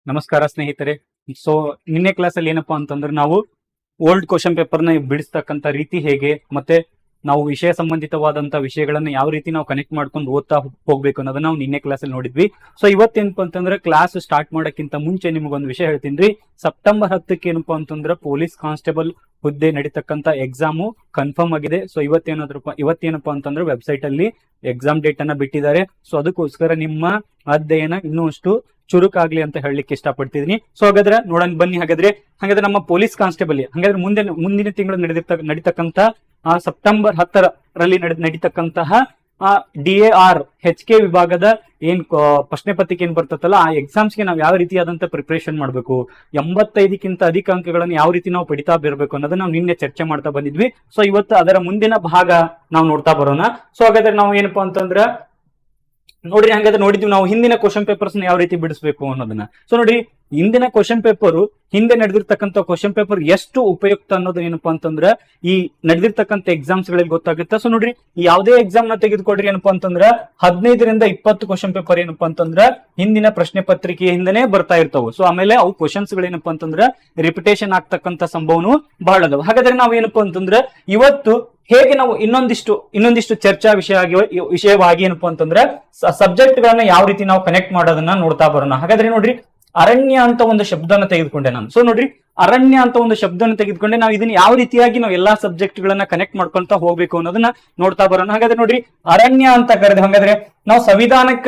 ನಮಸ್ಕಾರ ಸ್ನೇಹಿತರೆ. ಸೊ ನಿನ್ನೆ ಕ್ಲಾಸ್ ಅಲ್ಲಿ ಏನಪ್ಪಾ ಅಂತಂದ್ರೆ ನಾವು ಓಲ್ಡ್ ಕ್ವಶನ್ ಪೇಪರ್ ನ ಬಿಡಿಸ್ತಕ್ಕಂತ ರೀತಿ ಹೇಗೆ, ಮತ್ತೆ ನಾವು ವಿಷಯ ಸಂಬಂಧಿತವಾದಂತ ವಿಷಯಗಳನ್ನ ಯಾವ ರೀತಿ ನಾವು ಕನೆಕ್ಟ್ ಮಾಡ್ಕೊಂಡು ಓದ್ತಾ ಹೋಗ್ಬೇಕು ಅನ್ನೋದನ್ನ ನಾವು ನಿನ್ನೆ ಕ್ಲಾಸ್ ಅಲ್ಲಿ ನೋಡಿದ್ವಿ. ಸೊ ಇವತ್ತೇನಪ್ಪಾ ಅಂತಂದ್ರೆ ಕ್ಲಾಸ್ ಸ್ಟಾರ್ಟ್ ಮಾಡೋಕ್ಕಿಂತ ಮುಂಚೆ ನಿಮಗೊಂದು ವಿಷಯ ಹೇಳ್ತೀನಿ. ಸೆಪ್ಟೆಂಬರ್ 10ಕ್ಕೆ ಏನಪ್ಪಾ ಅಂತಂದ್ರೆ ಪೊಲೀಸ್ ಕಾನ್ಸ್ಟೇಬಲ್ ಹುದ್ದೆ ನಡೀತಕ್ಕಂತ ಎಕ್ಸಾಮು ಕನ್ಫರ್ಮ್ ಆಗಿದೆ. ಸೊ ಇವತ್ತೇನಪ್ಪಾ ಅಂತಂದ್ರೆ ವೆಬ್ಸೈಟ್ ಅಲ್ಲಿ ಎಕ್ಸಾಮ್ ಡೇಟ್ ಅನ್ನ ಬಿಟ್ಟಿದ್ದಾರೆ. ಸೊ ಅದಕ್ಕೋಸ್ಕರ ನಿಮ್ಮ ಅಧ್ಯಯನ ಇನ್ನೂ ಅಷ್ಟು ಚುರುಕಾಗ್ಲಿ ಅಂತ ಹೇಳಲಿಕ್ಕೆ ಇಷ್ಟಪಡ್ತಿದ್ದೀನಿ. ಸೊ ಹಾಗಾದ್ರೆ ನೋಡೋಣ ಬನ್ನಿ. ಹಾಗಾದ್ರೆ ನಮ್ಮ ಪೊಲೀಸ್ ಕಾನ್ಸ್ಟೇಬಲ್ ಹಾಗಾದ್ರೆ ಮುಂದಿನ ತಿಂಗಳು ನಡೀತಕ್ಕಂತ ಸೆಪ್ಟೆಂಬರ್ 10ರಲ್ಲಿ ನಡೀತಕ್ಕಂತಹ DAR HK ವಿಭಾಗದ ಏನ್ ಪ್ರಶ್ನೆ ಪತ್ರಿಕೆ ಏನ್ ಬರ್ತದಲ್ಲ, ಆ ಎಕ್ಸಾಮ್ಸ್ಗೆ ನಾವು ಯಾವ ರೀತಿಯಾದಂತ ಪ್ರಿಪರೇಷನ್ ಮಾಡಬೇಕು, 85ಕ್ಕಿಂತ ಅಧಿಕ ಅಂಕಗಳನ್ನು ಯಾವ ರೀತಿ ನಾವು ಪಡಿತಾ ಬರಬೇಕು ಅನ್ನೋದನ್ನ ನಾವು ನಿನ್ನೆ ಚರ್ಚೆ ಮಾಡ್ತಾ ಬಂದಿದ್ವಿ. ಸೊ ಇವತ್ತು ಅದರ ಮುಂದಿನ ಭಾಗ ನಾವು ನೋಡ್ತಾ ಬರೋಣ. ಸೊ ಹಾಗಾದ್ರೆ ನಾವು ಏನಪ್ಪಾ ಅಂತಂದ್ರ ನೋಡಿದ್ವಿ ನಾವು ಹಿಂದಿನ ಕ್ವಶನ್ ಪೇಪರ್ಸ್ ಯಾವ ರೀತಿ ಬಿಡಿಸಬೇಕು ಅನ್ನೋದನ್ನ. ಸೊ ನೋಡಿ, ಹಿಂದಿನ ಕ್ವಶನ್ ಪೇಪರ್ ಹಿಂದೆ ನಡೆದಿರ್ತಕ್ಕಂಥ ಕ್ವಶನ್ ಪೇಪರ್ ಎಷ್ಟು ಉಪಯುಕ್ತ ಅನ್ನೋದು ಏನಪ್ಪಾ ಅಂತಂದ್ರ ಈ ನಡೆದಿರ್ತಕ್ಕಂಥ ಎಕ್ಸಾಮ್ಸ್ ಗಳಲ್ಲಿ ಗೊತ್ತಾಗುತ್ತೆ. ಸೊ ನೋಡ್ರಿ, ಯಾವುದೇ ಎಕ್ಸಾಮ್ ನ ತೆಗೆದುಕೊಡ್ರಿ ಏನಪ್ಪಾ ಅಂತಂದ್ರ 15ರಿಂದ 20 ಕ್ವಶನ್ ಪೇಪರ್ ಏನಪ್ಪಾ ಅಂತಂದ್ರ ಹಿಂದಿನ ಪ್ರಶ್ನೆ ಪತ್ರಿಕೆ ಹಿಂದನೆ ಬರ್ತಾ ಇರ್ತಾವ. ಸೊ ಆಮೇಲೆ ಅವು ಕ್ವಶನ್ಸ್ ಗಳೇನಪ್ಪಾ ಅಂತಂದ್ರ ರಿಪಿಟೇಷನ್ ಆಗ್ತಕ್ಕಂಥ ಸಂಭವನು ಬಹಳ ಅದಾವ. ಹಾಗಾದ್ರೆ ನಾವ್ ಏನಪ್ಪಾ ಅಂತಂದ್ರ ಇವತ್ತು ಹೇಗೆ ನಾವು ಇನ್ನೊಂದಿಷ್ಟು ಚರ್ಚಾ ವಿಷಯವಾಗಿ ಏನಪ್ಪಾ ಅಂತಂದ್ರೆ ಸಬ್ಜೆಕ್ಟ್ ಗಳನ್ನ ಯಾವ ರೀತಿ ನಾವು ಕನೆಕ್ಟ್ ಮಾಡೋದನ್ನ ನೋಡ್ತಾ ಬರೋಣ. ಹಾಗಾದ್ರೆ ನೋಡ್ರಿ, ಅರಣ್ಯ ಅಂತ ಒಂದು ಶಬ್ದನ ತೆಗೆದುಕೊಂಡೆ ನಾನು. ಸೊ ನೋಡ್ರಿ, ಅರಣ್ಯ ಅಂತ ಒಂದು ಶಬ್ದನ ತೆಗೆದುಕೊಂಡೆ ನಾವು ಇದನ್ನ ಯಾವ ರೀತಿಯಾಗಿ ನಾವು ಎಲ್ಲಾ ಸಬ್ಜೆಕ್ಟ್ ಗಳನ್ನ ಕನೆಕ್ಟ್ ಮಾಡ್ಕೊಂತ ಹೋಗ್ಬೇಕು ಅನ್ನೋದನ್ನ ನೋಡ್ತಾ ಬರೋಣ. ಹಾಗಾದ್ರೆ ನೋಡ್ರಿ, ಅರಣ್ಯ ಅಂತ ಕರೆದ ಹಾಗಾದ್ರೆ ನಾವು ಸಂವಿಧಾನಕ್ಕ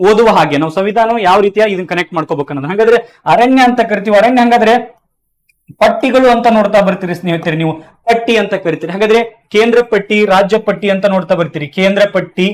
ಓದುವ ಹಾಗೆ ನಾವು ಸಂವಿಧಾನ ಯಾವ ರೀತಿಯಾಗಿ ಇದನ್ನ ಕನೆಕ್ಟ್ ಮಾಡ್ಕೋಬೇಕು ಅನ್ನೋದು. ಹಾಗಾದ್ರೆ ಅರಣ್ಯ ಅಂತ ಕರಿತೀವಿ. ಅರಣ್ಯ ಹಾಗಾದ್ರೆ ಪಟ್ಟಿಗಳು ಅಂತ ನೋಡ್ತಾ ಬರ್ತೀರಿ ಸ್ನೇಹಿತರೆ, ನೀವು ಪಟ್ಟಿ ಅಂತ ಕರಿತೀರಿ. ಹಾಗಾದ್ರೆ ಕೇಂದ್ರ ಪಟ್ಟಿ, ರಾಜ್ಯ ಪಟ್ಟಿ ಅಂತ ನೋಡ್ತಾ ಬರ್ತೀರಿ. ಕೇಂದ್ರ ಪಟ್ಟಿ,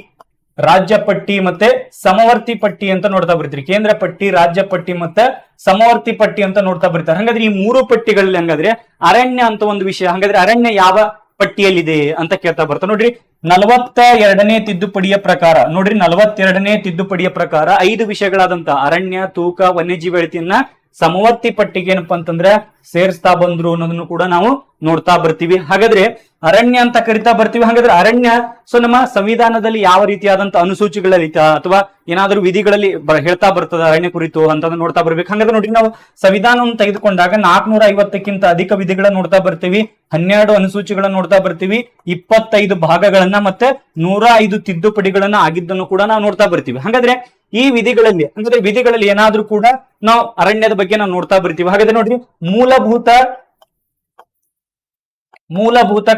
ರಾಜ್ಯ ಪಟ್ಟಿ ಮತ್ತೆ ಸಮವರ್ತಿ ಪಟ್ಟಿ ಅಂತ ನೋಡ್ತಾ ಬರ್ತೀರಿ. ಕೇಂದ್ರ ಪಟ್ಟಿ, ರಾಜ್ಯ ಪಟ್ಟಿ ಮತ್ತೆ ಸಮವರ್ತಿ ಪಟ್ಟಿ ಅಂತ ನೋಡ್ತಾ ಬರ್ತಾರೆ. ಹಾಗಾದ್ರೆ ಈ ಮೂರು ಪಟ್ಟಿಗಳಲ್ಲಿ ಹಂಗಾದ್ರೆ ಅರಣ್ಯ ಅಂತ ಒಂದು ವಿಷಯ, ಹಾಗಾದ್ರೆ ಅರಣ್ಯ ಯಾವ ಪಟ್ಟಿಯಲ್ಲಿದೆ ಅಂತ ಕೇಳ್ತಾ ಬರ್ತಾರೆ. ನೋಡ್ರಿ, 42ನೇ ತಿದ್ದುಪಡಿಯ ಪ್ರಕಾರ, ನೋಡ್ರಿ 42ನೇ ತಿದ್ದುಪಡಿಯ ಪ್ರಕಾರ 5 ವಿಷಯಗಳಾದಂತ ಅರಣ್ಯ, ತೂಕ, ವನ್ಯಜೀವಿ ಅಳತೆಯನ್ನ ಸಮವರ್ತಿ ಪಟ್ಟಿಗೆ ಏನಪ್ಪಾ ಅಂತಂದ್ರೆ ಸೇರಿಸ್ತಾ ಬಂದ್ರು ಅನ್ನೋದನ್ನು ಕೂಡ ನಾವು ನೋಡ್ತಾ ಬರ್ತೀವಿ. ಹಾಗಾದ್ರೆ ಅರಣ್ಯ ಅಂತ ಕರಿತಾ ಬರ್ತೀವಿ. ಹಾಗಾದ್ರೆ ಅರಣ್ಯ ಸೊ ನಮ್ಮ ಸಂವಿಧಾನದಲ್ಲಿ ಯಾವ ರೀತಿಯಾದಂತ ಅನುಸೂಚಿಗಳಲ್ಲಿ ಅಥವಾ ಏನಾದರೂ ವಿಧಿಗಳಲ್ಲಿ ಹೇಳ್ತಾ ಬರ್ತದ ಅರಣ್ಯ ಕುರಿತು ಅಂತ ನೋಡ್ತಾ ಬರ್ಬೇಕು. ಹಾಗಾದ್ರೆ ನೋಡಿ, ನಾವು ಸಂವಿಧಾನವನ್ನು ತೆಗೆದುಕೊಂಡಾಗ 450ಕ್ಕಿಂತ ಅಧಿಕ ವಿಧಿಗಳನ್ನ ನೋಡ್ತಾ ಬರ್ತೀವಿ, 12 ಅನುಸೂಚಿಗಳನ್ನ ನೋಡ್ತಾ ಬರ್ತೀವಿ, 25 ಭಾಗಗಳನ್ನ ಮತ್ತೆ 105 ತಿದ್ದುಪಡಿಗಳನ್ನ ಆಗಿದ್ದನ್ನು ಕೂಡ ನಾವು ನೋಡ್ತಾ ಬರ್ತೀವಿ. ಹಾಗಾದ್ರೆ ಈ ವಿಧಿಗಳಲ್ಲಿ ಏನಾದ್ರೂ ಕೂಡ ನಾವು ಅರಣ್ಯದ ಬಗ್ಗೆ ನಾವು ನೋಡ್ತಾ ಬರ್ತೀವಿ. ಹಾಗಾದ್ರೆ ನೋಡ್ರಿ, ಮೂಲಭೂತ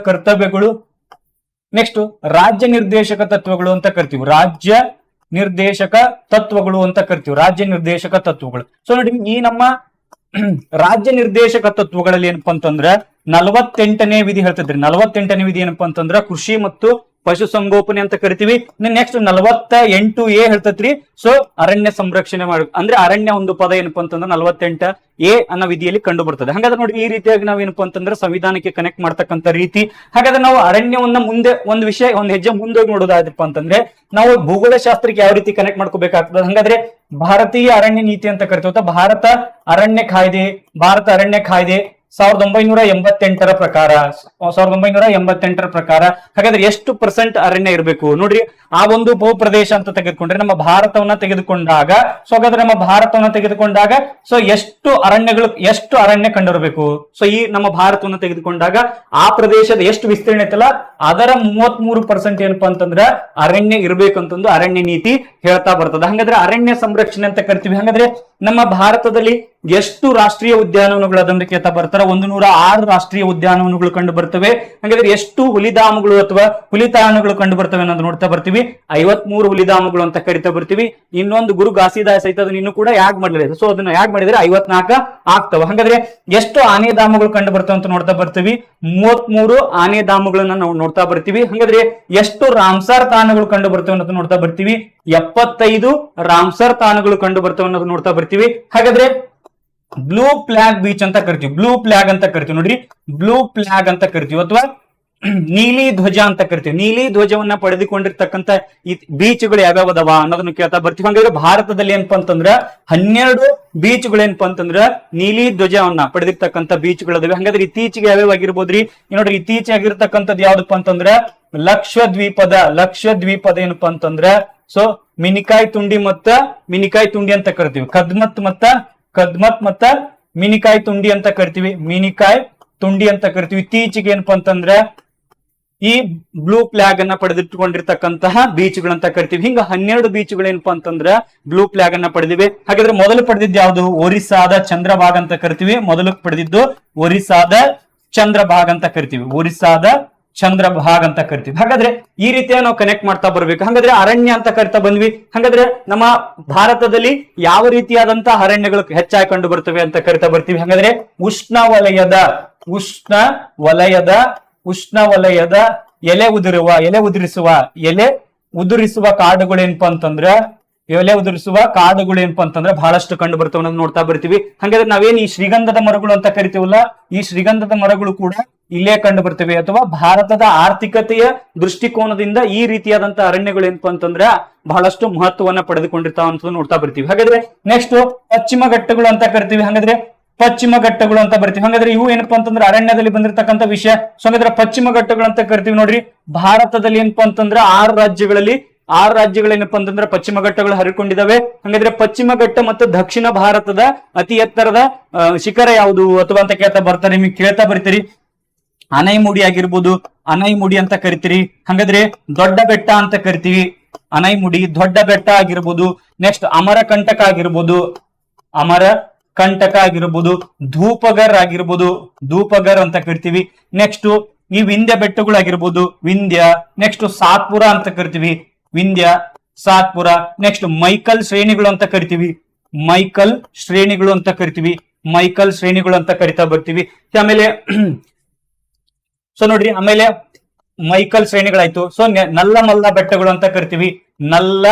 ಕರ್ತವ್ಯಗಳು, ನೆಕ್ಸ್ಟ್ ರಾಜ್ಯ ನಿರ್ದೇಶಕ ತತ್ವಗಳು ಅಂತ ಕರಿತೀವಿ. ರಾಜ್ಯ ನಿರ್ದೇಶಕ ತತ್ವಗಳು. ಸೊ ನೋಡಿ, ಈ ನಮ್ಮ ರಾಜ್ಯ ನಿರ್ದೇಶಕ ತತ್ವಗಳಲ್ಲಿ ಏನಪ್ಪಾ ಅಂತಂದ್ರ 48ನೇ ವಿಧಿ ಹೇಳ್ತಿದ್ರಿ. 48ನೇ ವಿಧಿ ಏನಪ್ಪಾ ಅಂತಂದ್ರ ಕೃಷಿ ಮತ್ತು ಪಶುಸಂಗೋಪನೆ ಅಂತ ಕರಿತೀವಿ. Next 48A ಹೇಳ್ತತ್ರಿ. ಸೊ ಅರಣ್ಯ ಸಂರಕ್ಷಣೆ ಅಂದ್ರೆ ಅರಣ್ಯ ಒಂದು ಪದ ಏನಪ್ಪಾ ಅಂತಂದ್ರೆ 48A ಅನ್ನೋ ವಿಧಿಯಲ್ಲಿ ಕಂಡು ಬರ್ತದೆ. ಹಾಗಾದ್ರೆ ನೋಡಿ, ಈ ರೀತಿಯಾಗಿ ನಾವ್ ಏನಪ್ಪಾ ಅಂತಂದ್ರೆ ಸಂವಿಧಾನಕ್ಕೆ ಕನೆಕ್ಟ್ ಮಾಡ್ತಕ್ಕಂಥ ರೀತಿ. ಹಾಗಾದ್ರೆ ನಾವು ಅರಣ್ಯವನ್ನ ಮುಂದೆ ಒಂದು ಹೆಜ್ಜೆ ಮುಂದೋಗಿ ನೋಡೋದಾದಪ್ಪ ಅಂತಂದ್ರೆ ನಾವು ಭೂಗೋಳ ಶಾಸ್ತ್ರಕ್ಕೆ ಯಾವ ರೀತಿ ಕನೆಕ್ಟ್ ಮಾಡ್ಕೋಬೇಕಾಗ್ತದೆ. ಹಾಗಾದ್ರೆ ಭಾರತೀಯ ಅರಣ್ಯ ನೀತಿ ಅಂತ ಕರಿತೀವಿ. ಭಾರತ ಅರಣ್ಯ ಕಾಯ್ದೆ 1988ರ ಪ್ರಕಾರ ಹಾಗಾದ್ರೆ ಎಷ್ಟು % ಅರಣ್ಯ ಇರಬೇಕು ನೋಡ್ರಿ. ಆ ಒಂದು ಭೂಪ್ರದೇಶ ಅಂತ ತೆಗೆದುಕೊಂಡ್ರೆ ನಮ್ಮ ಭಾರತವನ್ನ ತೆಗೆದುಕೊಂಡಾಗ ಸೊ ಎಷ್ಟು ಅರಣ್ಯ ಕಂಡಿರಬೇಕು. ಸೊ ಈ ನಮ್ಮ ಭಾರತವನ್ನ ತೆಗೆದುಕೊಂಡಾಗ ಆ ಪ್ರದೇಶದ ಎಷ್ಟು ವಿಸ್ತೀರ್ಣ ಐತಲ್ಲ ಅದರ 33% ಏನಪ್ಪಾ ಅಂತಂದ್ರೆ ಅರಣ್ಯ ಇರ್ಬೇಕಂತಂದು ಅರಣ್ಯ ನೀತಿ ಹೇಳ್ತಾ ಬರ್ತದೆ. ಹಾಗಾದ್ರೆ ಅರಣ್ಯ ಸಂರಕ್ಷಣೆ ಅಂತ ಕರಿತೀವಿ. ಹಾಗಾದ್ರೆ ನಮ್ಮ ಭಾರತದಲ್ಲಿ ಎಷ್ಟು ರಾಷ್ಟ್ರೀಯ ಉದ್ಯಾನವನಗಳು ಅದನ್ನು ಕೇಳ್ತಾ ಬರ್ತಾರೆ. 106 ರಾಷ್ಟ್ರೀಯ ಉದ್ಯಾನವನಗಳು ಕಂಡು ಬರ್ತವೆ. ಹಾಗಾದ್ರೆ ಎಷ್ಟು ಹುಲಿಧಾಮಗಳು ಅಥವಾ ಹುಲಿತಾಣಗಳು ಕಂಡು ಬರ್ತವೆ ಅನ್ನೋದು ನೋಡ್ತಾ ಬರ್ತೀವಿ. 53 ಹುಲಿಧಾಮಗಳು ಅಂತ ಕರಿತಾ ಬರ್ತೀವಿ. ಇನ್ನೊಂದು ಗುರು ಘಾಸಿದಾಸ್ ಐತೆ, ಅದನ್ನ ಇನ್ನೂ ಕೂಡ ಯಾಗ್ ಮಾಡಲಿದೆ. ಸೊ ಅದನ್ನ ಯಾಗ್ ಮಾಡಿದ್ರೆ 54 ಆಗ್ತವೆ. ಹಾಗಾದ್ರೆ ಎಷ್ಟು ಆನೆಧಾಮಗಳು ಕಂಡು ಬರ್ತವೆ ಅಂತ ನೋಡ್ತಾ ಬರ್ತೀವಿ. 33 ಆನೆಧಾಮಗಳನ್ನ ನಾವು ನೋಡ್ತಾ ಬರ್ತೀವಿ. ಹಾಗಾದ್ರೆ ಎಷ್ಟು ರಾಮ್ಸರ್ ತಾಣಗಳು ಕಂಡು ಬರ್ತವೆ ಅನ್ನೋದು ನೋಡ್ತಾ ಬರ್ತೀವಿ. 75 ರಾಮ್ಸರ್ ತಾಣಗಳು ಕಂಡು ಬರ್ತವೆ ಅನ್ನೋದು ನೋಡ್ತಾ ಬರ್ತೀವಿ. ಹಾಗಾದ್ರೆ ಬ್ಲೂ ಫ್ಲಾಗ್ ಬೀಚ್ ಅಂತ ಕರಿತೀವಿ. ನೋಡ್ರಿ, ಬ್ಲೂ ಫ್ಲಾಗ್ ಅಂತ ಕರಿತೀವಿ ಅಥವಾ ನೀಲಿ ಧ್ವಜ ಅಂತ ಕರಿತೀವಿ. ನೀಲಿ ಧ್ವಜವನ್ನ ಪಡೆದುಕೊಂಡಿರ್ತಕ್ಕಂಥ ಈ ಬೀಚ್ಗಳು ಯಾವ್ಯಾವ ಅದಾವ ಅನ್ನೋದನ್ನ ಕೇಳ್ತಾ ಬರ್ತೀವಿ. ಹಂಗಾದ್ರೆ ಭಾರತದಲ್ಲಿ ಏನಪ್ಪಾ ಅಂತಂದ್ರ 12 ಬೀಚ್ಗಳು ಏನಪ್ಪಾ ಅಂತಂದ್ರ ನೀಲಿ ಧ್ವಜವನ್ನ ಪಡೆದಿರ್ತಕ್ಕಂಥ ಬೀಚ್ಗಳದಾವೆ. ಹಂಗಾದ್ರೆ ಇತ್ತೀಚೆಗೆ ಯಾವ್ಯಾವ ಆಗಿರ್ಬೋದ್ರಿ? ನೋಡ್ರಿ, ಇತ್ತೀಚೆಗೆ ಆಗಿರ್ತಕ್ಕಂಥದ್ದು ಯಾವ್ದಪ್ಪ ಅಂತಂದ್ರ ಲಕ್ಷದ್ವೀಪದ ಏನಪ್ಪಾ ಅಂತಂದ್ರ ಸೊ ಮಿನಿಕಾಯ್ ತುಂಡಿ ಮಿನಿಕಾಯ್ ತುಂಡಿ ಅಂತ ಕರಿತೀವಿ. ಕದ್ಮತ್ ಮತ್ತ ಮಿನಿಕಾಯ್ ತುಂಡಿ ಅಂತ ಕರಿತೀವಿ. ಮಿನಿಕಾಯ್ ತುಂಡಿ ಅಂತ ಕರಿತೀವಿ. ಇತ್ತೀಚೆಗೆ ಏನಪ್ಪಾ ಅಂತಂದ್ರ ಈ ಬ್ಲೂ ಫ್ಲಾಗ್ ಅನ್ನ ಪಡೆದಿಟ್ಟುಕೊಂಡಿರ್ತಕ್ಕಂತಹ ಬೀಚ್ಗಳಂತ ಕರಿತೀವಿ. ಹಿಂಗ 12 ಬೀಚ್ಗಳು ಏನಪ್ಪಾ ಅಂತಂದ್ರ ಬ್ಲೂ ಫ್ಲಾಗ್ ಅನ್ನ ಪಡೆದಿವೆ. ಹಾಗಾದ್ರೆ ಮೊದಲು ಪಡೆದಿದ್ದು ಯಾವುದು? ಒರಿಸ್ಸಾದ ಚಂದ್ರಭಾಗ ಅಂತ ಕರಿತೀವಿ. ಮೊದಲು ಪಡೆದಿದ್ದು ಒರಿಸ್ಸಾದ ಚಂದ್ರಭಾಗ ಅಂತ ಕರಿತೀವಿ. ಒರಿಸ್ಸಾದ ಚಂದ್ರಭಾಗ ಅಂತ ಕರಿತೀವಿ. ಹಾಗಾದ್ರೆ ಈ ರೀತಿಯಾಗಿ ನಾವು ಕನೆಕ್ಟ್ ಮಾಡ್ತಾ ಬರ್ಬೇಕು. ಹಾಗಾದ್ರೆ ಅರಣ್ಯ ಅಂತ ಕರಿತಾ ಬಂದ್ವಿ. ಹಾಗಾದ್ರೆ ನಮ್ಮ ಭಾರತದಲ್ಲಿ ಯಾವ ರೀತಿಯಾದಂತಹ ಅರಣ್ಯಗಳು ಹೆಚ್ಚಾಗಿ ಕಂಡು ಬರ್ತವೆ ಅಂತ ಕರಿತಾ ಬರ್ತೀವಿ. ಹಾಗಾದ್ರೆ ಉಷ್ಣ ವಲಯದ ಎಲೆ ಉದುರಿಸುವ ಕಾಡುಗಳು ಏನಪ್ಪಾ ಅಂತಂದ್ರೆ ಬಹಳಷ್ಟು ಕಂಡು ಬರ್ತವೆ ಅನ್ನೋದು ನೋಡ್ತಾ ಬರ್ತೀವಿ. ಹಾಗಾದ್ರೆ ನಾವೇನ್ ಈ ಶ್ರೀಗಂಧದ ಮರಗಳು ಅಂತ ಕರಿತೀವಲ್ಲ, ಈ ಶ್ರೀಗಂಧದ ಮರಗಳು ಕೂಡ ಇಲ್ಲೇ ಕಂಡು ಬರ್ತವೆ. ಅಥವಾ ಭಾರತದ ಆರ್ಥಿಕತೆಯ ದೃಷ್ಟಿಕೋನದಿಂದ ಈ ರೀತಿಯಾದಂತಹ ಅರಣ್ಯಗಳು ಏನಪ್ಪಾ ಅಂತಂದ್ರ ಬಹಳಷ್ಟು ಮಹತ್ವವನ್ನ ಪಡೆದುಕೊಂಡಿರ್ತಾವ ಅಂತ ನೋಡ್ತಾ ಬರ್ತೀವಿ. ಹಾಗಾದ್ರೆ ನೆಕ್ಸ್ಟ್ ಪಶ್ಚಿಮ ಘಟ್ಟಗಳು ಅಂತ ಕರಿತೀವಿ. ಹಾಗಾದ್ರೆ ಪಶ್ಚಿಮ ಘಟ್ಟಗಳು ಅಂತ ಬರ್ತೀವಿ. ಹಾಗಾದ್ರೆ ಇವು ಏನಪ್ಪಾ ಅಂತಂದ್ರೆ ಅರಣ್ಯದಲ್ಲಿ ಬಂದಿರತಕ್ಕಂಥ ವಿಷಯ. ಸೊ ಹಾಗಾದ್ರೆ ಪಶ್ಚಿಮ ಘಟ್ಟಗಳು ಅಂತ ಕರಿತೀವಿ. ನೋಡ್ರಿ, ಭಾರತದಲ್ಲಿ ಏನಪ್ಪಾ ಅಂತಂದ್ರೆ 6 ರಾಜ್ಯಗಳು ಏನಪ್ಪಾ ಅಂತಂದ್ರೆ ಪಶ್ಚಿಮ ಘಟ್ಟಗಳು ಹರಿಕೊಂಡಿದ್ದಾವೆ. ಹಾಗಾದ್ರೆ ಪಶ್ಚಿಮ ಘಟ್ಟ ಮತ್ತು ದಕ್ಷಿಣ ಭಾರತದ ಅತಿ ಎತ್ತರದ ಶಿಖರ ಯಾವುದು ಅಥವಾ ಅಂತ ಕೇಳ್ತಾ ಬರ್ತೀರಿ. ಅನೈಮುಡಿ ಆಗಿರ್ಬೋದು, ಅನೈಮುಡಿ ಅಂತ ಕರಿತೀರಿ. ಹಾಗಾದ್ರೆ ದೊಡ್ಡ ಬೆಟ್ಟ ಅಂತ ಕರಿತೀವಿ. ಅನೈಮುಡಿ ದೊಡ್ಡ ಬೆಟ್ಟ ಆಗಿರ್ಬೋದು. ನೆಕ್ಸ್ಟ್ ಅಮರಕಂಟಕ ಆಗಿರ್ಬೋದು, ಧೂಪಗರ್ ಅಂತ ಕರಿತೀವಿ. ನೆಕ್ಸ್ಟ್ ಈ ವಿಂಧ್ಯ ಬೆಟ್ಟಗಳಾಗಿರ್ಬೋದು, ನೆಕ್ಸ್ಟ್ ಸಾತ್ಪುರ ಅಂತ ಕರಿತೀವಿ. ನೆಕ್ಸ್ಟ್ ಮೈಕಲ್ ಶ್ರೇಣಿಗಳು ಅಂತ ಕರಿತಾ ಬರ್ತೀವಿ. ಆಮೇಲೆ ಸೊ ನೋಡ್ರಿ, ಆಮೇಲೆ ಮೈಕಲ್ ಶ್ರೇಣಿಗಳಾಯ್ತು. ಸೊ ನಲ್ಲಮಲ್ಲ ಬೆಟ್ಟಗಳು ಅಂತ ಕರಿತೀವಿ. ನಲ್ಲ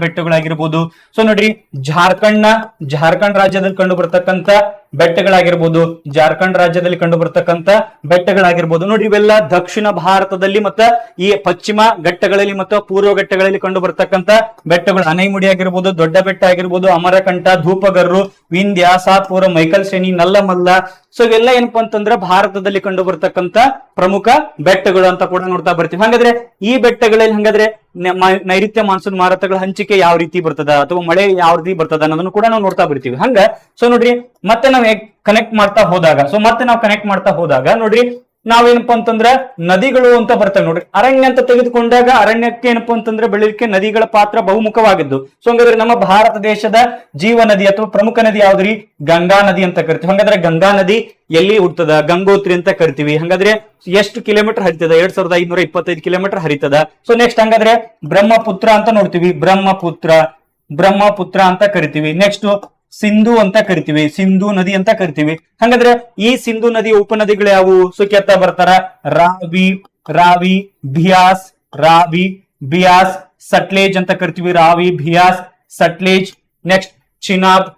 ಬೆಟ್ಟಗಳಾಗಿರ್ಬೋದು. ಸೊ ನೋಡ್ರಿ, ಜಾರ್ಖಂಡ್ ರಾಜ್ಯದಲ್ಲಿ ಕಂಡು ಬರ್ತಕ್ಕಂಥ ಬೆಟ್ಟಗಳಾಗಿರ್ಬೋದು. ನೋಡ್ರಿ, ಇವೆಲ್ಲ ದಕ್ಷಿಣ ಭಾರತದಲ್ಲಿ ಮತ್ತ ಈ ಪಶ್ಚಿಮ ಘಟ್ಟಗಳಲ್ಲಿ ಮತ್ತು ಪೂರ್ವ ಘಟ್ಟಗಳಲ್ಲಿ ಕಂಡು ಬರ್ತಕ್ಕಂಥ ಬೆಟ್ಟಗಳು. ಅನೈಮುಡಿ ಆಗಿರ್ಬೋದು, ದೊಡ್ಡ ಬೆಟ್ಟ ಆಗಿರ್ಬೋದು, ಅಮರಕಂಠ, ಧೂಪಗರ್ರು, ವಿಂಧ್ಯ, ಸಾತ್ಪುರ, ಮೈಕಲ್ ಶ್ರೇಣಿ, ನಲ್ಲಮಲ್ಲ. ಸೊ ಇವೆಲ್ಲ ಏನಪ್ಪಾ ಅಂತಂದ್ರೆ ಭಾರತದಲ್ಲಿ ಕಂಡು ಬರ್ತಕ್ಕಂಥ ಪ್ರಮುಖ ಬೆಟ್ಟಗಳು ಅಂತ ಕೂಡ ನೋಡ್ತಾ ಬರ್ತೀವಿ. ಹಾಗಾದ್ರೆ ಈ ಬೆಟ್ಟಗಳಲ್ಲಿ ಹಾಗಾದ್ರೆ ನೈಋತ್ಯ ಮಾನ್ಸೂನ್ ಮಾರುತಗಳ ಹಂಚಿಕೆ ಯಾವ ರೀತಿ ಬರ್ತದ ಅಥವಾ ಮಳೆ ಯಾವ ರೀತಿ ಬರ್ತದ ಅನ್ನೋದನ್ನು ಕೂಡ ನಾವು ನೋಡ್ತಾ ಬರ್ತೀವಿ. ಹಂಗ ಸೊ ನೋಡ್ರಿ, ಮತ್ತೆ ನಾವು ಕನೆಕ್ಟ್ ಮಾಡ್ತಾ ಹೋದಾಗ ನೋಡ್ರಿ, ನಾವೇನಪ್ಪಾ ಅಂತಂದ್ರ ನದಿಗಳು ಅಂತ ಬರ್ತವೆ. ನೋಡ್ರಿ, ಅರಣ್ಯ ಅಂತ ತೆಗೆದುಕೊಂಡಾಗ ಅರಣ್ಯಕ್ಕೆ ಏನಪ್ಪಾ ಅಂತಂದ್ರೆ ಬೆಳಿಲಿಕ್ಕೆ ನದಿಗಳ ಪಾತ್ರ ಬಹುಮುಖವಾಗಿದ್ದು. ಸೊ ಹಂಗಾದ್ರೆ ನಮ್ಮ ಭಾರತ ದೇಶದ ಜೀವ ನದಿ ಅಥವಾ ಪ್ರಮುಖ ನದಿ ಯಾವ್ದ್ರಿ? ಗಂಗಾ ನದಿ ಅಂತ ಕರಿತೀವಿ. ಹಾಗಾದ್ರೆ ಗಂಗಾ ನದಿ ಎಲ್ಲಿ ಹುಡ್ತದ? ಗಂಗೋತ್ರಿ ಅಂತ ಕರಿತೀವಿ. ಹಾಗಾದ್ರೆ ಎಷ್ಟು ಕಿಲೋಮೀಟರ್ ಹರಿತದ? 2525 ಕಿಲೋಮೀಟರ್ ಹರಿತದ. ಸೊ ನೆಕ್ಸ್ಟ್ ಹಾಗಾದ್ರೆ ಬ್ರಹ್ಮಪುತ್ರ ಅಂತ ನೋಡ್ತೀವಿ. ಬ್ರಹ್ಮಪುತ್ರ ಅಂತ ಕರಿತೀವಿ. ನೆಕ್ಸ್ಟ್ ಸಿಂಧು ಅಂತ ಕರಿತೀವಿ. ಸಿಂಧು ನದಿ ಅಂತ ಕರಿತೀವಿ. ಹಾಗಾದ್ರೆ ಈ ಸಿಂಧು ನದಿಯ ಉಪನದಿಗಳು ಯಾವುವು? ಸೊ ಕೇಳ್ತಾ ಬರ್ತಾರ. ರಾವಿ, ಬಿಯಾಸ್, ಸಟ್ಲೇಜ್ ಅಂತ ಕರಿತೀವಿ. Ravi, Beas, Sutlej. Next Chenab.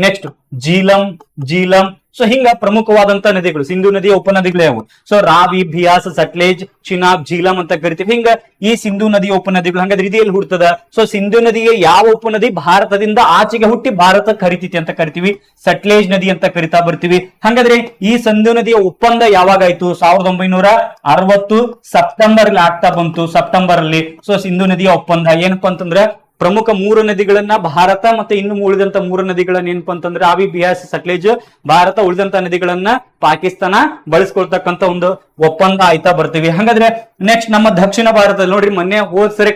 Next Jhelum. So ಹಿಂಗ ಪ್ರಮುಖವಾದಂತ ನದಿಗಳು, ಸಿಂಧು ನದಿಯ ಉಪನದಿಗಳು ಯಾವುವು? ಸೊ ರಾವಿ, ಬಿಯಾಸ್, ಸಟ್ಲೇಜ್, ಚಿನಾಬ್, ಜೀಲಂ ಅಂತ ಕರಿತೀವಿ. ಹಿಂಗ ಈ ಸಿಂಧು ನದಿಯ ಉಪನದಿಗಳು. ಹಾಗಾದ್ರೆ ಇದು ಎಲ್ಲಿ ಹುಡ್ತದ? ಸೊ ಸಿಂಧು ನದಿಯ ಯಾವ ಉಪನದಿ ಭಾರತದಿಂದ ಆಚೆಗೆ ಹುಟ್ಟಿ ಭಾರತಕ್ಕೆ ಹರಿತೈತಿ ಅಂತ ಕರಿತೀವಿ? ಸಟ್ಲೇಜ್ ನದಿ ಅಂತ ಕರಿತಾ ಬರ್ತೀವಿ. ಹಾಗಾದ್ರೆ ಈ ಸಿಂಧು ನದಿಯ ಒಪ್ಪಂದ ಯಾವಾಗಾಯ್ತು? 1960 ಸೆಪ್ಟೆಂಬರ್ ಅಲ್ಲಿ ಆಗ್ತಾ ಬಂತು. ಸೆಪ್ಟೆಂಬರ್ ಅಲ್ಲಿ ಸೊ ಸಿಂಧು ನದಿಯ ಒಪ್ಪಂದ ಏನಪ್ಪಾ ಅಂತಂದ್ರೆ ಪ್ರಮುಖ 3 ನದಿಗಳನ್ನ ಭಾರತ ಮತ್ತೆ ಇನ್ನು ಉಳಿದಂತ 3 ನದಿಗಳನ್ನ ಏನಪ್ಪಾ ಅಂತಂದ್ರೆ ರಾವಿ, ಬಿಯಾಸ್, ಸಟ್ಲೇಜ್ ಭಾರತ, ಉಳಿದಂತ ನದಿಗಳನ್ನ ಪಾಕಿಸ್ತಾನ ಬಳಸ್ಕೊಳ್ತಕ್ಕಂತ ಒಂದು ಒಪ್ಪಂದ ಆಯ್ತಾ ಬರ್ತೀವಿ. ಹಾಗಾದ್ರೆ ನೆಕ್ಸ್ಟ್ ನಮ್ಮ ದಕ್ಷಿಣ ಭಾರತದಲ್ಲಿ ನೋಡ್ರಿ, ಮೊನ್ನೆ ಹೋದ್ ಸರಿ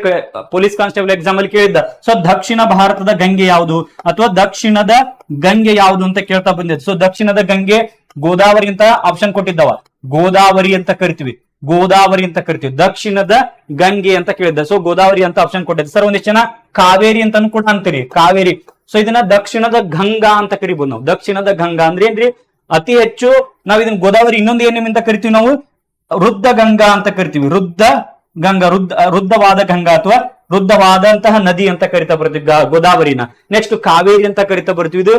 ಪೊಲೀಸ್ ಕಾನ್ಸ್ಟೇಬಲ್ ಎಕ್ಸಾಮ್ ಅಲ್ಲಿ ಕೇಳಿದ್ದ. ಸೊ ದಕ್ಷಿಣ ಭಾರತದ ಗಂಗೆ ಯಾವುದು ಅಥವಾ ದಕ್ಷಿಣದ ಗಂಗೆ ಯಾವುದು ಅಂತ ಕೇಳ್ತಾ ಬಂದಿದ್ದು. ಸೊ ದಕ್ಷಿಣದ ಗಂಗೆ ಗೋದಾವರಿ ಅಂತ ಆಪ್ಷನ್ ಕೊಟ್ಟಿದ್ದವ. ಗೋದಾವರಿ ಅಂತ ಕರಿತೀವಿ. ದಕ್ಷಿಣದ ಗಂಗೆ ಅಂತ ಕೇಳಿದ್ದ. ಸೊ ಗೋದಾವರಿ ಅಂತ ಆಪ್ಷನ್ ಕೊಟ್ಟಿದ್ದೆ. ಸರ್ ಒಂದಿಷ್ಟು ಜನ ಕಾವೇರಿ ಅಂತಾನು ಕೂಡ ಅಂತೀರಿ. ಕಾವೇರಿ. ಸೊ ಇದನ್ನ ದಕ್ಷಿಣದ ಗಂಗಾ ಅಂತ ಕರಿಬಹುದು ನಾವು. ದಕ್ಷಿಣದ ಗಂಗಾ ಅಂದ್ರೆ ಏನ್ರಿ? ಅತಿ ಹೆಚ್ಚು ನಾವ್ ಇದನ್ನ ಗೋದಾವರಿ ಇನ್ನೊಂದು ಏನೇಮಿಂದ ಕರಿತೀವಿ ನಾವು? ವೃದ್ಧ ಗಂಗಾ ಅಂತ ಕರಿತೀವಿ. ಗಂಗಾ, ವೃದ್ಧವಾದ ಗಂಗಾ ಅಥವಾ ವೃದ್ಧವಾದಂತಹ ನದಿ ಅಂತ ಕರಿತಾ ಬರ್ತೀವಿ ಗೋದಾವರಿನ. ನೆಕ್ಸ್ಟ್ ಕಾವೇರಿ ಅಂತ ಕರಿತಾ ಬರ್ತೀವಿ. ಇದು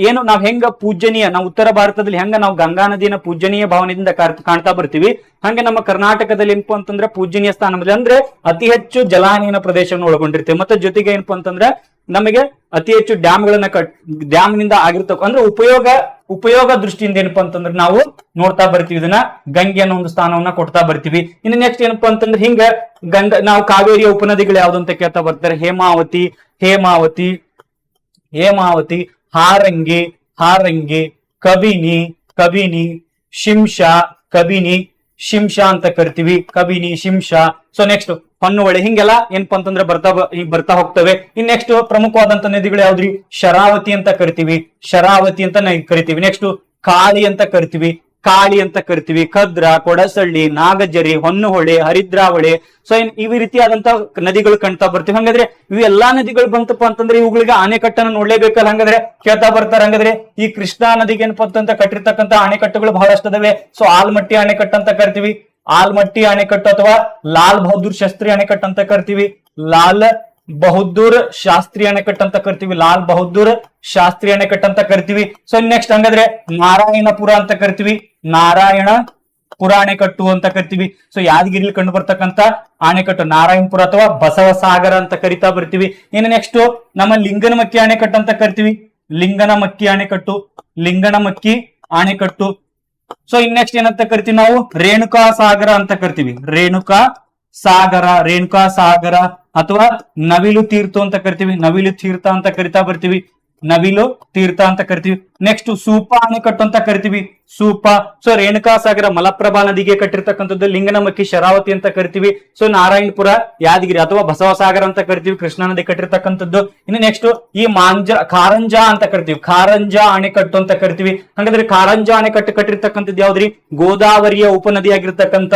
ಏನು ನಾವ್ ಹೆಂಗ ಪೂಜನೀಯ, ನಾವು ಉತ್ತರ ಭಾರತದಲ್ಲಿ ಹೆಂಗ ನಾವು ಗಂಗಾ ನದಿನ ಪೂಜನೀಯ ಭಾವನೆಯಿಂದ ಕಾಣ್ತಾ ಬರ್ತೀವಿ, ಹಂಗೆ ನಮ್ಮ ಕರ್ನಾಟಕದಲ್ಲಿ ಏನಪ್ಪಾ ಅಂತಂದ್ರೆ ಪೂಜನೀಯ ಸ್ಥಾನದಲ್ಲಿ ಅಂದ್ರೆ ಅತಿ ಹೆಚ್ಚು ಜಲಾನಯನ ಪ್ರದೇಶವನ್ನು ಒಳಗೊಂಡಿರ್ತೇವೆ. ಮತ್ತೆ ಜೊತೆಗೆ ಏನಪ್ಪಾ ಅಂತಂದ್ರೆ ನಮಗೆ ಅತಿ ಹೆಚ್ಚು ಡ್ಯಾಮ್ ನಿಂದ ಆಗಿರ್ತಕ್ಕ ಅಂದ್ರೆ ಉಪಯೋಗ ದೃಷ್ಟಿಯಿಂದ ಏನಪ್ಪಾ ಅಂತಂದ್ರೆ ನಾವು ನೋಡ್ತಾ ಬರ್ತೀವಿ, ಇದನ್ನ ಗಂಗೆ ಅನ್ನೋ ಒಂದು ಸ್ಥಾನವನ್ನ ಕೊಡ್ತಾ ಬರ್ತೀವಿ. ಇನ್ನು ನೆಕ್ಸ್ಟ್ ಏನಪ್ಪಾ ಅಂತಂದ್ರೆ ಹಿಂಗ ನಾವು ಕಾವೇರಿಯ ಉಪನದಿಗಳು ಯಾವ್ದು ಅಂತ ಕೇಳ್ತಾ ಬರ್ತಾರೆ. ಹೇಮಾವತಿ, ಹಾರಂಗಿ, ಕಬಿನಿ, ಶಿಂಷಾ ಅಂತ ಕರಿತೀವಿ, ಶಿಂಷಾ. ಸೊ ನೆಕ್ಸ್ಟ್ ಹೊನ್ನುವಳಿ, ಹಿಂಗೆಲ್ಲ ಏನಪ್ಪಾ ಅಂತಂದ್ರೆ ಬರ್ತಾ ಹೋಗ್ತವೆ. ಇನ್ ನೆಕ್ಸ್ಟ್ ಪ್ರಮುಖವಾದಂತ ನದಿಗಳು ಯಾವ್ದ್ರಿ? ಶರಾವತಿ ಅಂತ ಕರಿತೀವಿ. ನೆಕ್ಸ್ಟ್ ಕಾಳಿ ಅಂತ ಕರಿತೀವಿ, ಕದ್ರಾ, ಕೊಡಸಳ್ಳಿ, ನಾಗಜರಿ, ಹೊನ್ನುಹೊಳೆ, ಹರಿದ್ರಾವಳಿ. ಸೊ ಈ ರೀತಿಯಾದಂತ ನದಿಗಳು ಕಾಣ್ತಾ ಬರ್ತೀವಿ. ಹಂಗಾದ್ರೆ ಇವು ಎಲ್ಲಾ ನದಿಗಳು ಬಂತಪ್ಪ ಅಂತಂದ್ರೆ ಇವುಗಳಿಗೆ ಅಣೆಕಟ್ಟನ್ನು ನೋಡ್ಲೇಬೇಕಲ್ಲ. ಹಂಗಾದ್ರೆ ಕೇಳ್ತಾ ಬರ್ತಾರೆ, ಹಂಗಾದ್ರೆ ಈ ಕೃಷ್ಣಾ ನದಿಗೆ ಏನಪ್ಪಾ ಅಂತ ಕಟ್ಟಿರ್ತಕ್ಕಂಥ ಅಣೆಕಟ್ಟುಗಳು ಬಹಳಷ್ಟು ಅದಾವೆ. ಸೊ ಆಲ್ಮಟ್ಟಿ ಅಣೆಕಟ್ಟು ಅಂತ ಕರಿತೀವಿ, ಆಲ್ಮಟ್ಟಿ ಅಣೆಕಟ್ಟು ಅಥವಾ ಲಾಲ್ ಬಹದ್ದೂರ್ ಶಾಸ್ತ್ರಿ ಅಣೆಕಟ್ಟು ಅಂತ ಕರಿತೀವಿ, ಲಾಲ್ ಬಹದ್ದೂರ್ ಶಾಸ್ತ್ರಿ ಅಣೆಕಟ್ಟು ಅಂತ ಕರಿತೀವಿ. ಸೊ ನೆಕ್ಸ್ಟ್ ಹಂಗಾದ್ರೆ ನಾರಾಯಣಪುರ ಅಂತ ಕರಿತೀವಿ, ನಾರಾಯಣಪುರ ಅಣೆಕಟ್ಟು ಅಂತ ಕರಿತೀವಿ. ಸೊ ಯಾದಗಿರಿಲಿ ಕಂಡು ಬರ್ತಕ್ಕಂತ ಅಣೆಕಟ್ಟು ನಾರಾಯಣಪುರ ಅಥವಾ ಬಸವಸಾಗರ ಅಂತ ಕರಿತಾ ಬರ್ತೀವಿ. ಇನ್ನು ನೆಕ್ಸ್ಟ್ ನಮ್ಮ ಲಿಂಗನಮಕ್ಕಿ ಅಣೆಕಟ್ಟು ಅಂತ ಕರಿತೀವಿ, ಲಿಂಗನಮಕ್ಕಿ ಅಣೆಕಟ್ಟು. ಸೊ ಇನ್ ನೆಕ್ಸ್ಟ್ ಏನಂತ ಕರಿತೀವಿ ನಾವು? ರೇಣುಕಾ ಸಾಗರ ಅಂತ ಕರಿತೀವಿ, ರೇಣುಕಾ ಸಾಗರ ಅಥವಾ ನವಿಲು ತೀರ್ಥ ಅಂತ ಕರಿತೀವಿ, ನವಿಲು ತೀರ್ಥ ಅಂತ ಕರಿತೀವಿ. ನೆಕ್ಸ್ಟ್ ಸೂಪಾ ಅಣೆಕಟ್ಟು ಅಂತ ಕರಿತೀವಿ, ಸೂಪಾ. ಸೊ ರೇಣುಕಾ ಸಾಗರ ಮಲಪ್ರಭಾ ನದಿಗೆ ಕಟ್ಟಿರ್ತಕ್ಕಂಥದ್ದು, ಲಿಂಗನಮಕ್ಕಿ ಶರಾವತಿ ಅಂತ ಕರಿತೀವಿ. ಸೊ ನಾರಾಯಣಪುರ ಯಾದಗಿರಿ ಅಥವಾ ಬಸವಸಾಗರ ಅಂತ ಕರಿತೀವಿ, ಕೃಷ್ಣಾ ನದಿ ಕಟ್ಟಿರ್ತಕ್ಕಂಥದ್ದು. ಇನ್ನು ನೆಕ್ಸ್ಟ್ ಈ ಕಾರಂಜಾ ಅಂತ ಕರಿತೀವಿ, ಕಾರಂಜಾ ಅಣೆಕಟ್ಟು ಅಂತ ಕರಿತೀವಿ. ಹಾಗಾದ್ರೆ ಕಾರಂಜಾ ಅಣೆಕಟ್ಟು ಕಟ್ಟಿರ್ತಕ್ಕಂಥದ್ದು ಯಾವ್ದ್ರಿ? ಗೋದಾವರಿಯ ಉಪನದಿಯಾಗಿರ್ತಕ್ಕಂಥ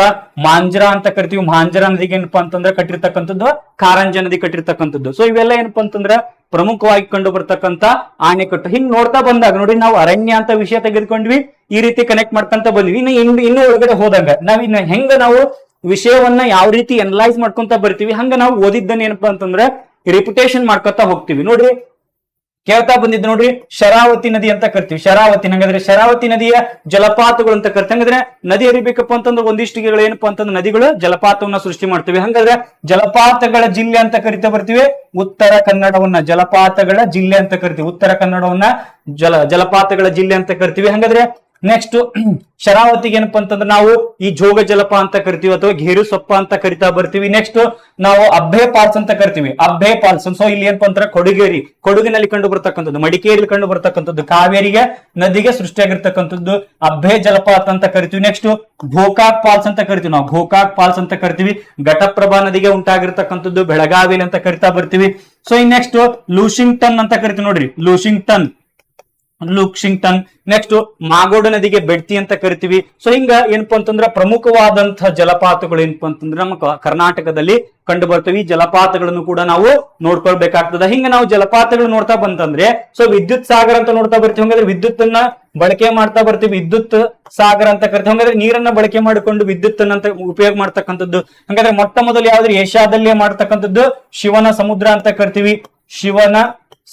ಮಾಂಜ್ರಾ ಅಂತ ಕರಿತೀವಿ. ಮಾಂಜ್ರಾ ನದಿಗೆ ಏನಪ್ಪಾ ಅಂತಂದ್ರೆ ಕಟ್ಟಿರ್ತಕ್ಕಂಥದ್ದು ಕಾರಂಜಾ ನದಿ ಕಟ್ಟಿರ್ತಕ್ಕಂಥದ್ದು. ಸೊ ಇವೆಲ್ಲ ಏನಪ್ಪಾ ಅಂತಂದ್ರೆ ಪ್ರಮುಖವಾಗಿ ಕಂಡು ಬರ್ತಕ್ಕಂಥ ಅಣೆಕಟ್ಟು. ಹಿಂಗ್ ನೋಡ್ತಾ ಬಂದಾಗ ನೋಡಿ, ನಾವು ಅರಣ್ಯ ಅಂತ ವಿಷಯ ತೆಗೆದುಕೊಂಡ್ವಿ, ಈ ರೀತಿ ಕನೆಕ್ಟ್ ಮಾಡ್ಕೊಂತ ಬಂದ್ವಿ. ಇನ್ನು ಒಳಗಡೆ ಹೋದಾಗ ನಾವು ವಿಷಯವನ್ನ ಯಾವ ರೀತಿ ಅನಲೈಸ್ ಮಾಡ್ಕೊಂತ ಬರ್ತೀವಿ, ಹಂಗ ನಾವು ಓದಿದ್ದನ್ನ ಏನಪ್ಪಾ ಅಂತಂದ್ರೆ ರಿಪಿಟೇಷನ್ ಮಾಡ್ಕೊತಾ ಹೋಗ್ತೀವಿ. ನೋಡ್ರಿ ಕೇಳ್ತಾ ಬಂದಿದ್ದು ನೋಡ್ರಿ, ಶರಾವತಿ ನದಿ ಅಂತ ಕರಿತೀವಿ, ಹಂಗಾದ್ರೆ ಶರಾವತಿ ನದಿಯ ಜಲಪಾತಗಳು ಅಂತ ಕರಿತೀವಿ. ಹಂಗಾದ್ರೆ ನದಿ ಹರಿಬೇಕಪ್ಪ ಅಂತಂದ್ರೆ ಒಂದಿಷ್ಟು ಏನಪ್ಪಾ ಅಂತಂದ್ರೆ ನದಿಗಳು ಜಲಪಾತವನ್ನ ಸೃಷ್ಟಿ ಮಾಡ್ತೀವಿ. ಹಂಗಾದ್ರೆ ಜಲಪಾತಗಳ ಜಿಲ್ಲೆ ಅಂತ ಕರಿತಾ ಬರ್ತೀವಿ ಉತ್ತರ ಕನ್ನಡವನ್ನ, ಜಲಪಾತಗಳ ಜಿಲ್ಲೆ ಅಂತ ಕರಿತೀವಿ, ಉತ್ತರ ಕನ್ನಡವನ್ನ ಜಲಪಾತಗಳ ಜಿಲ್ಲೆ ಅಂತ ಕರಿತೀವಿ. ಹಂಗಾದ್ರೆ ನೆಕ್ಸ್ಟ್ ಶರಾವತಿಗೆ ಏನಪ್ಪಾ ಅಂತಂದ್ರೆ ನಾವು ಈ ಜೋಗ ಜಲಪ ಅಂತ ಕರಿತೀವಿ ಅಥವಾ ಗೇರು ಸೊಪ್ಪ ಅಂತ ಕರಿತಾ ಬರ್ತೀವಿ. ನೆಕ್ಸ್ಟ್ ನಾವು ಅಬ್ಬೆ ಫಾಲ್ಸ್ ಅಂತ ಕರಿತೀವಿ, ಅಬ್ಬೆ ಫಾಲ್ಸ್. ಸೊ ಇಲ್ಲಿ ಏನಪ್ಪಾ ಅಂದ್ರೆ ಕೊಡಗಿನಲ್ಲಿ ಕಂಡು ಬರ್ತಕ್ಕಂಥದ್ದು, ಮಡಿಕೇರಿಯಲ್ಲಿ ಕಂಡು ಬರ್ತಕ್ಕಂಥದ್ದು, ಕಾವೇರಿಗೆ ನದಿಗೆ ಸೃಷ್ಟಿಯಾಗಿರ್ತಕ್ಕಂಥದ್ದು ಅಬ್ಬೆ ಜಲಪಾತ ಅಂತ ಕರಿತೀವಿ. ನೆಕ್ಸ್ಟ್ ಗೋಕಾಕ್ ಫಾಲ್ಸ್ ಅಂತ ಕರಿತೀವಿ, ನಾವು ಗೋಕಾಕ್ ಫಾಲ್ಸ್ ಅಂತ ಕರಿತೀವಿ. ಘಟಪ್ರಭಾ ನದಿಗೆ ಉಂಟಾಗಿರ್ತಕ್ಕಂಥದ್ದು ಬೆಳಗಾವಿಲಿ ಅಂತ ಕರಿತಾ ಬರ್ತೀವಿ. ಸೊ ಇನ್ ನೆಕ್ಸ್ಟ್ ಲೂಶಿಂಗ್ಟನ್ ಅಂತ ಕರಿತೀವಿ, ನೋಡ್ರಿ ಲೂಶಿಂಗ್ಟನ್. ನೆಕ್ಸ್ಟ್ ಮಾಗೋಡ ನದಿಗೆ ಬೆಡ್ತಿ ಅಂತ ಕರಿತೀವಿ. ಸೊ ಹಿಂಗ ಏನಪ್ಪಾ ಅಂತಂದ್ರ ಪ್ರಮುಖವಾದಂತಹ ಜಲಪಾತಗಳು ಏನಪ್ಪಾ ಅಂತಂದ್ರೆ ನಮ್ಮ ಕರ್ನಾಟಕದಲ್ಲಿ ಕಂಡು ಬರ್ತವೆ. ಈ ಜಲಪಾತಗಳನ್ನು ಕೂಡ ನಾವು ನೋಡ್ಕೊಳ್ಬೇಕಾಗ್ತದ. ಹಿಂಗ ನಾವು ಜಲಪಾತಗಳು ನೋಡ್ತಾ ಬಂತಂದ್ರೆ ಸೊ ವಿದ್ಯುತ್ ಸಾಗರ ಅಂತ ನೋಡ್ತಾ ಬರ್ತೀವಿ. ಹಂಗಾದ್ರೆ ವಿದ್ಯುತ್ ಅನ್ನ ಬಳಕೆ ಮಾಡ್ತಾ ಬರ್ತೀವಿ, ವಿದ್ಯುತ್ ಸಾಗರ ಅಂತ ಕರಿತೀವಿ. ಹಂಗಾದ್ರೆ ನೀರನ್ನ ಬಳಕೆ ಮಾಡಿಕೊಂಡು ವಿದ್ಯುತ್ ಅಂತ ಉಪಯೋಗ ಮಾಡ್ತಕ್ಕಂಥದ್ದು. ಹಂಗಾದ್ರೆ ಮೊಟ್ಟ ಮೊದಲು ಯಾವ್ದು ಏಷ್ಯಾದಲ್ಲೇ ಮಾಡ್ತಕ್ಕಂಥದ್ದು ಶಿವನ ಸಮುದ್ರ ಅಂತ ಕರಿತೀವಿ, ಶಿವನ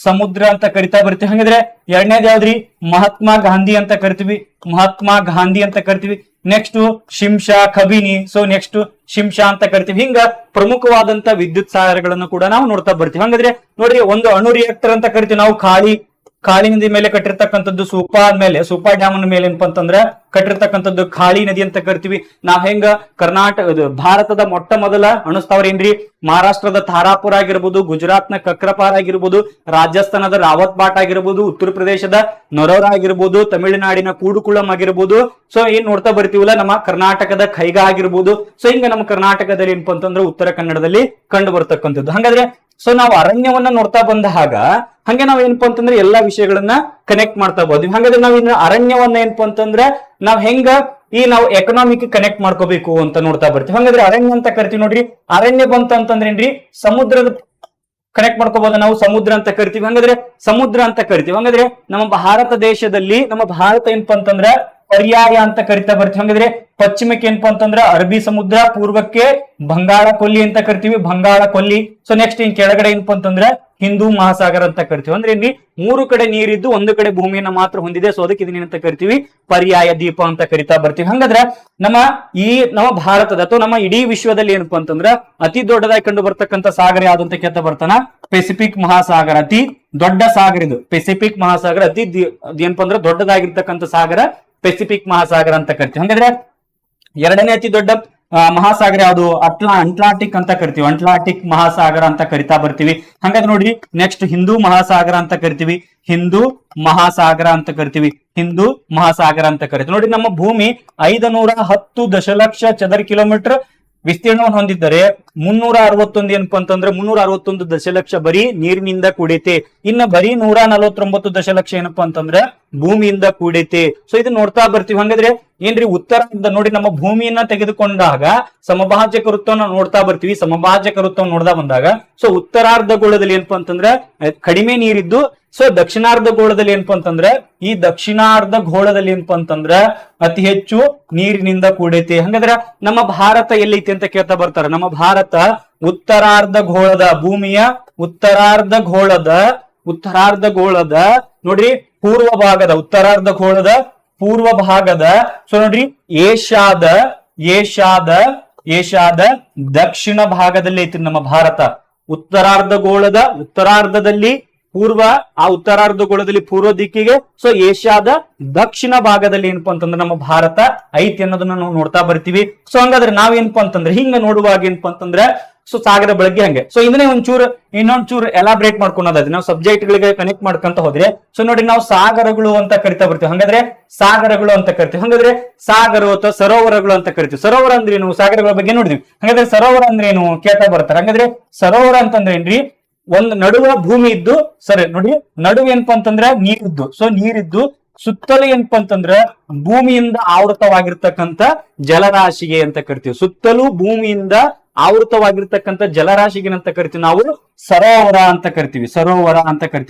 ಸಮುದ್ರ ಅಂತ ಕರಿತಾ ಬರ್ತೀವಿ. ಹಂಗಾದ್ರೆ ಎರಡನೇದು ಯಾವ್ದ್ರಿ? ಮಹಾತ್ಮ ಗಾಂಧಿ ಅಂತ ಕರಿತೀವಿ. Next Shimsha, Kabini. So next Shimsha ಅಂತ ಕರಿತೀವಿ. ಹಿಂಗ ಪ್ರಮುಖವಾದಂತ ವಿದ್ಯುತ್ ಸಾಗರಗಳನ್ನು ಕೂಡ ನಾವು ನೋಡ್ತಾ ಬರ್ತೀವಿ. ಹಂಗಾದ್ರೆ ನೋಡ್ರಿ, ಒಂದು ಅಣು ರಿಯಾಕ್ಟರ್ ಅಂತ ಕರಿತೀವಿ ನಾವು ಕಾಳಿ ನದಿ ಮೇಲೆ ಕಟ್ಟಿರ್ತಕ್ಕಂಥದ್ದು, ಸೂಪಾ ಡ್ಯಾಮ್ ಮೇಲೆ ಏನಪ್ಪಾ ಅಂತಂದ್ರೆ ಕಟ್ಟಿರ್ತಕ್ಕಂಥದ್ದು ಕಾಳಿ ನದಿ ಅಂತ ಕರಿತೀವಿ. ನಾವ್ ಹೆಂಗ ಭಾರತದ ಮೊಟ್ಟ ಮೊದಲ ಅಣುಸ್ಥಾವರ ಏನ್ರಿ? ಮಹಾರಾಷ್ಟ್ರದ ತಾರಾಪುರ ಆಗಿರ್ಬೋದು, ಗುಜರಾತ್ನ ಕಕ್ರಪಾರ್ ಆಗಿರ್ಬೋದು, ರಾಜಸ್ಥಾನದ ರಾವತ್ ಬಾಟ್ ಆಗಿರ್ಬೋದು, ಉತ್ತರ ಪ್ರದೇಶದ ನೊರೋರಾ ಆಗಿರ್ಬೋದು, ತಮಿಳುನಾಡಿನ ಕೂಡುಕುಳಂ ಆಗಿರ್ಬೋದು. ಸೊ ಏನ್ ನೋಡ್ತಾ ಬರ್ತೀವಲ್ಲ, ನಮ್ಮ ಕರ್ನಾಟಕದ ಕೈಗಾ ಆಗಿರ್ಬೋದು. ಸೊ ಹಿಂಗ ನಮ್ಮ ಕರ್ನಾಟಕದಲ್ಲಿ ಏನಪ್ಪಾ ಅಂತಂದ್ರೆ ಉತ್ತರ ಕನ್ನಡದಲ್ಲಿ ಕಂಡು ಬರ್ತಕ್ಕಂಥದ್ದು. ಹಾಗಾದ್ರೆ ಸೊ ನಾವು ಅರಣ್ಯವನ್ನ ನೋಡ್ತಾ ಬಂದ ಹಂಗೆ ನಾವ್ ಏನಪ್ಪಾ ಅಂತಂದ್ರೆ ಎಲ್ಲಾ ವಿಷಯಗಳನ್ನ ಕನೆಕ್ಟ್ ಮಾಡ್ತಾ ಹೋದ್ವಿ. ಹಾಗಾದ್ರೆ ನಾವ್ ಇನ್ನು ಅರಣ್ಯವನ್ನ ಏನಪ್ಪಾ ಅಂತಂದ್ರೆ ನಾವ್ ಹೆಂಗ ನಾವು ಎಕನಾಮಿಕ್ ಕನೆಕ್ಟ್ ಮಾಡ್ಕೋಬೇಕು ಅಂತ ನೋಡ್ತಾ ಬರ್ತೀವಿ. ಹಾಗಾದ್ರೆ ಅರಣ್ಯ ಅಂತ ಕರಿತೀವಿ. ನೋಡ್ರಿ, ಅರಣ್ಯ ಬಂತ ಅಂತಂದ್ರೆ ಏನ್ರಿ? ಸಮುದ್ರದ ಕನೆಕ್ಟ್ ಮಾಡ್ಕೋಬಹುದು ನಾವು, ಸಮುದ್ರ ಅಂತ ಕರಿತೀವಿ. ಹಾಗಾದ್ರೆ ಸಮುದ್ರ ಅಂತ ಕರಿತೀವಿ. ಹಾಗಾದ್ರೆ ನಮ್ಮ ಭಾರತ ದೇಶದಲ್ಲಿ, ನಮ್ಮ ಭಾರತ ಏನಪ್ಪಾ ಅಂತಂದ್ರೆ ಪರ್ಯಾಯ ಅಂತ ಕರಿತಾ ಬರ್ತೀವಿ. ಹಂಗಾದ್ರೆ ಪಶ್ಚಿಮಕ್ಕೆ ಏನಪ್ಪಾ ಅಂತಂದ್ರೆ ಅರಬ್ಬಿ ಸಮುದ್ರ, ಪೂರ್ವಕ್ಕೆ ಬಂಗಾಳ ಕೊಲ್ಲಿ ಅಂತ ಕರಿತೀವಿ, ಬಂಗಾಳ ಕೊಲ್ಲಿ. ಸೊ ನೆಕ್ಸ್ಟ್ ಇನ್ ಕೆಳಗಡೆ ಏನಪ್ಪಾ ಅಂತಂದ್ರೆ ಹಿಂದೂ ಮಹಾಸಾಗರ ಅಂತ ಕರಿತೀವಿ. ಅಂದ್ರೆ ಇಲ್ಲಿ 3 ಕಡೆ ನೀರಿದ್ದು ಒಂದು ಕಡೆ ಭೂಮಿಯನ್ನ ಮಾತ್ರ ಹೊಂದಿದೆ. ಸೊ ಅದಕ್ಕೆ ಇದನ್ನೇನಂತ ಕರಿತೀವಿ, ಪರ್ಯಾಯ ದ್ವೀಪ ಅಂತ ಕರಿತಾ ಬರ್ತೀವಿ. ಹಂಗಾದ್ರೆ ನಮ್ಮ ಭಾರತದ ಅಥವಾ ನಮ್ಮ ಇಡೀ ವಿಶ್ವದಲ್ಲಿ ಏನಪ್ಪಾ ಅಂತಂದ್ರೆ ಅತಿ ದೊಡ್ಡದಾಗಿ ಕಂಡು ಬರ್ತಕ್ಕಂಥ ಸಾಗರ ಯಾವ್ದು ಅಂತ ಕೇಳ್ತಾ ಬರ್ತಾನ, ಪೆಸಿಫಿಕ್ ಮಹಾಸಾಗರ. ಅತಿ ದೊಡ್ಡ ಸಾಗರ ಇದು ಪೆಸಿಫಿಕ್ ಮಹಾಸಾಗರ. ಏನಪ್ಪಾ ಅಂದ್ರೆ ದೊಡ್ಡದಾಗಿರ್ತಕ್ಕಂಥ ಸಾಗರ ಪೆಸಿಫಿಕ್ ಮಹಾಸಾಗರ ಅಂತ ಕರಿತೀವಿ. ಹಾಗಾದ್ರೆ ಎರಡನೇ ಅತಿ ದೊಡ್ಡ ಮಹಾಸಾಗರ ಯಾವುದು, ಅಟ್ಲಾಂಟಿಕ್ ಅಂತ ಕರಿತೀವಿ, ಅಟ್ಲಾಂಟಿಕ್ ಮಹಾಸಾಗರ ಅಂತ ಕರಿತಾ ಬರ್ತೀವಿ. ಹಾಗಾದ್ರೆ ನೋಡಿ ನೆಕ್ಸ್ಟ್ ಹಿಂದೂ ಮಹಾಸಾಗರ ಅಂತ ಕರಿತೀವಿ, ಹಿಂದೂ ಮಹಾಸಾಗರ ಅಂತ ಕರಿತೀವಿ, ಹಿಂದೂ ಮಹಾಸಾಗರ ಅಂತ ಕರಿತೀವಿ. ನೋಡಿ ನಮ್ಮ ಭೂಮಿ 510 ದಶಲಕ್ಷ ಚದರ ಕಿಲೋಮೀಟರ್ ವಿಸ್ತೀರ್ಣವನ್ನು ಹೊಂದಿದ್ದರೆ 361 ಏನಪ್ಪಾ ಅಂತಂದ್ರೆ 361 ದಶಲಕ್ಷ ಬರೀ ನೀರಿನಿಂದ ಕೂಡೈತೆ. ಇನ್ನ ಬರೀ 149 ದಶಲಕ್ಷ ಏನಪ್ಪಾ ಅಂತಂದ್ರೆ ಭೂಮಿಯಿಂದ ಕೂಡೈತೆ. ಸೊ ಇದು ನೋಡ್ತಾ ಬರ್ತೀವಿ. ಹಂಗಾದ್ರೆ ಏನ್ರಿ ಉತ್ತರಾರ್ಧ ನೋಡಿ, ನಮ್ಮ ಭೂಮಿಯನ್ನ ತೆಗೆದುಕೊಂಡಾಗ ಸಮಭಾಜಕ ವೃತ್ತವನ್ನ ನೋಡ್ತಾ ಬರ್ತೀವಿ. ಸಮಭಾಜಕ ವೃತ್ತವನ್ನು ನೋಡ್ತಾ ಬಂದಾಗ ಸೊ ಉತ್ತರಾರ್ಧ ಗೋಳದಲ್ಲಿ ಏನಪ್ಪಾ ಅಂತಂದ್ರೆ ಕಡಿಮೆ ನೀರಿದ್ದು, ಸೊ ದಕ್ಷಿಣಾರ್ಧ ಗೋಳದಲ್ಲಿ ಏನಪ್ಪಾ ಅಂತಂದ್ರೆ ಈ ದಕ್ಷಿಣಾರ್ಧ ಗೋಳದಲ್ಲಿ ಏನಪ್ಪಾ ಅಂತಂದ್ರೆ ಅತಿ ಹೆಚ್ಚು ನೀರಿನಿಂದ ಕೂಡೈತಿ. ಹಂಗಾದ್ರೆ ನಮ್ಮ ಭಾರತ ಎಲ್ಲೈತಿ ಅಂತ ಕೇಳ್ತಾ ಬರ್ತಾರ. ನಮ್ಮ ಭಾರತ ಉತ್ತರಾರ್ಧ ಗೋಳದ, ಭೂಮಿಯ ಉತ್ತರಾರ್ಧ ಗೋಳದ ನೋಡ್ರಿ ಪೂರ್ವ ಭಾಗದ, ಉತ್ತರಾರ್ಧ ಗೋಳದ ಪೂರ್ವ ಭಾಗದ, ಸೊ ನೋಡ್ರಿ ಏಷ್ಯಾದ ದಕ್ಷಿಣ ಭಾಗದಲ್ಲಿ ಐತಿ ನಮ್ಮ ಭಾರತ. ಉತ್ತರಾರ್ಧ ಗೋಳದ ಉತ್ತರಾರ್ಧದಲ್ಲಿ ಉತ್ತರಾರ್ಧ ಗೋಳದಲ್ಲಿ ಪೂರ್ವ ದಿಕ್ಕಿಗೆ, ಸೊ ಏಷ್ಯಾದ ದಕ್ಷಿಣ ಭಾಗದಲ್ಲಿ ಏನಪ್ಪಾ ಅಂತಂದ್ರೆ ನಮ್ಮ ಭಾರತ ಐತಿ ಅನ್ನೋದನ್ನ ನಾವು ನೋಡ್ತಾ ಬರ್ತೀವಿ. ಸೊ ಹಂಗಾದ್ರೆ ನಾವೇನಪ್ಪಾ ಅಂತಂದ್ರೆ ಹಿಂಗ ನೋಡುವಾಗ ಏನಪ್ಪಾ ಅಂತಂದ್ರೆ ಸೊ ಸಾಗರ ಬಗ್ಗೆ ಹಂಗೆ. ಸೊ ಇದನ್ನೇ ಇನ್ನೊಂದ್ ಚೂರು ಎಲಾಬ್ರೇಟ್ ಮಾಡ್ಕೊಳೋದಾದ್ರೆ ನಾವು ಸಬ್ಜೆಕ್ಟ್ ಗಳಿಗೆ ಕನೆಕ್ಟ್ ಮಾಡ್ಕೊಂತ ಹೋದ್ರೆ, ಸೊ ನೋಡಿ ನಾವು ಸಾಗರಗಳು ಅಂತ ಕರಿತಾ ಬರ್ತೀವಿ. ಹಂಗಾದ್ರೆ ಸಾಗರಗಳು ಅಂತ ಕರಿತೀವಿ. ಹಂಗಾದ್ರೆ ಸಾಗರ ಅಥವಾ ಸರೋವರಗಳು ಅಂತ ಕರಿತೀವಿ. ಸರೋವರ ಅಂದ್ರೆ ಏನು, ಸಾಗರಗಳ ಬಗ್ಗೆ ನೋಡಿದ್ವಿ. ಹಾಗಾದ್ರೆ ಸರೋವರ ಅಂದ್ರೆ ಏನು ಕೇಳ್ತಾ ಬರ್ತಾರೆ. ಹಾಗಾದ್ರೆ ಸರೋವರ ಅಂತಂದ್ರೆ ಏನ್ರಿ, ಒಂದ್ ನಡುವ ಭೂಮಿ ಇದ್ದು, ಸರಿ ನೋಡಿ ನಡುವೆ ಏನಪ್ಪಾ ಅಂತಂದ್ರೆ ನೀರಿದ್ದು, ಸೊ ನೀರಿದ್ದು ಸುತ್ತಲೂ ಏನಪ್ಪಾ ಅಂತಂದ್ರ ಭೂಮಿಯಿಂದ ಆವೃತವಾಗಿರ್ತಕ್ಕಂಥ ಜಲರಾಶಿಗೆ ಅಂತ ಕರಿತೀವಿ. ಸುತ್ತಲೂ ಭೂಮಿಯಿಂದ ಆವೃತವಾಗಿರ್ತಕ್ಕಂಥ ಜಲರಾಶಿಗೆ ಅಂತ ಕರಿತೀವಿ ನಾವು ಸರೋವರ ಅಂತ ಕರಿತೀವಿ.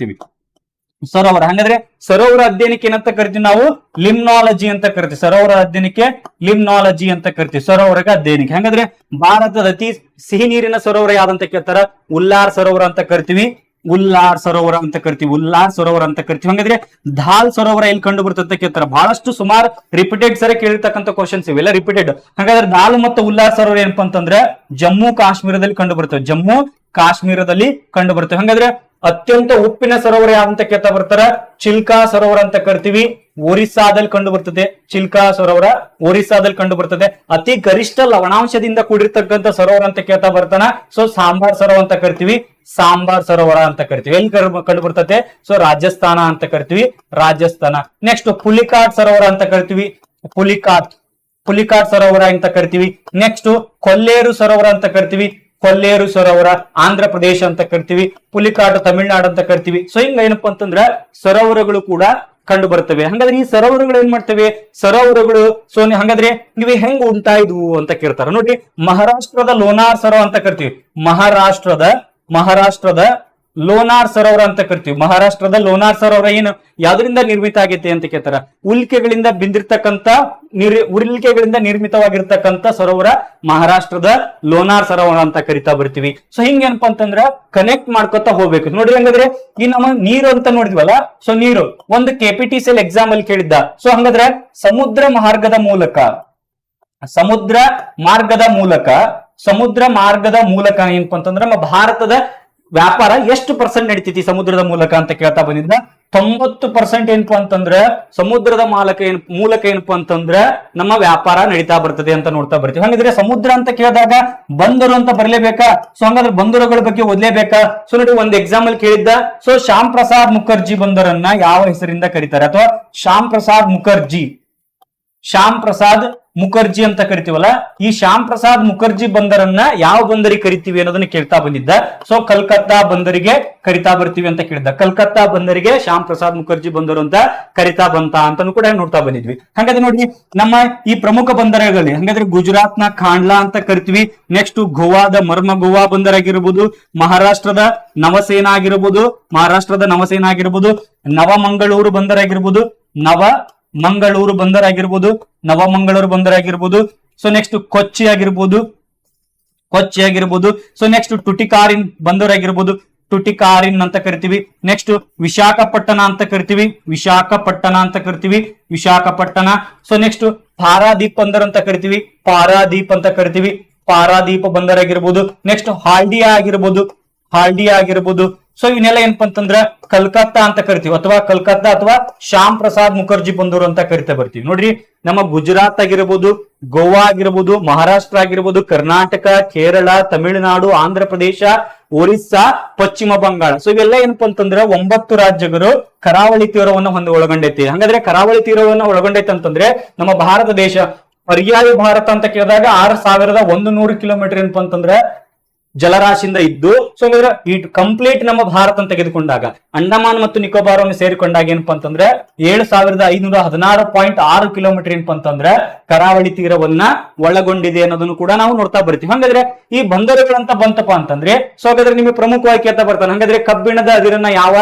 ಸರೋವರ ಹಾಗಾದ್ರೆ ಸರೋವರ ಅಧ್ಯಯನಕ್ಕೆ ಏನಂತ ಕರಿತೀವಿ ನಾವು, ಲಿಮ್ನಾಲಜಿ ಅಂತ ಕರಿತೀವಿ. ಸರೋವರ ಅಧ್ಯಯನಕ್ಕೆ ಲಿಮ್ನಾಲಜಿ ಅಂತ ಕರಿತೀವಿ, ಸರೋವರ ಅಧ್ಯಯನಕ್ಕೆ. ಹಾಗಾದ್ರೆ ಭಾರತದ ಅತಿ ಸಿಹಿ ನೀರಿನ ಸರೋವರ ಯಾವ್ದಂತ ಕೇಳ್ತಾರ, ಉಲ್ಲಾರ್ ಸರೋವರ ಅಂತ ಕರಿತೀವಿ. ಉಲ್ಲಾರ್ ಸರೋವರ ಅಂತ ಕರಿತೀವಿ. ಹಾಗಾದ್ರೆ ಧಾಲ್ ಸರೋವರ ಎಲ್ಲಿ ಕಂಡು ಬರ್ತದೆ ಅಂತ ಕೇಳ್ತಾರ. ಬಹಳಷ್ಟು ಸುಮಾರು ರಿಪೀಟೆಡ್ ಸರಿ ಕೇಳಿರ್ತಕ್ಕಂಥ ಕ್ವಶನ್ಸ್ ಇವೆಲ್ಲ ರಿಪೀಟೆಡ್. ಹಾಗಾದ್ರೆ ಧಾಲ್ ಮತ್ತು ಉಲ್ಲಾರ್ ಸರೋವರ ಏನಪ್ಪಾ ಅಂತಂದ್ರೆ ಜಮ್ಮು ಕಾಶ್ಮೀರದಲ್ಲಿ ಕಂಡು ಬರ್ತವೆ. ಹಾಗಾದ್ರೆ ಅತ್ಯಂತ ಉಪ್ಪಿನ ಸರೋವರ ಯಾವಂತ ಕೇಳ್ತಾ ಬರ್ತಾರ, ಚಿಲ್ಕಾ ಸರೋವರ ಅಂತ ಕರಿತೀವಿ. ಒರಿಸ್ಸಾದಲ್ಲಿ ಕಂಡು ಬರ್ತದೆ ಚಿಲ್ಕಾ ಸರೋವರ, ಒರಿಸ್ಸಾದಲ್ಲಿ ಕಂಡು ಬರ್ತದೆ. ಅತಿ ಗರಿಷ್ಠ ಲವಣಾಂಶದಿಂದ ಕೂಡಿರ್ತಕ್ಕಂಥ ಸರೋವರ ಅಂತ ಕೇಳ್ತಾ ಬರ್ತಾನ. ಸೊ ಸಾಂಬಾರ್ ಸರೋವರ ಅಂತ ಕರಿತೀವಿ. ಎಲ್ಲಿ ಕಂಡು ಬರ್ತದೆ, ಸೊ ರಾಜಸ್ಥಾನ ಅಂತ ಕರಿತೀವಿ, ರಾಜಸ್ಥಾನ. ನೆಕ್ಸ್ಟ್ ಪುಲಿಕಾಟ್ ಸರೋವರ ಅಂತ ಕರಿತೀವಿ, ಪುಲಿಕಾಟ್ ಸರೋವರ ಅಂತ ಕರಿತೀವಿ. ನೆಕ್ಸ್ಟ್ ಕೊಲ್ಲೇರು ಸರೋವರ ಅಂತ ಕರಿತೀವಿ, ಕೊಲ್ಲೇರು ಸರೋವರ ಆಂಧ್ರ ಪ್ರದೇಶ ಅಂತ ಕರಿತೀವಿ. ಪುಲಿಕಾಟ್ ತಮಿಳುನಾಡು ಅಂತ ಕರಿತೀವಿ. ಸೊ ಹಿಂಗ ಏನಪ್ಪಾ ಅಂತಂದ್ರ ಸರೋವರಗಳು ಕೂಡ ಕಂಡು ಬರ್ತವೆ. ಹಾಗಾದ್ರೆ ಈ ಸರೋವರಗಳು ಏನ್ ಮಾಡ್ತೇವೆ, ಸರೋವರಗಳು ಸೊ ಹಾಗಾದ್ರೆ ನೀವು ಹೆಂಗ್ ಉಂಟಾಯ್ದು ಅಂತ ಕೇಳ್ತಾರ. ನೋಡಿ ಮಹಾರಾಷ್ಟ್ರದ ಲೋನಾರ್ ಸರೋವರ ಅಂತ ಕರಿತೀವಿ. ಮಹಾರಾಷ್ಟ್ರದ ಲೋನಾರ್ ಸರೋವರ ಅಂತ ಕರಿತೀವಿ. ಮಹಾರಾಷ್ಟ್ರದ ಲೋನಾರ್ ಸರೋವರ ಏನು ಯಾವ್ದ್ರಿಂದ ನಿರ್ಮಿತ ಆಗೈತೆ ಅಂತ ಕೇಳ್ತಾರ. ಉಲ್ಕೆಗಳಿಂದ ನಿರ್ಮಿತವಾಗಿರ್ತಕ್ಕಂಥ ಸರೋವರ ಮಹಾರಾಷ್ಟ್ರದ ಲೋನಾರ್ ಸರೋವರ ಅಂತ ಕರಿತಾ ಬರ್ತೀವಿ. ಸೊ ಹಿಂಗೇನಪ್ಪಾ ಅಂತಂದ್ರ ಕನೆಕ್ಟ್ ಮಾಡ್ಕೊತಾ ಹೋಗ್ಬೇಕು. ನೋಡಿ ಹಾಗಾದ್ರೆ ಈ ನಮ್ಮ ನೀರು ಅಂತ ನೋಡಿದ್ವಲ್ಲ, ಸೊ ನೀರು ಒಂದು KPTCL ಎಕ್ಸಾಮ್ ಅಲ್ಲಿ ಕೇಳಿದ್ದ. ಸೊ ಹಾಗಾದ್ರೆ ಸಮುದ್ರ ಮಾರ್ಗದ ಮೂಲಕ ಏನಪ್ಪಾ ಅಂತಂದ್ರೆ ನಮ್ಮ ಭಾರತದ ವ್ಯಾಪಾರ ಎಷ್ಟು % ನಡೀತೈತಿ ಸಮುದ್ರದ ಮೂಲಕ ಅಂತ ಕೇಳ್ತಾ ಬಂದಿದ್ದ. 90% ಏನಪ್ಪಾ ಅಂತಂದ್ರ ಸಮುದ್ರದ ಮೂಲಕ ಏನಪ್ಪಾ ಅಂತಂದ್ರ ನಮ್ಮ ವ್ಯಾಪಾರ ನಡೀತಾ ಬರ್ತದೆ ಅಂತ ನೋಡ್ತಾ ಬರ್ತೀವಿ. ಹಾಗಾದ್ರೆ ಸಮುದ್ರ ಅಂತ ಕೇಳಿದಾಗ ಬಂದರು ಅಂತ ಬರ್ಲೇಬೇಕಾ, ಸೊ ಹಂಗಾದ್ರೆ ಬಂದರುಗಳ ಬಗ್ಗೆ ಓದ್ಲೇಬೇಕಾ. ಸೊ ನೋಡಿ ಒಂದು ಎಕ್ಸಾಮ್ ಅಲ್ಲಿ ಕೇಳಿದ್ದ. ಸೊ ಶ್ಯಾಮ್ ಪ್ರಸಾದ್ ಮುಖರ್ಜಿ ಬಂದರನ್ನ ಯಾವ ಹೆಸರಿಂದ ಕರೀತಾರೆ, ಅಥವಾ ಶ್ಯಾಮ್ ಪ್ರಸಾದ್ ಮುಖರ್ಜಿ ಅಂತ ಕರಿತೀವಲ್ಲ, ಈ ಶ್ಯಾಮ್ ಪ್ರಸಾದ್ ಮುಖರ್ಜಿ ಬಂದರನ್ನ ಯಾವ ಬಂದರಿಗೆ ಕರಿತೀವಿ ಅನ್ನೋದನ್ನ ಕೇಳ್ತಾ ಬಂದಿದ್ದ. ಸೊ ಕಲ್ಕತ್ತಾ ಬಂದರಿಗೆ ಕರಿತಾ ಬರ್ತೀವಿ ಅಂತ ಕೇಳಿದ್ದ. ಕಲ್ಕತ್ತಾ ಬಂದರಿಗೆ ಶ್ಯಾಮ್ ಪ್ರಸಾದ್ ಮುಖರ್ಜಿ ಬಂದರು ಅಂತ ಕರಿತಾ ಬಂತ ಅಂತಾನು ಕೂಡ ನೋಡ್ತಾ ಬಂದಿದ್ವಿ. ಹಾಗಾದ್ರೆ ನೋಡಿ ನಮ್ಮ ಈ ಪ್ರಮುಖ ಬಂದರಗಳಲ್ಲಿ ಹಾಗಾದ್ರೆ ಗುಜರಾತ್ ನ ಖಾಂಡ್ಲಾ ಅಂತ ಕರಿತೀವಿ. ನೆಕ್ಸ್ಟ್ ಗೋವಾದ ಗೋವಾ ಬಂದರ್ ಆಗಿರ್ಬೋದು, ಮಹಾರಾಷ್ಟ್ರದ ನವಸೇನಾ ಆಗಿರ್ಬೋದು, ನವಮಂಗಳೂರು ಬಂದರ್ ಆಗಿರ್ಬೋದು, ಮಂಗಳೂರು ಬಂದರ್ ಆಗಿರ್ಬೋದು, ನವಮಂಗಳೂರು ಬಂದರ್ ಆಗಿರ್ಬೋದು. ಸೊ ನೆಕ್ಸ್ಟ್ ಕೊಚ್ಚಿ ಆಗಿರ್ಬೋದು. ಸೊ ನೆಕ್ಸ್ಟ್ ಟುಟಿಕಾರಿನ್ ಬಂದರ್ ಆಗಿರ್ಬೋದು, ಟುಟಿಕಾರಿನ್ ಅಂತ ಕರಿತೀವಿ. ನೆಕ್ಸ್ಟ್ ವಿಶಾಖಪಟ್ಟಣ ಅಂತ ಕರಿತೀವಿ, ವಿಶಾಖಪಟ್ಟಣ. ಸೊ ನೆಕ್ಸ್ಟ್ ಪಾರಾದೀಪ್ ಬಂದರ್ ಅಂತ ಕರಿತೀವಿ, ಪಾರಾದೀಪ ಬಂದರ್ ಆಗಿರ್ಬೋದು. ನೆಕ್ಸ್ಟ್ ಹಾಲ್ಡಿಯಾ ಆಗಿರ್ಬೋದು. ಸೊ ಇವನ್ನೆಲ್ಲ ಏನಪ್ಪಾ ಅಂತಂದ್ರ ಕಲ್ಕತ್ತಾ ಅಂತ ಕರಿತೀವಿ, ಅಥವಾ ಶ್ಯಾಮ್ ಪ್ರಸಾದ್ ಮುಖರ್ಜಿ ಬಂದೂರು ಅಂತ ಕರಿತಾ ಬರ್ತೀವಿ. ನೋಡ್ರಿ, ನಮ್ಮ ಗುಜರಾತ್ ಆಗಿರ್ಬೋದು, ಗೋವಾ ಆಗಿರ್ಬೋದು, ಮಹಾರಾಷ್ಟ್ರ ಆಗಿರ್ಬೋದು, ಕರ್ನಾಟಕ, ಕೇರಳ, ತಮಿಳುನಾಡು, ಆಂಧ್ರ ಪ್ರದೇಶ, ಒರಿಸ್ಸಾ, ಪಶ್ಚಿಮ ಬಂಗಾಳ. ಸೊ ಇವೆಲ್ಲ ಏನಪ್ಪಾ ಅಂತಂದ್ರ 9 ರಾಜ್ಯಗಳು ಕರಾವಳಿ ತೀರವನ್ನು ಒಳಗೊಂಡೈತಿ. ಹಾಗಾದ್ರೆ ಕರಾವಳಿ ತೀರವನ್ನು ಒಳಗೊಂಡೈತಿ ಅಂತಂದ್ರೆ ನಮ್ಮ ಭಾರತ ದೇಶ ಪರ್ಯಾಯ ಭಾರತ ಅಂತ ಕೇಳಿದಾಗ 6100 ಕಿಲೋಮೀಟರ್ ಏನಪ್ಪಾ ಅಂತಂದ್ರೆ ಜಲರಾಶಿಯಿಂದ ಇದ್ದು. ಸೊ ಅಂದ್ರೆ ಈ ಕಂಪ್ಲೀಟ್ ನಮ್ಮ ಭಾರತ ಅಂತ ತೆಗೆದುಕೊಂಡಾಗ ಅಂಡಮಾನ್ ಮತ್ತು ನಿಕೋಬಾರವನ್ನು ಸೇರಿಕೊಂಡಾಗ ಏನಪ್ಪಾ ಅಂತಂದ್ರೆ 7516.6 ಕಿಲೋಮೀಟರ್ ಏನಪ್ಪಾ ಅಂತಂದ್ರೆ ಕರಾವಳಿ ತೀರವನ್ನ ಒಳಗೊಂಡಿದೆ ಅನ್ನೋದನ್ನು ಕೂಡ ನಾವು ನೋಡ್ತಾ ಬರ್ತೀವಿ. ಹಾಗಾದ್ರೆ ಈ ಬಂದರುಗಳಂತ ಬಂತಪ್ಪ ಅಂತಂದ್ರೆ, ಸೊ ಹಾಗಾದ್ರೆ ನಿಮಗೆ ಪ್ರಮುಖವಾಗಿ ಕೇಳ್ತಾ ಬರ್ತಾನೆ, ಹಾಗಾದ್ರೆ ಕಬ್ಬಿಣದ ಅದಿರನ್ನ ಯಾವ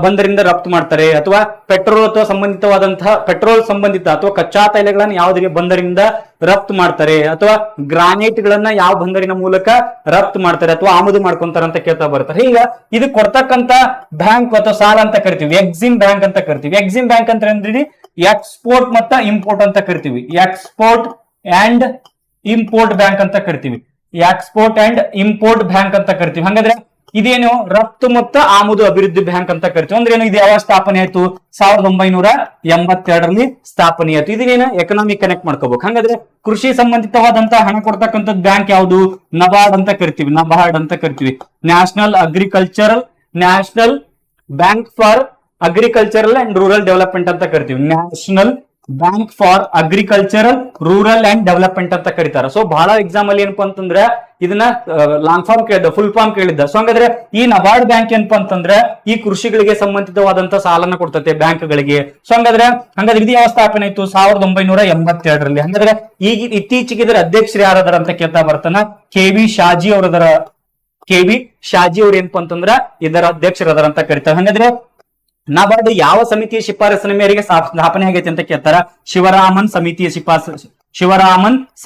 ಬಂದರಿಂದ ರಫ್ತು ಮಾಡ್ತಾರೆ, ಅಥವಾ ಪೆಟ್ರೋಲ್ ಅಥವಾ ಸಂಬಂಧಿತವಾದಂತಹ ಪೆಟ್ರೋಲ್ ಸಂಬಂಧಿತ ಅಥವಾ ಕಚ್ಚಾ ತೈಲಗಳನ್ನ ಯಾವ ಬಂದರಿಂದ ರಫ್ತು ಮಾಡ್ತಾರೆ, ಅಥವಾ ಗ್ರಾನೈಟ್ ಗಳನ್ನ ಯಾವ ಬಂದರಿನ ಮೂಲಕ ರಫ್ತು ಮಾಡ್ತಾರೆ ಅಥವಾ ಆಮದು ಮಾಡ್ಕೊಂತಾರೆ ಅಂತ ಕೇಳ್ತಾ ಬರ್ತಾರೆ. ಈಗ ಇದು ಕೊಡ್ತಕ್ಕಂತ ಬ್ಯಾಂಕ್ ಅಥವಾ ಸಾಲ ಅಂತ ಕರಿತೀವಿ, ಎಕ್ಸಿಮ್ ಬ್ಯಾಂಕ್ ಅಂತ ಕರಿತೀವಿ. ಎಕ್ಸಿಮ್ ಬ್ಯಾಂಕ್ ಅಂತ ಅಂದ್ರೆ ಎಕ್ಸ್ಪೋರ್ಟ್ ಮತ್ತು ಇಂಪೋರ್ಟ್ ಅಂತ ಕರಿತೀವಿ, ಎಕ್ಸ್ಪೋರ್ಟ್ ಅಂಡ್ ಇಂಪೋರ್ಟ್ ಬ್ಯಾಂಕ್ ಅಂತ ಕರಿತೀವಿ, ಹಾಗಾದ್ರೆ ಇದೇನು ರಫ್ತು ಮತ್ತು ಆಮದು ಅಭಿವೃದ್ಧಿ ಬ್ಯಾಂಕ್ ಅಂತ ಕರಿತೀವಿ. ಅಂದ್ರೆ ಏನು, ಇದು ಯಾವ ಸ್ಥಾಪನೆ ಆಯ್ತು? 1982ರಲ್ಲಿ ಸ್ಥಾಪನೆ ಆಯ್ತು. ಇದನ್ನೇನು ಎಕನಾಮಿಕ್ ಕನೆಕ್ಟ್ ಮಾಡ್ಕೋಬೇಕು. ಹಾಗಾದ್ರೆ ಕೃಷಿ ಸಂಬಂಧಿತವಾದಂತಹ ಹಣ ಕೊಡ್ತಕ್ಕಂಥದ್ದು ಬ್ಯಾಂಕ್ ಯಾವುದು? ನಬಾರ್ಡ್ ಅಂತ ಕರಿತೀವಿ, national bank for agricultural and rural development ಅಂತ ಕರಿತೀವಿ, national bank for agricultural rural and development ಅಂತ ಕರೀತಾರೆ. ಸೊ ಬಹಳ ಎಕ್ಸಾಮ್ ಅಲ್ಲಿ ಏನಪ್ಪಾ ಅಂತಂದ್ರೆ ಇದನ್ನ ಲಾಂಗ್ ಫಾರ್ಮ್ ಕೇಳಿದ್ದ, ಫುಲ್ ಫಾರ್ಮ್ ಕೇಳಿದ್ದ. ಸೊ ಹಂಗಾದ್ರೆ ಈ ನಬಾರ್ಡ್ ಬ್ಯಾಂಕ್ ಏನಪ್ಪಾ ಅಂತಂದ್ರೆ ಈ ಕೃಷಿಗಳಿಗೆ ಸಂಬಂಧಿತವಾದಂತಹ ಸಾಲನ ಕೊಡ್ತತೆ ಬ್ಯಾಂಕ್ಗಳಿಗೆ. ಸೊ ಹಂಗಾದ್ರೆ ಇದು ಯಾವ ಸ್ಥಾಪನೆ ಆಯ್ತು? 1982ರಲ್ಲಿ. ಹಾಗಾದ್ರೆ ಈಗ ಇತ್ತೀಚೆಗೆ ಇದರ ಅಧ್ಯಕ್ಷರು ಯಾರದಾರ ಅಂತ ಕೇಳ್ತಾ ಬರ್ತಾನ, ಕೆ.ವಿ. ಶಾಜಿ ಅವ್ರು ಏನಪ್ಪಾ ಅಂತಂದ್ರ ಇದರ ಅಧ್ಯಕ್ಷರದಾರ ಅಂತ ಕರೀತಾರೆ. ಹಾಗಾದ್ರೆ ನಬಾರ್ಡ್ ಯಾವ ಸಮಿತಿಯ ಶಿಫಾರಸಿನ ಮೇರೆಗೆ ಸ್ಥಾಪನೆ ಆಗೈತೆ ಅಂತ ಕೇಳ್ತಾರ? ಶಿವರಾಮನ್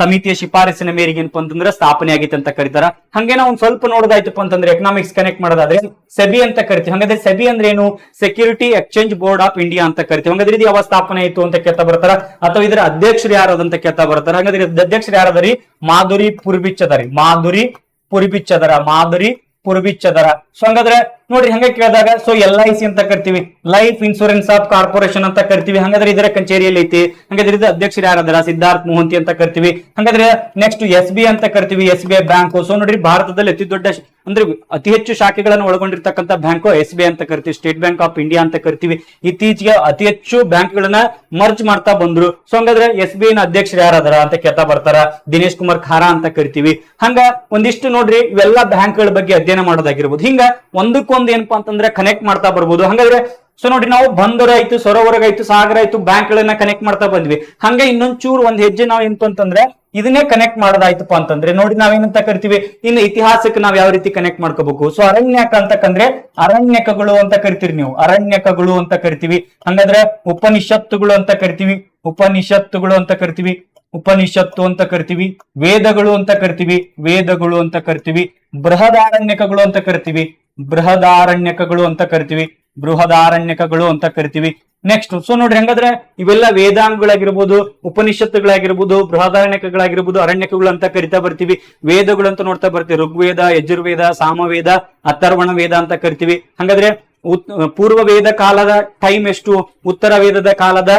ಸಮಿತಿಯ ಶಿಫಾರಸಿನ ಮೇರೆಗೆ ಏನಪ್ಪ ಅಂತಂದ್ರೆ ಸ್ಥಾಪನೆ ಆಗೈತೆ ಅಂತ ಕರೀತಾರ. ಹಂಗೆ ನಾವು ಒಂದ್ ಸ್ವಲ್ಪ ನೋಡೋದಾಯ್ತಪ್ಪ ಅಂತಂದ್ರೆ ಎಕನಾಮಿಕ್ಸ್ ಕನೆಕ್ಟ್ ಮಾಡೋದಾದ್ರೆ ಸೆಬಿ ಅಂತ ಕರಿತೀವಿ. ಹಾಗಾದ್ರೆ ಸೆಬಿ ಅಂದ್ರೆ ಏನು? Security exchange board of India ಅಂತ ಕರಿತೀವಿ. ಹಾಗಾದ್ರೆ ಇದು ಯಾವ ಸ್ಥಾಪನೆ ಆಯ್ತು ಅಂತ ಕೇಳ್ತಾ ಬರ್ತಾರ, ಅಥವಾ ಇದರ ಅಧ್ಯಕ್ಷರು ಯಾರದಂತ ಕೇಳ್ತಾ ಬರ್ತಾರ. ಹಾಗಾದ್ರೆ ಅಧ್ಯಕ್ಷರು ಯಾರದರಿ? ಮಾಧುರಿ ಪುರ್ಬಿಚ್ ಅದರ. ಸೊ ಹಂಗಾದ್ರೆ ನೋಡ್ರಿ, ಹಂಗೆ ಕೇಳಿದಾಗ ಸೊ LIC ಅಂತ ಕರಿತೀವಿ, ಲೈಫ್ ಇನ್ಶೂರೆನ್ಸ್ ಆಫ್ ಕಾರ್ಪೊರೇಷನ್ ಅಂತ ಕರಿತೀವಿ. ಹಾಗಾದ್ರೆ ಇದರ ಕಚೇರಿಯಲ್ಲಿ ಐತಿ. ಹಾಗಾದ್ರೆ ಇದು ಅಧ್ಯಕ್ಷರು ಯಾರದಾರ? ಸಿದ್ಧಾರ್ಥ್ ಮೊಹಂತಿ ಅಂತ ಕರಿತೀವಿ. ಹಾಗಾದ್ರೆ ನೆಕ್ಸ್ಟ್ SBI ಅಂತ ಕರಿತೀವಿ, SBI ಬ್ಯಾಂಕ್. ಸೊ ನೋಡ್ರಿ, ಭಾರತದಲ್ಲಿ ಅತಿ ಹೆಚ್ಚು ಶಾಖೆಗಳನ್ನು ಒಳಗೊಂಡಿರ್ತಕ್ಕಂಥ ಬ್ಯಾಂಕ್ SBI ಅಂತ ಕರಿತೀವಿ, ಸ್ಟೇಟ್ ಬ್ಯಾಂಕ್ ಆಫ್ ಇಂಡಿಯಾ ಅಂತ ಕರಿತೀವಿ. ಇತ್ತೀಚೆಗೆ ಅತಿ ಹೆಚ್ಚು ಬ್ಯಾಂಕ್ ಗಳನ್ನ ಮರ್ಜ್ ಮಾಡ್ತಾ ಬಂದ್ರು. ಸೊ ಹಂಗಾದ್ರೆ SBI ನ ಅಧ್ಯಕ್ಷರು ಯಾರದಾರ ಅಂತ ಕೇಳ್ತಾ ಬರ್ತಾರ, ದಿನೇಶ್ ಕುಮಾರ್ ಖಾರಾ ಅಂತ ಕರಿತೀವಿ. ಹಂಗ ಒಂದಿಷ್ಟು ನೋಡ್ರಿ, ಇವೆಲ್ಲ ಬ್ಯಾಂಕ್ ಗಳ ಬಗ್ಗೆ ಅಧ್ಯಯನ ಮಾಡೋದಾಗಿರ್ಬೋದು. ಹಿಂಗ ಒಂದಕ್ಕೊಂದು ಏನಪ್ಪಾ ಅಂತಂದ್ರೆ ಕನೆಕ್ಟ್ ಮಾಡ್ತಾ ಬರ್ಬೋದು. ಹಾಗಾದ್ರೆ ಸೊ ನೋಡಿ, ನಾವು ಬಂದರು ಆಯ್ತು, ಸರೋವರ ಆಯ್ತು, ಸಾಗರ ಆಯ್ತು, ಬ್ಯಾಂಕ್ ಗಳನ್ನ ಕನೆಕ್ಟ್ ಮಾಡ್ತಾ ಬಂದ್ವಿ. ಹಂಗೆ ಇನ್ನೊಂಚೂರು ಒಂದ್ ಹೆಜ್ಜೆ ನಾವ್ ಏನಪ್ಪ ಅಂತಂದ್ರೆ ಇದನ್ನೇ ಕನೆಕ್ಟ್ ಮಾಡೋದಾಯ್ತಪ್ಪ ಅಂತಂದ್ರೆ ನೋಡಿ, ನಾವೇನಂತ ಕರಿತೀವಿ, ಇನ್ನು ಇತಿಹಾಸಕ್ಕೆ ನಾವ್ ಯಾವ ರೀತಿ ಕನೆಕ್ಟ್ ಮಾಡ್ಕೋಬೇಕು? ಸೊ ಅರಣ್ಯಕ ಅಂತಕ್ಕಂದ್ರೆ ಅರಣ್ಯಕಗಳು ಅಂತ ಕರಿತೀರಿ ನೀವು, ಅರಣ್ಯಕಗಳು ಅಂತ ಕರಿತೀವಿ. ಹಂಗಾದ್ರೆ ಉಪನಿಷತ್ತುಗಳು ಅಂತ ಕರಿತೀವಿ, ಉಪನಿಷತ್ತು ಅಂತ ಕರಿತೀವಿ. ವೇದಗಳು ಅಂತ ಕರಿತೀವಿ, ಬೃಹದಾರಣ್ಯಕಗಳು ಅಂತ ಕರಿತೀವಿ. ನೆಕ್ಸ್ಟ್ ಸೊ ನೋಡ್ರಿ, ಹಂಗಾದ್ರೆ ಇವೆಲ್ಲ ವೇದಾಂಗಗಳಾಗಿರ್ಬೋದು, ಉಪನಿಷತ್ತುಗಳಾಗಿರ್ಬೋದು, ಬೃಹದಾರಣ್ಯಕಗಳಾಗಿರ್ಬೋದು, ಅರಣ್ಯಕಗಳು ಅಂತ ಕರಿತಾ ಬರ್ತೀವಿ. ವೇದಗಳು ಅಂತ ನೋಡ್ತಾ ಬರ್ತೀವಿ, ಋಗ್ವೇದ, ಯಜುರ್ವೇದ, ಸಾಮವೇದ, ಅಥರ್ವಣ ವೇದ ಅಂತ ಕರಿತೀವಿ. ಹಂಗಾದ್ರೆ ಪೂರ್ವ ವೇದ ಕಾಲದ ಟೈಮ್ ಎಷ್ಟು, ಉತ್ತರ ವೇದದ ಕಾಲದ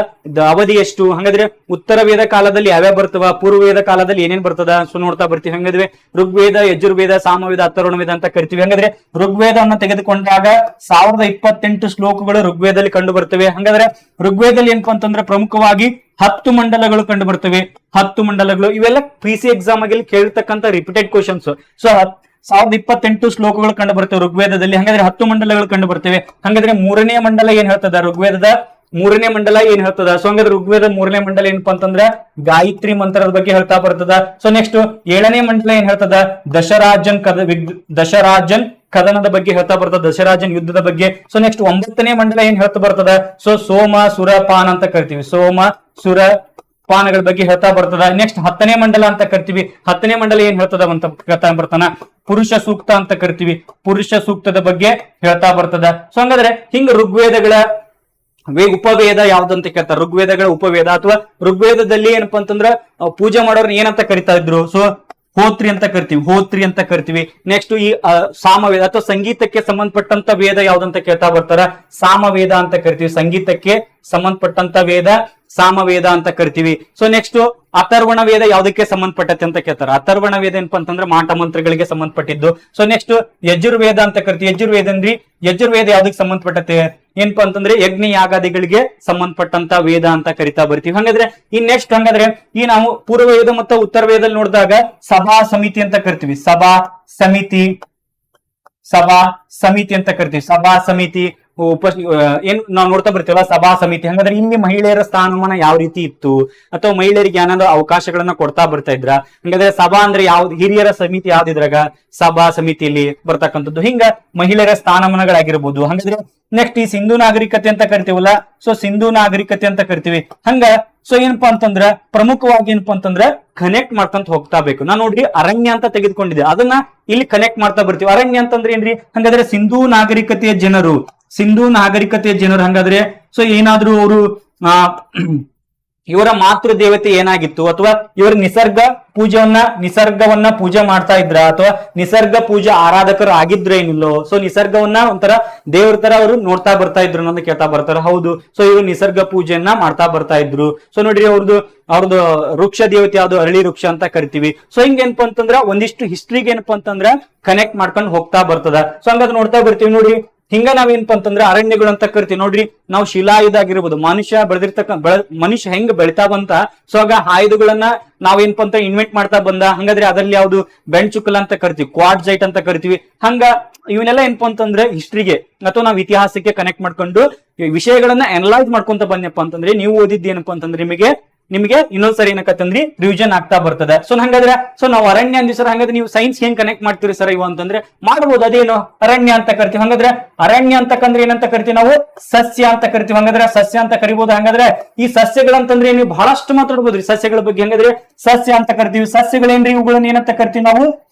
ಅವಧಿ ಎಷ್ಟು? ಹಾಗಾದ್ರೆ ಉತ್ತರ ವೇದ ಕಾಲದಲ್ಲಿ ಯಾವ್ಯಾವ ಬರ್ತವ, ಪೂರ್ವ ವೇದ ಕಾಲದಲ್ಲಿ ಏನೇನ್ ಬರ್ತದ? ಸೊ ನೋಡ್ತಾ ಬರ್ತೀವಿ. ಹಂಗಾದ್ರೆ ಋಗ್ವೇದ, ಯಜುರ್ವೇದ, ಸಾಮವೇದ, ಅಥರ್ವಣ ವೇದ ಅಂತ ಕರಿತೀವಿ. ಹಾಗಾದ್ರೆ ಋಗ್ವೇದವನ್ನು ತೆಗೆದುಕೊಂಡಾಗ 1028 ಶ್ಲೋಕಗಳು ಋಗ್ವೇದದಲ್ಲಿ ಕಂಡು ಬರ್ತವೆ. ಹಾಗಾದ್ರೆ ಋಗ್ವೇದದಲ್ಲಿ ಏನಪ್ಪಾ ಅಂತಂದ್ರೆ ಪ್ರಮುಖವಾಗಿ 10 ಮಂಡಲಗಳು ಕಂಡು ಬರ್ತವೆ. 10 ಮಂಡಲಗಳು ಇವೆಲ್ಲ PC ಎಕ್ಸಾಮ್ ಆಗಿ ಕೇಳಿರ್ತಕ್ಕಂಥ ರಿಪೀಟೆಡ್ ಕ್ವಶನ್ಸ್. ಸೊ 1028 ಶ್ಲೋಕಗಳು ಕಂಡು ಬರ್ತವೆ ಋಗ್ವೇದದಲ್ಲಿ. ಹಾಗಾದ್ರೆ 10 ಮಂಡಲಗಳು ಕಂಡು ಬರ್ತವೆ. ಹಾಗಾದ್ರೆ ಮೂರನೇ ಮಂಡಲ ಏನ್ ಹೇಳ್ತದ? ಋಗ್ವೇದದ ಮೂರನೇ ಮಂಡಲ ಏನ್ ಹೇಳ್ತದ? ಸೊ ಹಂಗಾದ್ರೆ ಋಗ್ವೇದ ಮೂರನೇ ಮಂಡಲ ಏನಪ್ಪಾ ಅಂತಂದ್ರ ಗಾಯತ್ರಿ ಮಂತ್ರದ ಬಗ್ಗೆ ಹೇಳ್ತಾ ಬರ್ತದ. ಸೊ ನೆಕ್ಸ್ಟ್ 7ನೇ ಮಂಡಲ ಏನ್ ಹೇಳ್ತದ? ದಶರಾಜನ್ ಕದನದ ಬಗ್ಗೆ ಹೇಳ್ತಾ ಬರ್ತದ, ದಶರಾಜನ್ ಯುದ್ಧದ ಬಗ್ಗೆ. ಸೊ ನೆಕ್ಸ್ಟ್ 9ನೇ ಮಂಡಲ ಏನ್ ಹೇಳ್ತಾ ಬರ್ತದ, ಸೊ ಸೋಮ ಸುರ ಪಾನ್ ಅಂತ ಕರಿತೀವಿ, ಸೋಮ ಸುರ ಪಾನಗಳ ಬಗ್ಗೆ ಹೇಳ್ತಾ ಬರ್ತದ. ನೆಕ್ಸ್ಟ್ 10ನೇ ಮಂಡಲ ಅಂತ ಕರಿತೀವಿ. 10ನೇ ಮಂಡಲ ಏನ್ ಹೇಳ್ತದ ಅಂತ ಹೇಳ್ತಾ ಬರ್ತಾನ, ಪುರುಷ ಸೂಕ್ತ ಅಂತ ಕರಿತೀವಿ, ಪುರುಷ ಸೂಕ್ತದ ಬಗ್ಗೆ ಹೇಳ್ತಾ ಬರ್ತದ. ಸೊ ಹಂಗಾದ್ರೆ ಹಿಂಗ ಋಗ್ವೇದಗಳ ಉಪವೇದ ಯಾವ್ದಂತ ಕೇಳ್ತಾರೆ, ಋಗ್ವೇದಗಳ ಉಪವೇದ ಅಥವಾ ಋಗ್ವೇದದಲ್ಲಿ ಏನಪ್ಪಾ ಅಂತಂದ್ರ ಪೂಜೆ ಮಾಡೋರ್ನ ಏನಂತ ಕರಿತಾ ಇದ್ರು, ಸೊ ಹೋತ್ರಿ ಅಂತ ಕರಿತೀವಿ, ಹೋತ್ರಿ ಅಂತ ಕರಿತೀವಿ. ನೆಕ್ಸ್ಟ್ ಈ ಸಾಮವೇದ ಅಥವಾ ಸಂಗೀತಕ್ಕೆ ಸಂಬಂಧಪಟ್ಟಂತ ವೇದ ಯಾವ್ದಂತ ಕೇಳ್ತಾ ಬರ್ತಾರ, ಸಾಮವೇದ ಅಂತ ಕರಿತೀವಿ, ಸಂಗೀತಕ್ಕೆ ಸಂಬಂಧಪಟ್ಟಂತ ವೇದ ಸಾಮವೇದ ಅಂತ ಕರಿತೀವಿ. ಸೊ ನೆಕ್ಸ್ಟ್ ಅಥರ್ವಣ ವೇದ ಯಾವ್ದಕ್ಕೆ ಸಂಬಂಧಪಟ್ಟತೆ ಅಂತ ಕೇಳ್ತಾರೆ, ಅಥರ್ವಣ ವೇದ ಏನಪ್ಪಾ ಅಂತಂದ್ರೆ ಮಾಟ ಮಂತ್ರಗಳಿಗೆ ಸಂಬಂಧಪಟ್ಟಿದ್ದು. ಸೊ ನೆಕ್ಸ್ಟ್ ಯಜುರ್ವೇದ ಅಂತ ಕರಿತೀವಿ, ಯಜುರ್ವೇದ ಅಂದ್ರಿ, ಯಜುರ್ವೇದ ಯಾವ್ದಕ್ಕೆ ಸಂಬಂಧಪಟ್ಟತೆ ಏನಪ್ಪಾ ಅಂತಂದ್ರೆ ಯಜ್ಞ ಯಾಗಾದಿಗಳಿಗೆ ಸಂಬಂಧಪಟ್ಟಂತ ವೇದ ಅಂತ ಕರಿತಾ ಬರ್ತೀವಿ. ಹಂಗಾದ್ರೆ ಈ ನೆಕ್ಸ್ಟ್ ಹಂಗಾದ್ರೆ ಈ ನಾವು ಪೂರ್ವ ವೇದ ಮತ್ತು ಉತ್ತರ ವೇದದಲ್ಲಿ ನೋಡಿದಾಗ ಸಭಾ ಸಮಿತಿ ಅಂತ ಕರಿತೀವಿ, ಸಭಾ ಸಮಿತಿ, ಸಭಾ ಸಮಿತಿ ಅಂತ ಕರಿತೀವಿ, ಸಭಾ ಸಮಿತಿ ಏನ್ ನಾವು ನೋಡ್ತಾ ಬರ್ತೀವಲ್ಲ ಸಭಾ ಸಮಿತಿ. ಹಂಗಾದ್ರೆ ಇಲ್ಲಿ ಮಹಿಳೆಯರ ಸ್ಥಾನಮಾನ ಯಾವ ರೀತಿ ಇತ್ತು ಅಥವಾ ಮಹಿಳೆಯರಿಗೆ ಏನಾದ್ರು ಅವಕಾಶಗಳನ್ನ ಕೊಡ್ತಾ ಬರ್ತಾ ಇದ್ರ, ಹಂಗಾದ್ರೆ ಸಭಾ ಅಂದ್ರೆ ಯಾವ್ದು, ಹಿರಿಯರ ಸಮಿತಿ ಯಾವ್ದಿದ್ರಾಗ ಸಭಾ ಸಮಿತಿಯಲ್ಲಿ ಬರ್ತಕ್ಕಂಥದ್ದು, ಹಿಂಗ ಮಹಿಳೆಯರ ಸ್ಥಾನಮಾನಗಳಾಗಿರ್ಬೋದು. ಹಂಗಾದ್ರೆ ನೆಕ್ಸ್ಟ್ ಈ ಸಿಂಧು ನಾಗರಿಕತೆ ಅಂತ ಕರಿತೀವಲ್ಲ, ಸೊ ಸಿಂಧು ನಾಗರಿಕತೆ ಅಂತ ಕರಿತೀವಿ. ಹಂಗ ಸೊ ಏನಪ್ಪಾ ಅಂತಂದ್ರ ಪ್ರಮುಖವಾಗಿ ಏನಪ್ಪಾ ಅಂತಂದ್ರ ಕನೆಕ್ಟ್ ಮಾಡ್ಕೊಂತ ಹೋಗ್ತಾ ಬೇಕು. ನಾನ್ ನೋಡ್ರಿ ಅರಣ್ಯ ಅಂತ ತೆಗೆದುಕೊಂಡಿದ್ದೆ, ಅದನ್ನ ಇಲ್ಲಿ ಕನೆಕ್ಟ್ ಮಾಡ್ತಾ ಬರ್ತೀವಿ. ಅರಣ್ಯ ಅಂತಂದ್ರೆ ಏನ್ರಿ, ಹಂಗಾದ್ರೆ ಸಿಂಧು ನಾಗರಿಕತೆಯ ಜನರು, ಸಿಂಧು ನಾಗರಿಕತೆಯ ಜನರು ಹಂಗಾದ್ರೆ ಸೊ ಏನಾದ್ರೂ ಅವರು ಇವರ ಮಾತೃ ದೇವತೆ ಏನಾಗಿತ್ತು ಅಥವಾ ಇವರ ನಿಸರ್ಗವನ್ನ ಪೂಜೆ ಮಾಡ್ತಾ ಇದ್ರ ಅಥವಾ ನಿಸರ್ಗ ಪೂಜಾ ಆರಾಧಕರು ಆಗಿದ್ರೆ ಏನಿಲ್ಲೋ, ಸೊ ನಿಸರ್ಗವನ್ನ ಒಂಥರ ದೇವ್ರ ತರ ಅವರು ನೋಡ್ತಾ ಬರ್ತಾ ಇದ್ರು ಅನ್ನೋದು ಕೇಳ್ತಾ ಬರ್ತಾರ. ಹೌದು, ಸೊ ಇವರು ನಿಸರ್ಗ ಪೂಜೆಯನ್ನ ಮಾಡ್ತಾ ಬರ್ತಾ ಇದ್ರು. ಸೊ ನೋಡ್ರಿ ಅವ್ರದ್ದು ವೃಕ್ಷ ದೇವತೆ ಯಾವ್ದು, ಅರಳಿ ವೃಕ್ಷ ಅಂತ ಕರಿತೀವಿ. ಸೊ ಹಿಂಗೇನಪ್ಪ ಅಂತಂದ್ರ ಒಂದಿಷ್ಟು ಹಿಸ್ಟ್ರಿಗೆ ಏನಪ್ಪಾ ಅಂತಂದ್ರ ಕನೆಕ್ಟ್ ಮಾಡ್ಕೊಂಡು ಹೋಗ್ತಾ ಬರ್ತದ. ಸೊ ಹಂಗಾದ್ ನೋಡ್ತಾ ಬರ್ತೀವಿ ನೋಡಿ. ಹಿಂಗ ನಾವೇನಪ್ಪ ಅಂತಂದ್ರೆ ಅರಣ್ಯಗಳು ಅಂತ ಕರಿತೀವಿ. ನೋಡ್ರಿ ನಾವು ಶಿಲಾಯುಧ ಆಗಿರ್ಬೋದು, ಮನುಷ್ಯ ಹೆಂಗ್ ಬೆಳಿತಾ ಬಂತ, ಸೊ ಆಗ ಆಯುಧಗಳನ್ನ ನಾವೇನಪ್ಪ ಅಂತ ಇನ್ವೆಂಟ್ ಮಾಡ್ತಾ ಬಂದ. ಹಂಗಾದ್ರೆ ಅದ್ರಲ್ಲಿ ಯಾವ್ದು ಬೆಂಚುಕಲ ಅಂತ ಕರಿತೀವಿ, ಕ್ವಾಡ್ಜೈಟ್ ಅಂತ ಕರಿತೀವಿ. ಹಂಗ ಇವನ್ನೆಲ್ಲ ಏನಪ್ಪಾ ಅಂತಂದ್ರೆ ಹಿಸ್ಟ್ರಿಗೆ ಅಥವಾ ನಾವು ಇತಿಹಾಸಕ್ಕೆ ಕನೆಕ್ಟ್ ಮಾಡ್ಕೊಂಡು ವಿಷಯಗಳನ್ನ ಅನಲೈಸ್ ಮಾಡ್ಕೊಂತ ಬಂದಪ್ಪ ಅಂತಂದ್ರೆ ನೀವು ಓದಿದ್ದು ಏನಪ್ಪಾ ಅಂತಂದ್ರೆ ನಿಮಗೆ ಇನ್ನೊಂದ್ಸರಿ ಏನಕ್ಕಂದ್ರಿ ರಿವಿಷನ್ ಆಗ್ತಾ ಬರ್ತದೆ. ಸೊ ಹಂಗಾದ್ರೆ ಸೊ ನಾವು ಅರಣ್ಯ ಅಂದ್ವಿ ಸರ್, ಹಂಗಾದ್ರೆ ನೀವು ಸೈನ್ಸ್ ಹೆಂಗ್ ಕನೆಕ್ಟ್ ಮಾಡ್ತೀರಿ ಸರ್ ಇವು ಅಂತಂದ್ರೆ ಮಾಡ್ಬೋದು, ಅದೇನು ಅರಣ್ಯ ಅಂತ ಕರಿತೀವಿ. ಹಂಗಾದ್ರೆ ಅರಣ್ಯ ಅಂತಕಂದ್ರೆ ಏನಂತ ಕರಿತೀವಿ ನಾವು, ಸಸ್ಯ ಅಂತ ಕರಿತೀವಿ. ಹಂಗಾದ್ರೆ ಸಸ್ಯ ಅಂತ ಕರಿಬಹುದು. ಹಂಗಾದ್ರೆ ಈ ಸಸ್ಯಗಳಂತಂದ್ರೆ ನೀವು ಬಹಳಷ್ಟು ಮಾತಾಡ್ಬೋದ್ರಿ ಸಸ್ಯಗಳ ಬಗ್ಗೆ. ಹಂಗಾದ್ರೆ ಸಸ್ಯ ಅಂತ ಕರಿತೀವಿ. ಸಸ್ಯಗಳೇನ್ರಿ, ಇವುಗಳನ್ನ ಏನಂತ ಕರಿತೀವಿ ನಾವು,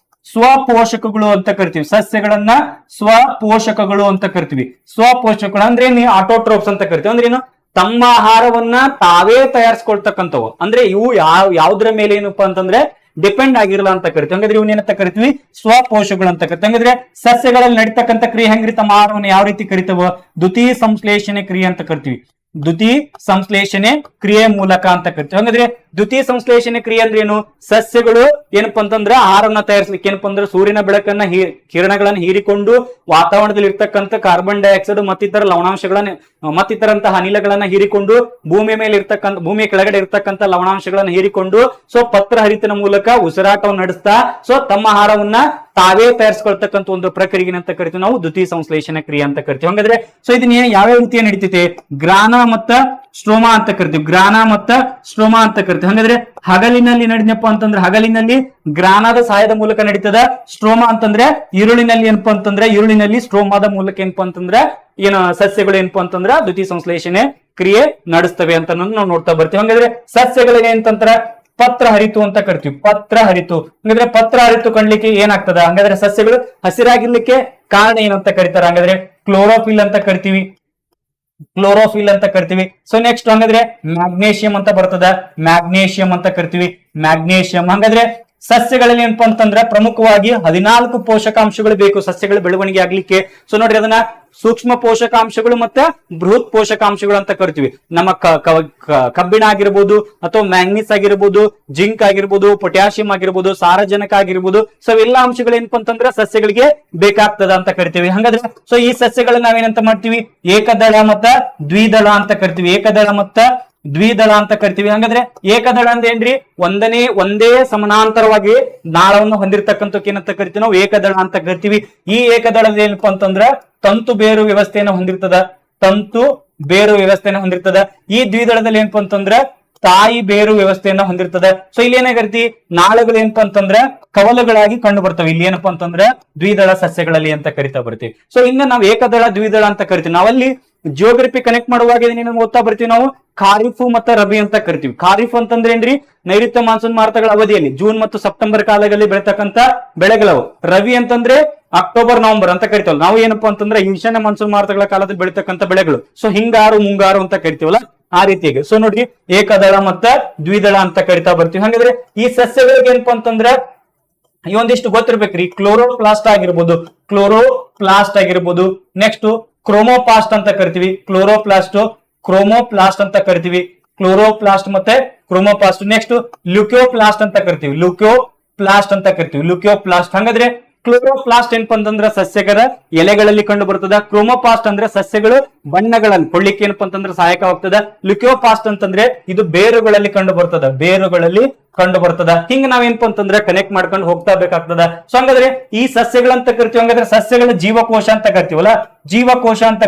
ಸ್ವಪೋಷಕಗಳು ಅಂತ ಕರಿತೀವಿ. ಸಸ್ಯಗಳನ್ನ ಸ್ವಪೋಷಕಗಳು ಅಂತ ಕರಿತೀವಿ. ಸ್ವಪೋಷಕಗಳು ಅಂದ್ರೆ ನೀವು ಆಟೋಟ್ರೋಪ್ಸ್ ಅಂತ ಕರಿತೀವಿ. ಅಂದ್ರೆ ಏನು, ತಮ್ಮ ಆಹಾರವನ್ನ ತಾವೇ ತಯಾರಿಸ್ಕೊಳ್ತಕ್ಕಂಥವು. ಅಂದ್ರೆ ಇವು ಯಾವ್ದ್ರ ಮೇಲೆ ಏನಪ್ಪಾ ಅಂತಂದ್ರೆ ಡಿಪೆಂಡ್ ಆಗಿರಲ್ಲ ಅಂತ ಕರಿತೀವಿ. ಹಂಗಾದ್ರೆ ಇವನ್ ಏನಂತ ಕರಿತೀವಿ, ಸ್ವಪೋಷಕಗಳು ಅಂತ ಕರಿತೀವಿ. ಹಂಗಾದ್ರೆ ಸಸ್ಯಗಳಲ್ಲಿ ನಡೀತಕ್ಕಂಥ ಕ್ರಿಯೆ ಹೆಂಗ್ರಿ, ತಮ್ಮ ಆಹಾರವನ್ನು ಯಾವ ರೀತಿ ಕರಿತವ, ದ್ವಿತೀಯ ಸಂಶ್ಲೇಷಣೆ ಕ್ರಿಯೆ ಅಂತ ಕರಿತೀವಿ. ದ್ವಿತೀಯ ಸಂಶ್ಲೇಷಣೆ ಕ್ರಿಯೆ ಮೂಲಕ ಅಂತ ಕರಿತೀವಿ. ಹಂಗಾದ್ರೆ ದ್ವಿತೀಯ ಸಂಶ್ಲೇಷಣೆ ಕ್ರಿಯೆ ಅಂದ್ರೆ ಏನು, ಸಸ್ಯಗಳು ಏನಪ್ಪಾ ಅಂತಂದ್ರೆ ಆಹಾರವನ್ನ ತಯಾರಿಸ್ಲಿಕ್ಕೆ ಏನಪ್ಪಾ ಅಂದ್ರೆ ಸೂರ್ಯನ ಬೆಳಕನ್ನ ಕಿರಣಗಳನ್ನ ಹೀರಿಕೊಂಡು ವಾತಾವರಣದಲ್ಲಿ ಇರ್ತಕ್ಕಂಥ ಕಾರ್ಬನ್ ಡೈಆಕ್ಸೈಡ್ ಮತ್ತಿತರ ಲವಣಾಂಶಗಳನ್ನ ಮತ್ತಿತರಂತಹ ಅನಿಲಗಳನ್ನ ಹೀರಿಕೊಂಡು ಭೂಮಿಯ ಕೆಳಗಡೆ ಇರ್ತಕ್ಕಂಥ ಲವಣಾಂಶಗಳನ್ನ ಹೀರಿಕೊಂಡು ಸೊ ಪತ್ರ ಹರಿತನ ಮೂಲಕ ಉಸಿರಾಟವನ್ನು ನಡೆಸ್ತಾ ಸೊ ತಮ್ಮ ಆಹಾರವನ್ನ ತಾವೇ ತಯಾರಿಸ್ಕೊಳ್ತಕ್ಕಂಥ ಒಂದು ಪ್ರಕ್ರಿಯೆ ಅಂತ ಕರಿತೀವಿ ನಾವು ದ್ವಿತೀಯ ಸಂಶ್ಲೇಷಣೆ ಕ್ರಿಯೆ ಅಂತ ಕರಿತೀವಿ. ಹಂಗಾದ್ರೆ ಸೊ ಇದನ್ನ ಯಾವ್ಯಾವ ರೀತಿಯ ನಡೀತೈತೆ, ಗ್ರಾನ ಮತ್ತ ಸ್ಟ್ರೋಮಾ ಅಂತ ಕರಿತೀವಿ. ಗ್ರಾನ ಮತ್ತ ಸ್ಟ್ರೋಮಾ ಅಂತ ಕರಿತೀವಿ. ಹಾಗಾದ್ರೆ ಹಗಲಿನಲ್ಲಿ ನಡಿದಪ್ಪ ಅಂತಂದ್ರೆ ಹಗಲಿನಲ್ಲಿ ಗ್ರಾನದ ಸಹಾಯದ ಮೂಲಕ ನಡೀತದ. ಸ್ಟ್ರೋಮಾ ಅಂತಂದ್ರೆ ಈರುಳಿನಲ್ಲಿ ಏನಪ್ಪಾ ಅಂತಂದ್ರೆ ಈರುಳಿನಲ್ಲಿ ಸ್ಟ್ರೋಮಾದ ಮೂಲಕ ಏನಪ್ಪಾ ಅಂತಂದ್ರೆ ಏನು ಸಸ್ಯಗಳು ಏನಪ್ಪಾ ಅಂತಂದ್ರ ದ್ವಿತೀಯ ಸಂಶ್ಲೇಷಣೆ ಕ್ರಿಯೆ ನಡೆಸ್ತವೆ ಅಂತ ನಾವು ನೋಡ್ತಾ ಬರ್ತೀವಿ. ಹಂಗಾದ್ರೆ ಸಸ್ಯಗಳಿಗೆ ಏನಂತಂದ್ರೆ ಪತ್ರ ಹರಿತು ಅಂತ ಕರಿತೀವಿ. ಪತ್ರ ಹರಿತು. ಹಾಗಾದ್ರೆ ಪತ್ರ ಹರಿತು ಕಾಣ್ಲಿಕ್ಕೆ ಏನಾಗ್ತದ, ಹಂಗಾದ್ರೆ ಸಸ್ಯಗಳು ಹಸಿರಾಗಿರ್ಲಿಕ್ಕೆ ಕಾರಣ ಏನಂತ ಕರಿತಾರ, ಹಂಗಾದ್ರೆ ಕ್ಲೋರೋಫಿಲ್ ಅಂತ ಕರಿತೀವಿ. ಕ್ಲೋರೋಫಿಲ್ ಅಂತ ಕರಿತೀವಿ. ಸೊ ನೆಕ್ಸ್ಟ್ ಹಂಗಾದ್ರೆ ಮ್ಯಾಗ್ನೇಷಿಯಂ ಅಂತ ಬರ್ತದ, ಮ್ಯಾಗ್ನೇಷಿಯಂ ಅಂತ ಕರಿತೀವಿ. ಮ್ಯಾಗ್ನೇಷಿಯಂ. ಹಾಗಾದ್ರೆ ಸಸ್ಯಗಳಲ್ಲಿ ಏನಪ್ಪಾ ಅಂತಂದ್ರೆ ಪ್ರಮುಖವಾಗಿ 14 ಪೋಷಕಾಂಶಗಳು ಬೇಕು ಸಸ್ಯಗಳ ಬೆಳವಣಿಗೆ ಆಗ್ಲಿಕ್ಕೆ. ಸೊ ನೋಡ್ರಿ ಅದನ್ನ ಸೂಕ್ಷ್ಮ ಪೋಷಕಾಂಶಗಳು ಮತ್ತೆ ಬೃಹತ್ ಪೋಷಕಾಂಶಗಳು ಅಂತ ಕರಿತೀವಿ. ನಮ್ಮ ಕಬ್ಬಿಣ ಆಗಿರ್ಬೋದು ಅಥವಾ ಮ್ಯಾಂಗ್ನೀಸ್ ಆಗಿರ್ಬೋದು, ಜಿಂಕ್ ಆಗಿರ್ಬೋದು, ಪೊಟ್ಯಾಷಿಯಂ ಆಗಿರ್ಬೋದು, ಸಾರಜನಕ ಆಗಿರ್ಬೋದು, ಸೊ ಎಲ್ಲ ಅಂಶಗಳು ಏನಪ್ಪಾ ಅಂತಂದ್ರೆ ಸಸ್ಯಗಳಿಗೆ ಬೇಕಾಗ್ತದ ಅಂತ ಕರಿತೀವಿ. ಹಾಗಾದ್ರೆ ಸೊ ಈ ಸಸ್ಯಗಳನ್ನ ನಾವೇನಂತ ಮಾಡ್ತೀವಿ, ಏಕದಳ ಮತ್ತ ದ್ವಿದಳ ಅಂತ ಕರಿತೀವಿ. ಏಕದಳ ಮತ್ತ ದ್ವಿದಳ ಅಂತ ಕರಿತೀವಿ. ಹಾಗಾದ್ರೆ ಏಕದಳ ಅಂದ್ರೆ ಏನ್ರಿ, ಒಂದೇ ಸಮಾನಾಂತರವಾಗಿ ನಾಳವನ್ನು ಹೊಂದಿರತಕ್ಕಂಥಕ್ಕೆ ಏನಂತ ಕರಿತೀವಿ ನಾವು ಏಕದಳ ಅಂತ ಕರಿತೀವಿ. ಈ ಏಕದಳದ ಏನಪ್ಪಾ ಅಂತಂದ್ರ ತಂತು ಬೇರು ವ್ಯವಸ್ಥೆಯನ್ನು ಹೊಂದಿರ್ತದ. ತಂತು ಬೇರು ವ್ಯವಸ್ಥೆಯನ್ನು ಹೊಂದಿರ್ತದ. ಈ ದ್ವಿದಳದಲ್ಲಿ ಏನಪ್ಪಾ ಅಂತಂದ್ರ ತಾಯಿ ಬೇರು ವ್ಯವಸ್ಥೆಯನ್ನ ಹೊಂದಿರ್ತದೆ. ಸೊ ಇಲ್ಲಿ ಏನಾಗಿರ್ತಿ ನಾಳಗಳು ಏನಪ್ಪಾ ಅಂತಂದ್ರೆ ಕವಲುಗಳಾಗಿ ಕಂಡು ಬರ್ತವೆ. ಇಲ್ಲಿ ಏನಪ್ಪಾ ಅಂತಂದ್ರೆ ದ್ವಿದಳ ಸಸ್ಯಗಳಲ್ಲಿ ಅಂತ ಕರಿತಾ ಬರ್ತೀವಿ. ಸೊ ಇನ್ನು ನಾವು ಏಕದಳ ದ್ವಿದಳ ಅಂತ ಕರಿತೀವಿ. ನಾವಲ್ಲಿ ಜಿಯೋಗ್ರಫಿ ಕನೆಕ್ಟ್ ಮಾಡುವಾಗ ಏನೇನು ಓದ್ತಾ ಬರ್ತೀವಿ ನಾವು ಖಾರಿಫು ಮತ್ತೆ ರಬಿ ಅಂತ ಕರಿತೀವಿ. ಖಾರಿಫ್ ಅಂತಂದ್ರೆ ಏನ್ರಿ ನೈಋತ್ಯ ಮಾನ್ಸೂನ್ ಮಾರುತಗಳ ಅವಧಿಯಲ್ಲಿ ಜೂನ್ ಮತ್ತು ಸೆಪ್ಟೆಂಬರ್ ಕಾಲದಲ್ಲಿ ಬೆಳತಕ್ಕಂತ ಬೆಳೆಗಳವು. ರವಿ ಅಂತಂದ್ರೆ ಅಕ್ಟೋಬರ್ ನವೆಂಬರ್ ಅಂತ ಕರಿತೀವಲ್ಲ. ನಾವು ಏನಪ್ಪಾ ಅಂತಂದ್ರೆ ಈಶಾನ್ಯ ಮಾನ್ಸೂನ್ ಮಾರುತಗಳ ಕಾಲದಲ್ಲಿ ಬೆಳೀತಕ್ಕಂತ ಬೆಳೆಗಳು. ಸೊ ಹಿಂಗಾರು ಮುಂಗಾರು ಅಂತ ಕರಿತೀವಲ್ಲ ಆ ರೀತಿಯಾಗಿ. ಸೊ ನೋಡ್ರಿ ಏಕದಳ ಮತ್ತೆ ದ್ವಿದಳ ಅಂತ ಕರಿತಾ ಬರ್ತೀವಿ. ಹಾಗಾದ್ರೆ ಈ ಸಸ್ಯಗಳಿಗೆ ಏನಪ್ಪಾ ಅಂತಂದ್ರೆ ಈ ಒಂದಿಷ್ಟು ಗೊತ್ತಿರ್ಬೇಕ್ರಿ. ಕ್ಲೋರೋಪ್ಲಾಸ್ಟ್ ಆಗಿರ್ಬೋದು, ನೆಕ್ಸ್ಟ್ ಕ್ರೋಮೋಪಾಸ್ಟ್ ಅಂತ ಕರಿತೀವಿ. ಕ್ರೋಮೋಪ್ಲಾಸ್ಟ್ ಅಂತ ಕರಿತೀವಿ. ಕ್ಲೋರೋಪ್ಲಾಸ್ಟ್ ಮತ್ತೆ ಕ್ರೋಮೋಪಾಸ್ಟ್. ನೆಕ್ಸ್ಟ್ ಲ್ಯೂಕೋಪ್ಲಾಸ್ಟ್ ಅಂತ ಕರಿತೀವಿ. ಲ್ಯೂಕೋಪ್ಲಾಸ್ಟ್. ಹಾಗಾದ್ರೆ ಕ್ಲೋರೋಪ್ಲಾಸ್ಟ್ ಏನಪ್ಪಾ ಅಂತಂದ್ರೆ ಸಸ್ಯಗಳ ಎಲೆಗಳಲ್ಲಿ ಕಂಡು ಬರ್ತದ. ಕ್ರೋಮೋಪಾಸ್ಟ್ ಅಂದ್ರೆ ಸಸ್ಯಗಳು ಬಣ್ಣಗಳನ್ನು ಕೊಡ್ಲಿಕ್ಕೆ ಏನಪ್ಪಾ ಅಂತಂದ್ರೆ ಸಹಾಯಕವಾಗ್ತದ. ಲ್ಯೂಕೋಪಾಸ್ಟ್ ಅಂತಂದ್ರೆ ಇದು ಬೇರುಗಳಲ್ಲಿ ಕಂಡು ಬರ್ತದ. ಹಿಂಗ ನಾವೇನಪ್ಪ ಅಂತಂದ್ರೆ ಕನೆಕ್ಟ್ ಮಾಡ್ಕೊಂಡು ಹೋಗ್ತಾ ಬೇಕಾಗ್ತದ. ಸೊ ಹಂಗಾದ್ರೆ ಈ ಸಸ್ಯಗಳಂತ ಕರಿತೀವಿ. ಹಂಗಾದ್ರೆ ಸಸ್ಯಗಳ ಜೀವಕೋಶ ಅಂತ ಕರಿತೀವಲ್ಲ, ಜೀವಕೋಶ ಅಂತ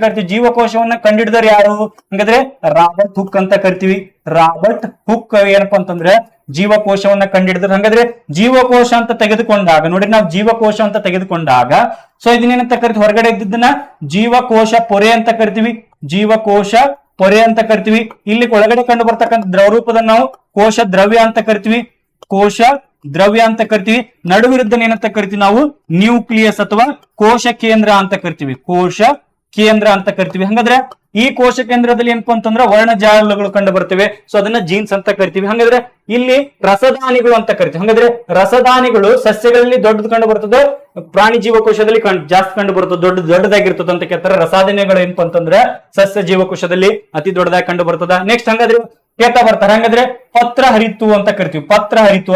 ಕರಿತೀವಿ. ಜೀವಕೋಶವನ್ನ ಕಂಡಿಡಿದವರು ಯಾರು? ಹಂಗಾದ್ರೆ ರಾಬರ್ಟ್ ಹುಕ್ ಅಂತ ಕರಿತೀವಿ. ರಾಬರ್ಟ್ ಹುಕ್ ಏನಪ್ಪಾ ಅಂತಂದ್ರೆ ಜೀವಕೋಶವನ್ನ ಕಂಡಿಡಿದ್ರು. ಹಾಗಾದ್ರೆ ಜೀವಕೋಶ ಅಂತ ತೆಗೆದುಕೊಂಡಾಗ ನೋಡಿ, ನಾವು ಜೀವಕೋಶ ಅಂತ ತೆಗೆದುಕೊಂಡಾಗ ಸೊ ಇದನ್ನೇನಂತ ಕರಿತೀವಿ? ಹೊರಗಡೆ ಇದ್ದಿದ್ದನ್ನ ಜೀವಕೋಶ ಪೊರೆ ಅಂತ ಕರಿತೀವಿ. ಇಲ್ಲಿ ಒಳಗಡೆ ಕಂಡು ಬರ್ತಕ್ಕಂಥ ದ್ರವರೂಪದನ್ನ ನಾವು ಕೋಶ ದ್ರವ್ಯ ಅಂತ ಕರಿತೀವಿ. ನಡುವಿರುದ್ದನ್ನ ಏನಂತ ಕರಿತೀವಿ ನಾವು? ನ್ಯೂಕ್ಲಿಯಸ್ ಅಥವಾ ಕೋಶ ಕೇಂದ್ರ ಅಂತ ಕರಿತೀವಿ. ಹಾಗಾದ್ರೆ ಈ ಕೋಶ ಕೇಂದ್ರದಲ್ಲಿ ಏನಪ್ಪಾ ಅಂತಂದ್ರೆ ವರ್ಣಜಾಲಗಳು ಕಂಡು ಬರ್ತವೆ. ಸೊ ಅದನ್ನ ಜೀನ್ಸ್ ಅಂತ ಕರಿತೀವಿ. ಹಾಗಾದ್ರೆ ಇಲ್ಲಿ ರಸದಾನಿಗಳು ಅಂತ ಕರಿತೀವಿ. ಹಾಗಾದ್ರೆ ರಸದಾನಿಗಳು ಸಸ್ಯಗಳಲ್ಲಿ ದೊಡ್ಡದು ಕಂಡು ಬರ್ತದೆ, ಪ್ರಾಣಿ ಜೀವಕೋಶದಲ್ಲಿ ಜಾಸ್ತಿ ಕಂಡು ಬರ್ತದೆ, ದೊಡ್ಡದಾಗಿರ್ತದೆ ಅಂತ ಕೇಳ್ತಾರೆ. ರಸಾಯನಿಗಳು ಏನಪ್ಪಾ ಅಂತಂದ್ರೆ ಸಸ್ಯ ಜೀವಕೋಶದಲ್ಲಿ ಅತಿ ದೊಡ್ಡದಾಗಿ ಕಂಡು ಬರ್ತದ. ನೆಕ್ಸ್ಟ್ ಹಾಗಾದ್ರೆ ಕೇಳ್ತಾ ಬರ್ತಾರೆ. ಹಾಗಾದ್ರೆ ಪತ್ರ ಹರಿತು ಅಂತ ಕರಿತೀವಿ.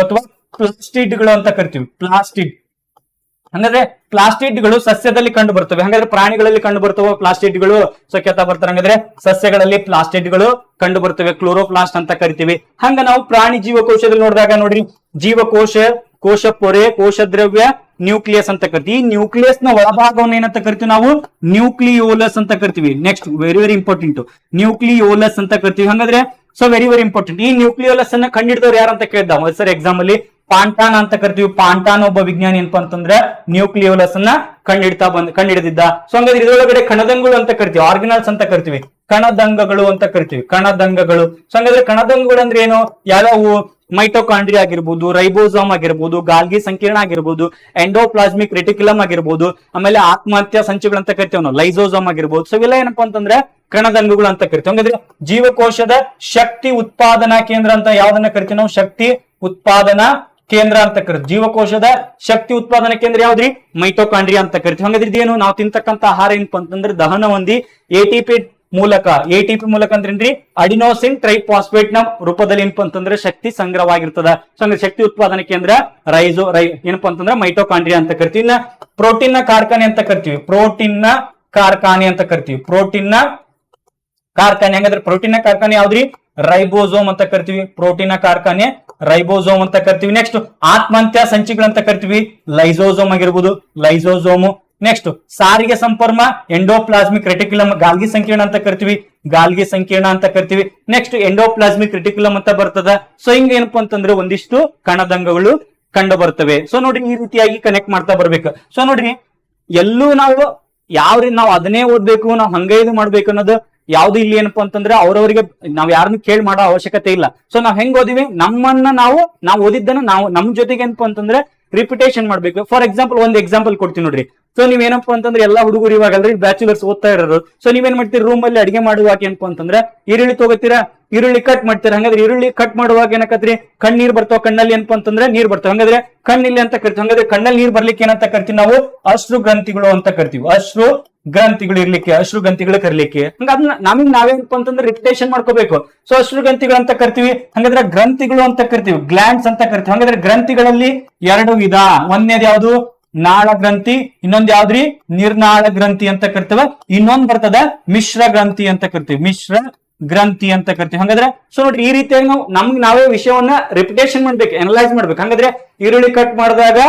ಅಥವಾ ಪ್ಲಾಸ್ಟಿಡ್ಗಳು ಅಂತ ಕರಿತೀವಿ. ಹಾಗಾದ್ರೆ ಪ್ಲಾಸ್ಟಿಡ್ಗಳು ಸಸ್ಯದಲ್ಲಿ ಕಂಡು ಬರ್ತವೆ. ಹಾಗಾದ್ರೆ ಪ್ರಾಣಿಗಳಲ್ಲಿ ಕಂಡು ಬರ್ತವೆ ಪ್ಲಾಸ್ಟಿಡ್ಗಳು. ಸೊ ಕೇಳ್ತಾ ಬರ್ತಾರೆ. ಹಾಗಾದ್ರೆ ಸಸ್ಯಗಳಲ್ಲಿ ಪ್ಲಾಸ್ಟಿಡ್ಗಳು ಕಂಡು ಬರ್ತವೆ, ಕ್ಲೋರೋಪ್ಲಾಸ್ಟ್ ಅಂತ ಕರಿತೀವಿ. ಹಂಗ ನಾವು ಪ್ರಾಣಿ ಜೀವಕೋಶದಲ್ಲಿ ನೋಡಿದಾಗ ನೋಡ್ರಿ ಜೀವಕೋಶ, ಕೋಶ ಪೊರೆ, ಕೋಶ ದ್ರವ್ಯ, ನ್ಯೂಕ್ಲಿಯಸ್ ಅಂತ ಕರಿತೀವಿ. ಈ ನ್ಯೂಕ್ಲಿಯಸ್ ನ ಒಳಭಾಗವನ್ನು ಏನಂತ ಕರಿತೀವಿ ನಾವು? ನ್ಯೂಕ್ಲಿಯೋಲಸ್ ಅಂತ ಕರಿತೀವಿ. ನೆಕ್ಸ್ಟ್ ವೆರಿ ಇಂಪಾರ್ಟೆಂಟ್, ನ್ಯೂಕ್ಲಿಯೋಲಸ್ ಅಂತ ಕರಿತೀವಿ. ಹಾಗಾದ್ರೆ ಸೊ ವೆರಿ ಇಂಪಾರ್ಟೆಂಟ್. ಈ ನ್ಯೂಕ್ಲಿಯೋಲಸ್ ಅನ್ನ ಕಂಡಿಡಿದವ್ರು ಯಾರು ಅಂತ ಕೇಳಿದ ಸರ್ ಎಕ್ಸಾಮ್ ಅಲ್ಲಿ? ಪಾಂಟಾನ್ ಅಂತ ಕರಿತೀವಿ. ಪಾಂಟಾನ್ ಒಬ್ಬ ವಿಜ್ಞಾನಿ ಏನಪ್ಪಾ ಅಂತಂದ್ರೆ ನ್ಯೂಕ್ಲಿಯೋಲಸ್ ಅನ್ನ ಕಂಡಿಡಿದಿದ್ದ. ಸೊ ಹಂಗಾದ್ರೆ ಇದರೊಳಗಡೆ ಕಣದಂಗಳು ಅಂತ ಕರಿತೀವಿ, ಆರ್ಗನಲ್ಸ್ ಅಂತ ಕರಿತೀವಿ, ಕಣದಂಗಗಳು ಅಂತ ಕರಿತೀವಿ. ಸೊ ಹಂಗಾದ್ರೆ ಕಣದಂಗಗಳು ಅಂದ್ರೆ ಏನು? ಯಾವ್ಯಾವು? ಮೈಟೋಕಾಂಡ್ರಿಯಾ ಆಗಿರ್ಬೋದು, ರೈಬೋಸೋಮ್ ಆಗಿರ್ಬೋದು, ಗಾಲ್ಗಿ ಸಂಕೀರ್ಣ ಆಗಿರ್ಬೋದು, ಎಂಡೋಪ್ಲಾಸ್ಮಿಕ್ ರೆಟಿಕ್ಯುಲಮ್ ಆಗಿರ್ಬೋದು, ಆಮೇಲೆ ಆತ್ಮಹತ್ಯಾ ಸಂಚಿಗಳು ಅಂತ ಕರಿತೀವಿ ನಾವು, ಲೈಸೋಸೋಮ್ ಆಗಿರ್ಬೋದು. ಸೊ ಇವೆಲ್ಲ ಏನಪ್ಪಾ ಅಂತಂದ್ರೆ ಕಣದಂಗುಗಳು ಅಂತ ಕರಿತೀವಿ. ಹಂಗಾದ್ರೆ ಜೀವಕೋಶದ ಶಕ್ತಿ ಉತ್ಪಾದನಾ ಕೇಂದ್ರ ಅಂತ ಯಾವ್ದನ್ನ ಕರಿತೀವಿ ನಾವು? ಶಕ್ತಿ ಉತ್ಪಾದನಾ ಕೇಂದ್ರ ಅಂತ ಕರಿತೀವಿ. ಜೀವಕೋಶದ ಶಕ್ತಿ ಉತ್ಪಾದನಾ ಕೇಂದ್ರ ಯಾವ್ದ್ರಿ? ಮೈಟೋಕಾಂಡ್ರಿಯಾ ಅಂತ ಕರಿತೀವಿ. ಹಾಗಾದ್ರೆ ಇದೇನು? ನಾವು ತಿಂತಕ್ಕಂತ ಆಹಾರ ಏನಪ್ಪಾ ಅಂತಂದ್ರೆ ದಹನ ಹೊಂದಿ ಎಟಿಪಿ ಮೂಲಕ ಅಂದ್ರೆ ಅಡಿನೋಸಿನ್ ಟ್ರೈಫಾಸ್ಫೇಟ್ ನ ರೂಪದಲ್ಲಿ ಏನಪ್ಪಾ ಅಂತಂದ್ರೆ ಶಕ್ತಿ ಸಂಗ್ರಹವಾಗಿರ್ತದ. ಸೊ ಹಂಗ ಶಕ್ತಿ ಉತ್ಪಾದನಾ ಕೇಂದ್ರ ಏನಪ್ಪಾ ಅಂತಂದ್ರೆ ಮೈಟೋಕಾಂಡ್ರಿಯಾ ಅಂತ ಕರಿತೀವಿ. ಇನ್ನ ಪ್ರೋಟೀನ್ ನ ಕಾರ್ಖಾನೆ ಅಂತ ಕರಿತೀವಿ. ಹಾಗಾದ್ರೆ ಪ್ರೋಟೀನ್ ನ ಕಾರ್ಖಾನೆ ಯಾವ್ದ್ರಿ? ರೈಬೋಸೋಮ್ ಅಂತ ಕರಿತೀವಿ. ಪ್ರೋಟೀನ್ ನ ಕಾರ್ಖಾನೆ ರೈಬೋಸೋಮ್ ಅಂತ ಕರಿತೀವಿ. ನೆಕ್ಸ್ಟ್ ಆತ್ಮಹತ್ಯಾ ಸಂಚಿಗಳು ಅಂತ ಕರಿತೀವಿ. ಲೈಸೋಸೋಮ್ ಆಗಿರ್ಬೋದು, ಲೈಸೋಸೋಮ್. ನೆಕ್ಸ್ಟ್ ಸಾರಿಗೆ ಸಂಪರ್ಕ ಎಂಡೋಪ್ಲಾಸ್ಮಿಕ್ ರೆಟಿಕ್ಯುಲಮ್, ಗಾಲ್ಗಿ ಸಂಕೀರ್ಣ ಅಂತ ಕರಿತೀವಿ. ನೆಕ್ಸ್ಟ್ ಎಂಡೋಪ್ಲಾಸ್ಮಿಕ್ ರೆಟಿಕ್ಯುಲಮ್ ಅಂತ ಬರ್ತದ. ಸೊ ಹಿಂಗ ಏನಪ್ಪಾ ಅಂತಂದ್ರೆ ಒಂದಿಷ್ಟು ಕಣದಂಗಗಳು ಕಂಡು ಬರ್ತವೆ. ಸೊ ನೋಡ್ರಿ ಈ ರೀತಿಯಾಗಿ ಕನೆಕ್ಟ್ ಮಾಡ್ತಾ ಬರ್ಬೇಕು. ಸೊ ನೋಡ್ರಿ ಎಲ್ಲೂ ನಾವು ನಾವು ಅದನ್ನೇ ಓದ್ಬೇಕು, ನಾವು ಹಂಗ ಇದು ಮಾಡ್ಬೇಕು ಅನ್ನೋದು ಯಾವ್ದು ಇಲ್ಲಿ ಏನಪ್ಪಾ ಅಂತಂದ್ರೆ ಅವ್ರವರಿಗೆ ನಾವ್ ಯಾರನ್ನು ಕೇಳಿ ಮಾಡೋ ಅವಶ್ಯಕತೆ ಇಲ್ಲ. ಸೊ ನಾವ್ ಹೆಂಗ್ ಓದಿವಿ ನಮ್ಮನ್ನ ನಾವು ಓದಿದ್ದನ್ನ ನಾವು ನಮ್ ಜೊತೆಗೆ ಏನಪ್ಪಾ ಅಂತಂದ್ರೆ ರಿಪಿಟೇಷನ್ ಮಾಡ್ಬೇಕು. ಫಾರ್ ಎಕ್ಸಾಂಪಲ್ ಒಂದ್ ಎಕ್ಸಾಂಪಲ್ ಕೊಡ್ತೀನಿ ನೋಡ್ರಿ. ಸೊ ನೀವೇನಪ್ಪ ಅಂತಂದ್ರೆ ಎಲ್ಲಾ ಹುಡುಗರು ಇವಾಗಲ್ರಿ ಬ್ಯಾಚುಲರ್ಸ್ ಓದ್ತಾ ಇರೋರು. ಸೊ ನೀವೇನ್ ಮಾಡ್ತೀರಿ? ರೂಮ್ ಅಲ್ಲಿ ಅಡಿಗೆ ಮಾಡುವಾಗ ಏನಪ್ಪಾ ಅಂತಂದ್ರೆ ಈರುಳ್ಳಿ ತಗೋತೀರಾ, ಈರುಳ್ಳಿ ಕಟ್ ಮಾಡ್ತೀರಾ. ಹಂಗಾದ್ರೆ ಈರುಳ್ಳಿ ಕಟ್ ಮಾಡುವಾಗ ಏನಕತ್ರಿ? ಕಣ್ಣೀರ್ ಬರ್ತಾವ, ಕಣ್ಣಲ್ಲಿ ಏನಪ್ಪಾ ಅಂತಂದ್ರೆ ನೀರ್ ಬರ್ತಾವ. ಹಂಗಾದ್ರೆ ಕಣ್ಣಿಲ್ಲಿ ಅಂತ ಕರಿತೀವಿ. ಹಂಗಾದ್ರೆ ಕಣ್ಣಲ್ಲಿ ನೀರ್ ಬರ್ಲಿಕ್ಕೆ ಏನಂತ ಕರಿತೀವಿ ನಾವು? ಅಶ್ರು ಗ್ರಂಥಿಗಳು ಅಂತ ಕರಿತೀವಿ. ಅಶ್ರು ಗ್ರಂಥಿಗಳು ಕರಿಲಿಕ್ಕೆ. ಹಂಗಾದ್ರೆ ನಾವೇನಪ್ಪ ಅಂತಂದ್ರೆ ರಿಪಿಟೇಷನ್ ಮಾಡ್ಕೋಬೇಕು. ಸೊ ಅಶ್ರು ಗ್ರಂಥಿಗಳು ಅಂತ ಕರಿತೀವಿ. ಹಂಗಾದ್ರೆ ಗ್ರಂಥಿಗಳು ಅಂತ ಕರಿತೀವಿ, ಗ್ಲ್ಯಾಂಡ್ಸ್ ಅಂತ ಕರಿತೀವಿ. ಹಂಗಾದ್ರೆ ಗ್ರಂಥಿಗಳಲ್ಲಿ ಎರಡು ವಿಧ. ಒಂದೇದ್ ಯಾವ್ದು? ನಾಳ ಗ್ರಂಥಿ. ಇನ್ನೊಂದ್ ಯಾವ್ದ್ರಿ? ನಿರ್ನಾಳ ಗ್ರಂಥಿ ಅಂತ ಕರಿತೇವೆ. ಇನ್ನೊಂದ್ ಬರ್ತದ ಮಿಶ್ರ ಗ್ರಂಥಿ ಅಂತ ಕರಿತೀವಿ. ಹಾಗಾದ್ರೆ ಸೊ ನೋಡ್ರಿ ಈ ರೀತಿಯಾಗಿ ನಾವು ನಾವೇ ವಿಷಯವನ್ನ ರಿಪಿಟೇಷನ್ ಮಾಡ್ಬೇಕು, ಅನಲೈಸ್ ಮಾಡ್ಬೇಕು. ಹಾಗಾದ್ರೆ ಈರುಳ್ಳಿ ಕಟ್ ಮಾಡಿದಾಗ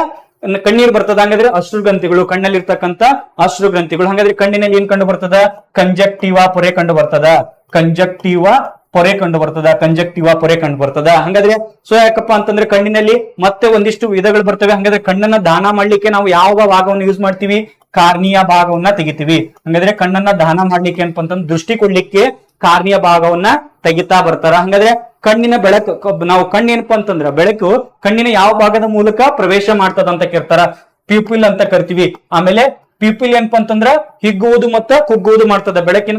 ಕಣ್ಣೀರ್ ಬರ್ತದ. ಹಂಗಾದ್ರೆ ಅಶ್ರು ಗ್ರಂಥಿಗಳು, ಕಣ್ಣಲ್ಲಿ ಇರ್ತಕ್ಕಂತ ಅಶ್ರು ಗ್ರಂಥಿಗಳು. ಹಾಗಾದ್ರೆ ಕಣ್ಣಿನಲ್ಲಿ ಏನ್ ಕಂಡು ಬರ್ತದ? ಕಂಜಕ್ಟಿವಾ ಪೊರೆ ಕಂಡು ಬರ್ತದ. ಪೊರೆ ಕಂಡು ಬರ್ತದ, ಕಂಜಕ್ಟಿವಾ ಪೊರೆ ಕಂಡು ಬರ್ತದ. ಹಂಗಾದ್ರೆ ಸೊ ಯಾಕಪ್ಪ ಅಂತಂದ್ರೆ ಕಣ್ಣಿನಲ್ಲಿ ಮತ್ತೆ ಒಂದಿಷ್ಟು ವಿಧಗಳು ಬರ್ತವೆ. ಹಂಗಾದ್ರೆ ಕಣ್ಣನ್ನ ದಾನ ಮಾಡ್ಲಿಕ್ಕೆ ನಾವು ಯಾವ ಭಾಗವನ್ನು ಯೂಸ್ ಮಾಡ್ತೀವಿ? ಕಾರ್ನಿಯ ಭಾಗವನ್ನ ತೆಗಿತೀವಿ. ಹಂಗಾದ್ರೆ ಕಣ್ಣನ್ನ ದಾನ ಮಾಡ್ಲಿಕ್ಕೆ ಏನಪ್ಪ ಅಂತಂದ್ರೆ ದೃಷ್ಟಿ ಕೊಡ್ಲಿಕ್ಕೆ ಕಾರ್ನಿಯ ಭಾಗವನ್ನ ತೆಗಿತಾ ಬರ್ತಾರ. ಹಂಗಾದ್ರೆ ಕಣ್ಣಿನ ಬೆಳಕು, ನಾವು ಕಣ್ಣು ಏನಪ್ಪಾ ಅಂತಂದ್ರ ಬೆಳಕು ಕಣ್ಣಿನ ಯಾವ ಭಾಗದ ಮೂಲಕ ಪ್ರವೇಶ ಮಾಡ್ತದ ಅಂತ ಕೇಳ್ತಾರ? ಪ್ಯೂಪಿಲ್ ಅಂತ ಕರಿತೀವಿ. ಆಮೇಲೆ ಪ್ಯೂಪಿಲ್ ಏನಪ್ಪಾ ಅಂತಂದ್ರ ಹಿಗ್ಗುವುದು ಮತ್ತ ಕುಗ್ಗುವುದು ಮಾಡ್ತದ, ಬೆಳಕಿನ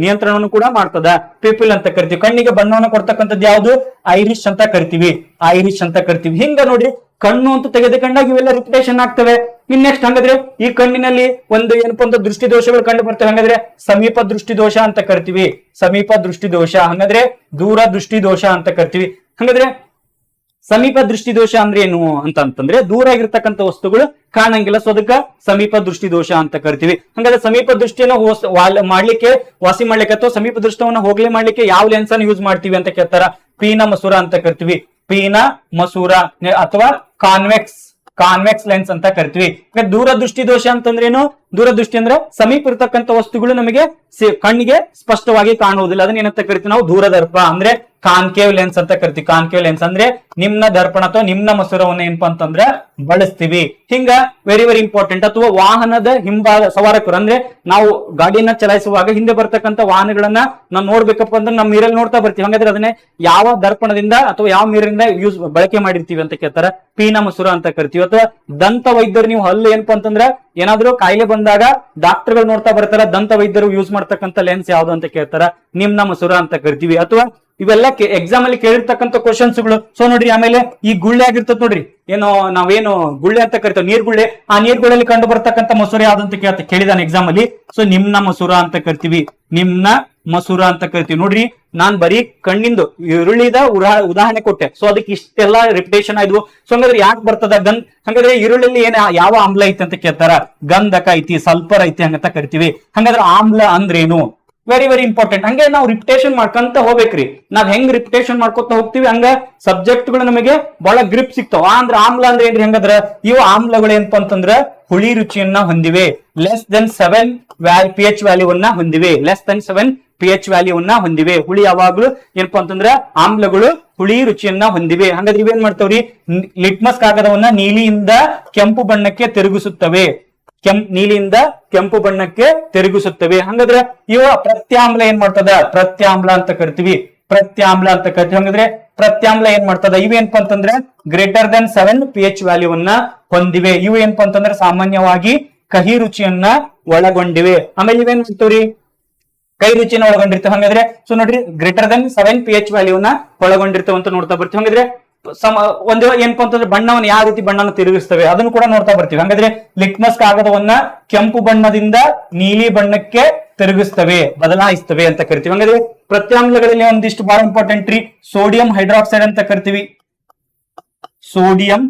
ನಿಯಂತ್ರಣವನ್ನು ಕೂಡ ಮಾಡ್ತದ, ಪ್ಯೂಪಿಲ್ ಅಂತ ಕರಿತೀವಿ. ಕಣ್ಣಿಗೆ ಬಣ್ಣವನ್ನು ಕೊಡ್ತಕ್ಕಂಥದ್ದು ಯಾವುದು? ಐರಿಶ್ ಅಂತ ಕರಿತೀವಿ, ಐರಿಶ್ ಅಂತ ಕರಿತೀವಿ. ಹಿಂಗ ನೋಡ್ರಿ, ಕಣ್ಣು ಅಂತ ತೆಗೆದುಕೊಂಡಾಗ ಇವೆಲ್ಲ ರಿಪಿಟೇಷನ್ ಆಗ್ತವೆ. ಇನ್ ನೆಕ್ಸ್ಟ್ ಹಂಗಾದ್ರೆ ಈ ಕಣ್ಣಿನಲ್ಲಿ ಒಂದು ಏನಪ್ಪಾ ಅಂತ ದೃಷ್ಟಿ ದೋಷಗಳು ಕಂಡು ಬರ್ತವೆ. ಹಂಗಾದ್ರೆ ಸಮೀಪ ದೃಷ್ಟಿ ದೋಷ ಅಂತ ಕರಿತೀವಿ, ಸಮೀಪ ದೃಷ್ಟಿ ದೋಷ. ಹಂಗಾದ್ರೆ ದೂರ ದೃಷ್ಟಿ ದೋಷ ಅಂತ ಕರಿತೀವಿ. ಹಂಗಾದ್ರೆ ಸಮೀಪ ದೃಷ್ಟಿ ದೋಷ ಅಂದ್ರೆ ಏನು ಅಂತಂದ್ರೆ ದೂರ ಆಗಿರ್ತಕ್ಕಂಥ ವಸ್ತುಗಳು ಕಾಣಂಗಿಲ್ಲ, ಸೊ ಅದಕ್ಕ ಸಮೀಪ ದೃಷ್ಟಿ ದೋಷ ಅಂತ ಕರಿತೀವಿ. ಹಂಗಾದ್ರೆ ಸಮೀಪ ದೃಷ್ಟಿಯನ್ನು ಮಾಡ್ಲಿಕ್ಕೆ, ವಾಸಿ ಮಾಡ್ಲಿಕ್ಕೆ ಅಥವಾ ಸಮೀಪ ದೃಷ್ಟವನ್ನ ಹೋಗ್ಲಿ ಮಾಡ್ಲಿಕ್ಕೆ ಯಾವ ಲೆನ್ಸ್ ಅನ್ನು ಯೂಸ್ ಮಾಡ್ತೀವಿ ಅಂತ ಕೇಳ್ತಾರ? ಪೀನ ಮಸೂರ ಅಂತ ಕರಿತೀವಿ, ಪೀನ ಮಸೂರ ಅಥವಾ ಕಾನ್ವೆಕ್ಸ್ ಲೆನ್ಸ್ ಅಂತ ಕರಿತೀವಿ. ದೂರದೃಷ್ಟಿ ದೋಷ ಅಂತಂದ್ರೇನು? ದೂರದೃಷ್ಟಿ ಅಂದ್ರೆ ಸಮೀಪ ಇರತಕ್ಕಂಥ ವಸ್ತುಗಳು ನಮಗೆ ಕಣ್ಣಿಗೆ ಸ್ಪಷ್ಟವಾಗಿ ಕಾಣುವುದಿಲ್ಲ, ಅದನ್ನ ಏನಂತ ಕರಿತೀವಿ ನಾವು? ದೂರದರ್ಪ ಅಂದ್ರೆ ಕಾನ್ಕೇವ್ ಲೆನ್ಸ್ ಅಂತ ಕರಿತೀವಿ. ಕಾನ್ಕೇವ್ ಲೆನ್ಸ್ ಅಂದ್ರೆ ನಿಮ್ನ ದರ್ಪಣ ಅಥವಾ ನಿಮ್ನ ಮಸೂರವನ್ನ ಏನಪ್ಪಾ ಅಂತಂದ್ರೆ ಬಳಸ್ತೀವಿ. ಹಿಂಗ ವೆರಿ ವೆರಿ ಇಂಪಾರ್ಟೆಂಟ್. ಅಥವಾ ವಾಹನದ ಹಿಂಭಾಗ ಸವಾರಕರು ಅಂದ್ರೆ ನಾವು ಗಾಡಿಯನ್ನ ಚಲಾಯಿಸುವಾಗ ಹಿಂದೆ ಬರ್ತಕ್ಕಂಥ ವಾಹನಗಳನ್ನ ನಾವು ನೋಡ್ಬೇಕಪ್ಪ ಅಂದ್ರೆ ನಮ್ಮ ಮಿರಲ್ ನೋಡ್ತಾ ಬರ್ತೀವಿ. ಹಾಗಾದ್ರೆ ಅದನ್ನೇ ಯಾವ ದರ್ಪಣದಿಂದ ಅಥವಾ ಯಾವ ಮಿರರಿಂದ ಬಳಕೆ ಮಾಡಿರ್ತೀವಿ ಅಂತ ಕೇಳ್ತಾರ? ಪೀನ ಮಸೂರ ಅಂತ ಕರಿತೀವಿ. ಅಥವಾ ದಂತ ವೈದ್ಯರು, ನೀವು ಹಲ್ಲು ಏನಪ್ಪಾ ಅಂತಂದ್ರೆ ಏನಾದ್ರೂ ಕಾಯಿಲೆ ಬಂದಾಗ ಡಾಕ್ಟರ್ಗಳು ನೋಡ್ತಾ ಬರ್ತಾರ, ದಂತ ವೈದ್ಯರು ಯೂಸ್ ಮಾಡ್ತಕ್ಕಂಥ ಲೆನ್ಸ್ ಯಾವ್ದು ಅಂತ ಕೇಳ್ತಾರ? ನಿಮ್ನ ಮಸೂರ ಅಂತ ಕರಿತೀವಿ. ಅಥವಾ ಇವೆಲ್ಲ ಎಕ್ಸಾಮ್ ಅಲ್ಲಿ ಕೇಳಿರ್ತಕ್ಕಂಥ ಕ್ವಶನ್ಸ್ ಗಳು. ಸೊ ನೋಡ್ರಿ, ಆಮೇಲೆ ಈ ಗುಳ್ಳೆ ಆಗಿರ್ತದ ನೋಡ್ರಿ, ಏನೋ ನಾವೇನು ಗುಳ್ಳೆ ಅಂತ ಕರಿತೇವೆ, ನೀರ್ಗುಳ್ಳೆ, ಆ ನೀರ್ಗುಳ್ಳೆಯಲ್ಲಿ ಕಂಡು ಬರ್ತಕ್ಕಂಥ ಮಸೂರ ಯಾವ್ದಂತ ಕೇಳಿದಾನೆ ಎಕ್ಸಾಮ್ ಅಲ್ಲಿ. ಸೊ ನಿಮ್ನ ಮಸೂರ ಅಂತ ಕರಿತೀವಿ, ನಿಮ್ನ ಮಸೂರ ಅಂತ ಕರಿತೀವಿ. ನೋಡ್ರಿ, ನಾನ್ ಬರೀ ಕಣ್ಣಿಂದು ಈರುಳ್ಳಿದ ಉದಾಹರಣೆ ಕೊಟ್ಟೆ, ಸೊ ಅದಕ್ಕೆ ಇಷ್ಟೆಲ್ಲ ರಿಪಿಟೇಷನ್ ಆಯ್ತು. ಸೊ ಹಂಗಾದ್ರೆ ಯಾಕೆ ಬರ್ತದ ಹಂಗಾದ್ರೆ ಈರುಳ್ಳಿಯಲ್ಲಿ ಏನ್ ಯಾವ ಆಮ್ಲ ಐತಿ ಅಂತ ಕೇಳ್ತಾರ? ಗಂಧಕ ಐತಿ, ಸಲ್ಫರ್ ಐತಿ ಹಂಗಂತ ಕರಿತೀವಿ. ಹಂಗಾದ್ರೆ ಆಮ್ಲ ಅಂದ್ರೇನು? Very very important. ಹಂಗೆ ನಾವು ರಿಪಿಟೇಷನ್ ಮಾಡ್ಕೊಂತ ಹೋಗ್ಬೇಕ್ರಿ. ನಾವ್ ಹೆಂಗ್ ರಿಪಿಟೇಷನ್ ಮಾಡ್ಕೊತ ಹೋಗ್ತಿವಿ ಹಂಗ ಸಬ್ಜೆಕ್ಟ್ ಗಳು ನಮಗೆ ಬಹಳ ಗ್ರಿಪ್ ಸಿಗ್ತಾವ. ಅಂದ್ರೆ ಆಮ್ಲ ಅಂದ್ರೆ ಏನ್ರಿ? ಹಂಗಂದ್ರ ಇವು ಆಮ್ಲಗಳು ಏನಪ್ಪಾ ಅಂತಂದ್ರ ಹುಳಿ ರುಚಿಯನ್ನ ಹೊಂದಿವೆ, ಲೆಸ್ ದೆನ್ 7 pH ವ್ಯಾಲ್ಯೂವನ್ನ ಹೊಂದಿವೆ, ಲೆಸ್ ದೆನ್ 7 pH ವ್ಯಾಲ್ಯೂವನ್ನ ಹೊಂದಿವೆ. ಹುಳಿ ಯಾವಾಗ್ಲೂ ಏನಪ್ಪಾ ಅಂತಂದ್ರ ಆಮ್ಲಗಳು ಹುಳಿ ರುಚಿಯನ್ನ ಹೊಂದಿವೆ. ಹಾಗಾದ್ರೆ ಇವೇನ್ ಮಾಡ್ತಾವ್ರಿ? ಲಿಟ್ಮಸ್ ಕಾಗದವನ್ನ ನೀಲಿಯಿಂದ ಕೆಂಪು ಬಣ್ಣಕ್ಕೆ ತಿರುಗಿಸುತ್ತವೆ, ನೀಲಿಯಿಂದ ಕೆಂಪು ಬಣ್ಣಕ್ಕೆ ತಿರುಗಿಸುತ್ತವೆ. ಹಂಗಾದ್ರೆ ಇವ ಪ್ರತ್ಯಾಮ್ಲ ಏನ್ ಮಾಡ್ತದ? ಪ್ರತ್ಯಾಮ್ಲ ಅಂತ ಕರಿತೀವಿ, ಪ್ರತ್ಯಾಮ್ಲ ಅಂತ ಕರಿತೀವಿ. ಹಂಗಾದ್ರೆ ಪ್ರತ್ಯಾಮ್ಲ ಏನ್ ಮಾಡ್ತದ? ಇವೇನಪ್ಪ ಅಂತಂದ್ರೆ ಗ್ರೇಟರ್ ದೆನ್ 7 pH ವ್ಯಾಲ್ಯೂವನ್ನ ಹೊಂದಿವೆ. ಇವು ಏನಪ್ಪಾ ಅಂತಂದ್ರೆ ಸಾಮಾನ್ಯವಾಗಿ ಕಹಿ ರುಚಿಯನ್ನ ಒಳಗೊಂಡಿವೆ. ಆಮೇಲೆ ಇವೇನ್ ಮಾಡ್ತಾವ್ರಿ? ಕೈ ರುಚಿಯನ್ನ ಒಳಗೊಂಡಿರ್ತವೆ. ಹಂಗಾದ್ರೆ ಸೊ ನೋಡ್ರಿ, ಗ್ರೇಟರ್ ದೆನ್ 7 pH ವ್ಯಾಲ್ಯೂವನ್ನ ಒಳಗೊಂಡಿರ್ತವೆ ಅಂತ ನೋಡ್ತಾ ಬರ್ತೀವಿ. ಹಂಗಾದ್ರೆ ಒಂದು ಏನಪ್ಪಾ ಅಂತಂದ್ರೆ ಬಣ್ಣವನ್ನು ಯಾವ ರೀತಿ ಬಣ್ಣನ ತಿರುಗಿಸ್ತವೆ ಅದನ್ನು ಕೂಡ ನೋಡ್ತಾ ಬರ್ತೀವಿ. ಹಾಗಾದ್ರೆ ಲಿಟ್ಮಸ್ ಕಾಗದವನ್ನ ಕೆಂಪು ಬಣ್ಣದಿಂದ ನೀಲಿ ಬಣ್ಣಕ್ಕೆ ತಿರುಗಿಸ್ತವೆ, ಬದಲಾಯಿಸ್ತವೆ ಅಂತ ಕರಿತೀವಿ. ಹಾಗಾದ್ರೆ ಪ್ರತ್ಯಾಮ್ಲಗಳಲ್ಲಿ ಒಂದಿಷ್ಟು ಬಹಳ ಇಂಪಾರ್ಟೆಂಟ್ ರೀ. ಸೋಡಿಯಂ ಹೈಡ್ರಾಕ್ಸೈಡ್ ಅಂತ ಕರಿತೀವಿ, ಸೋಡಿಯಂ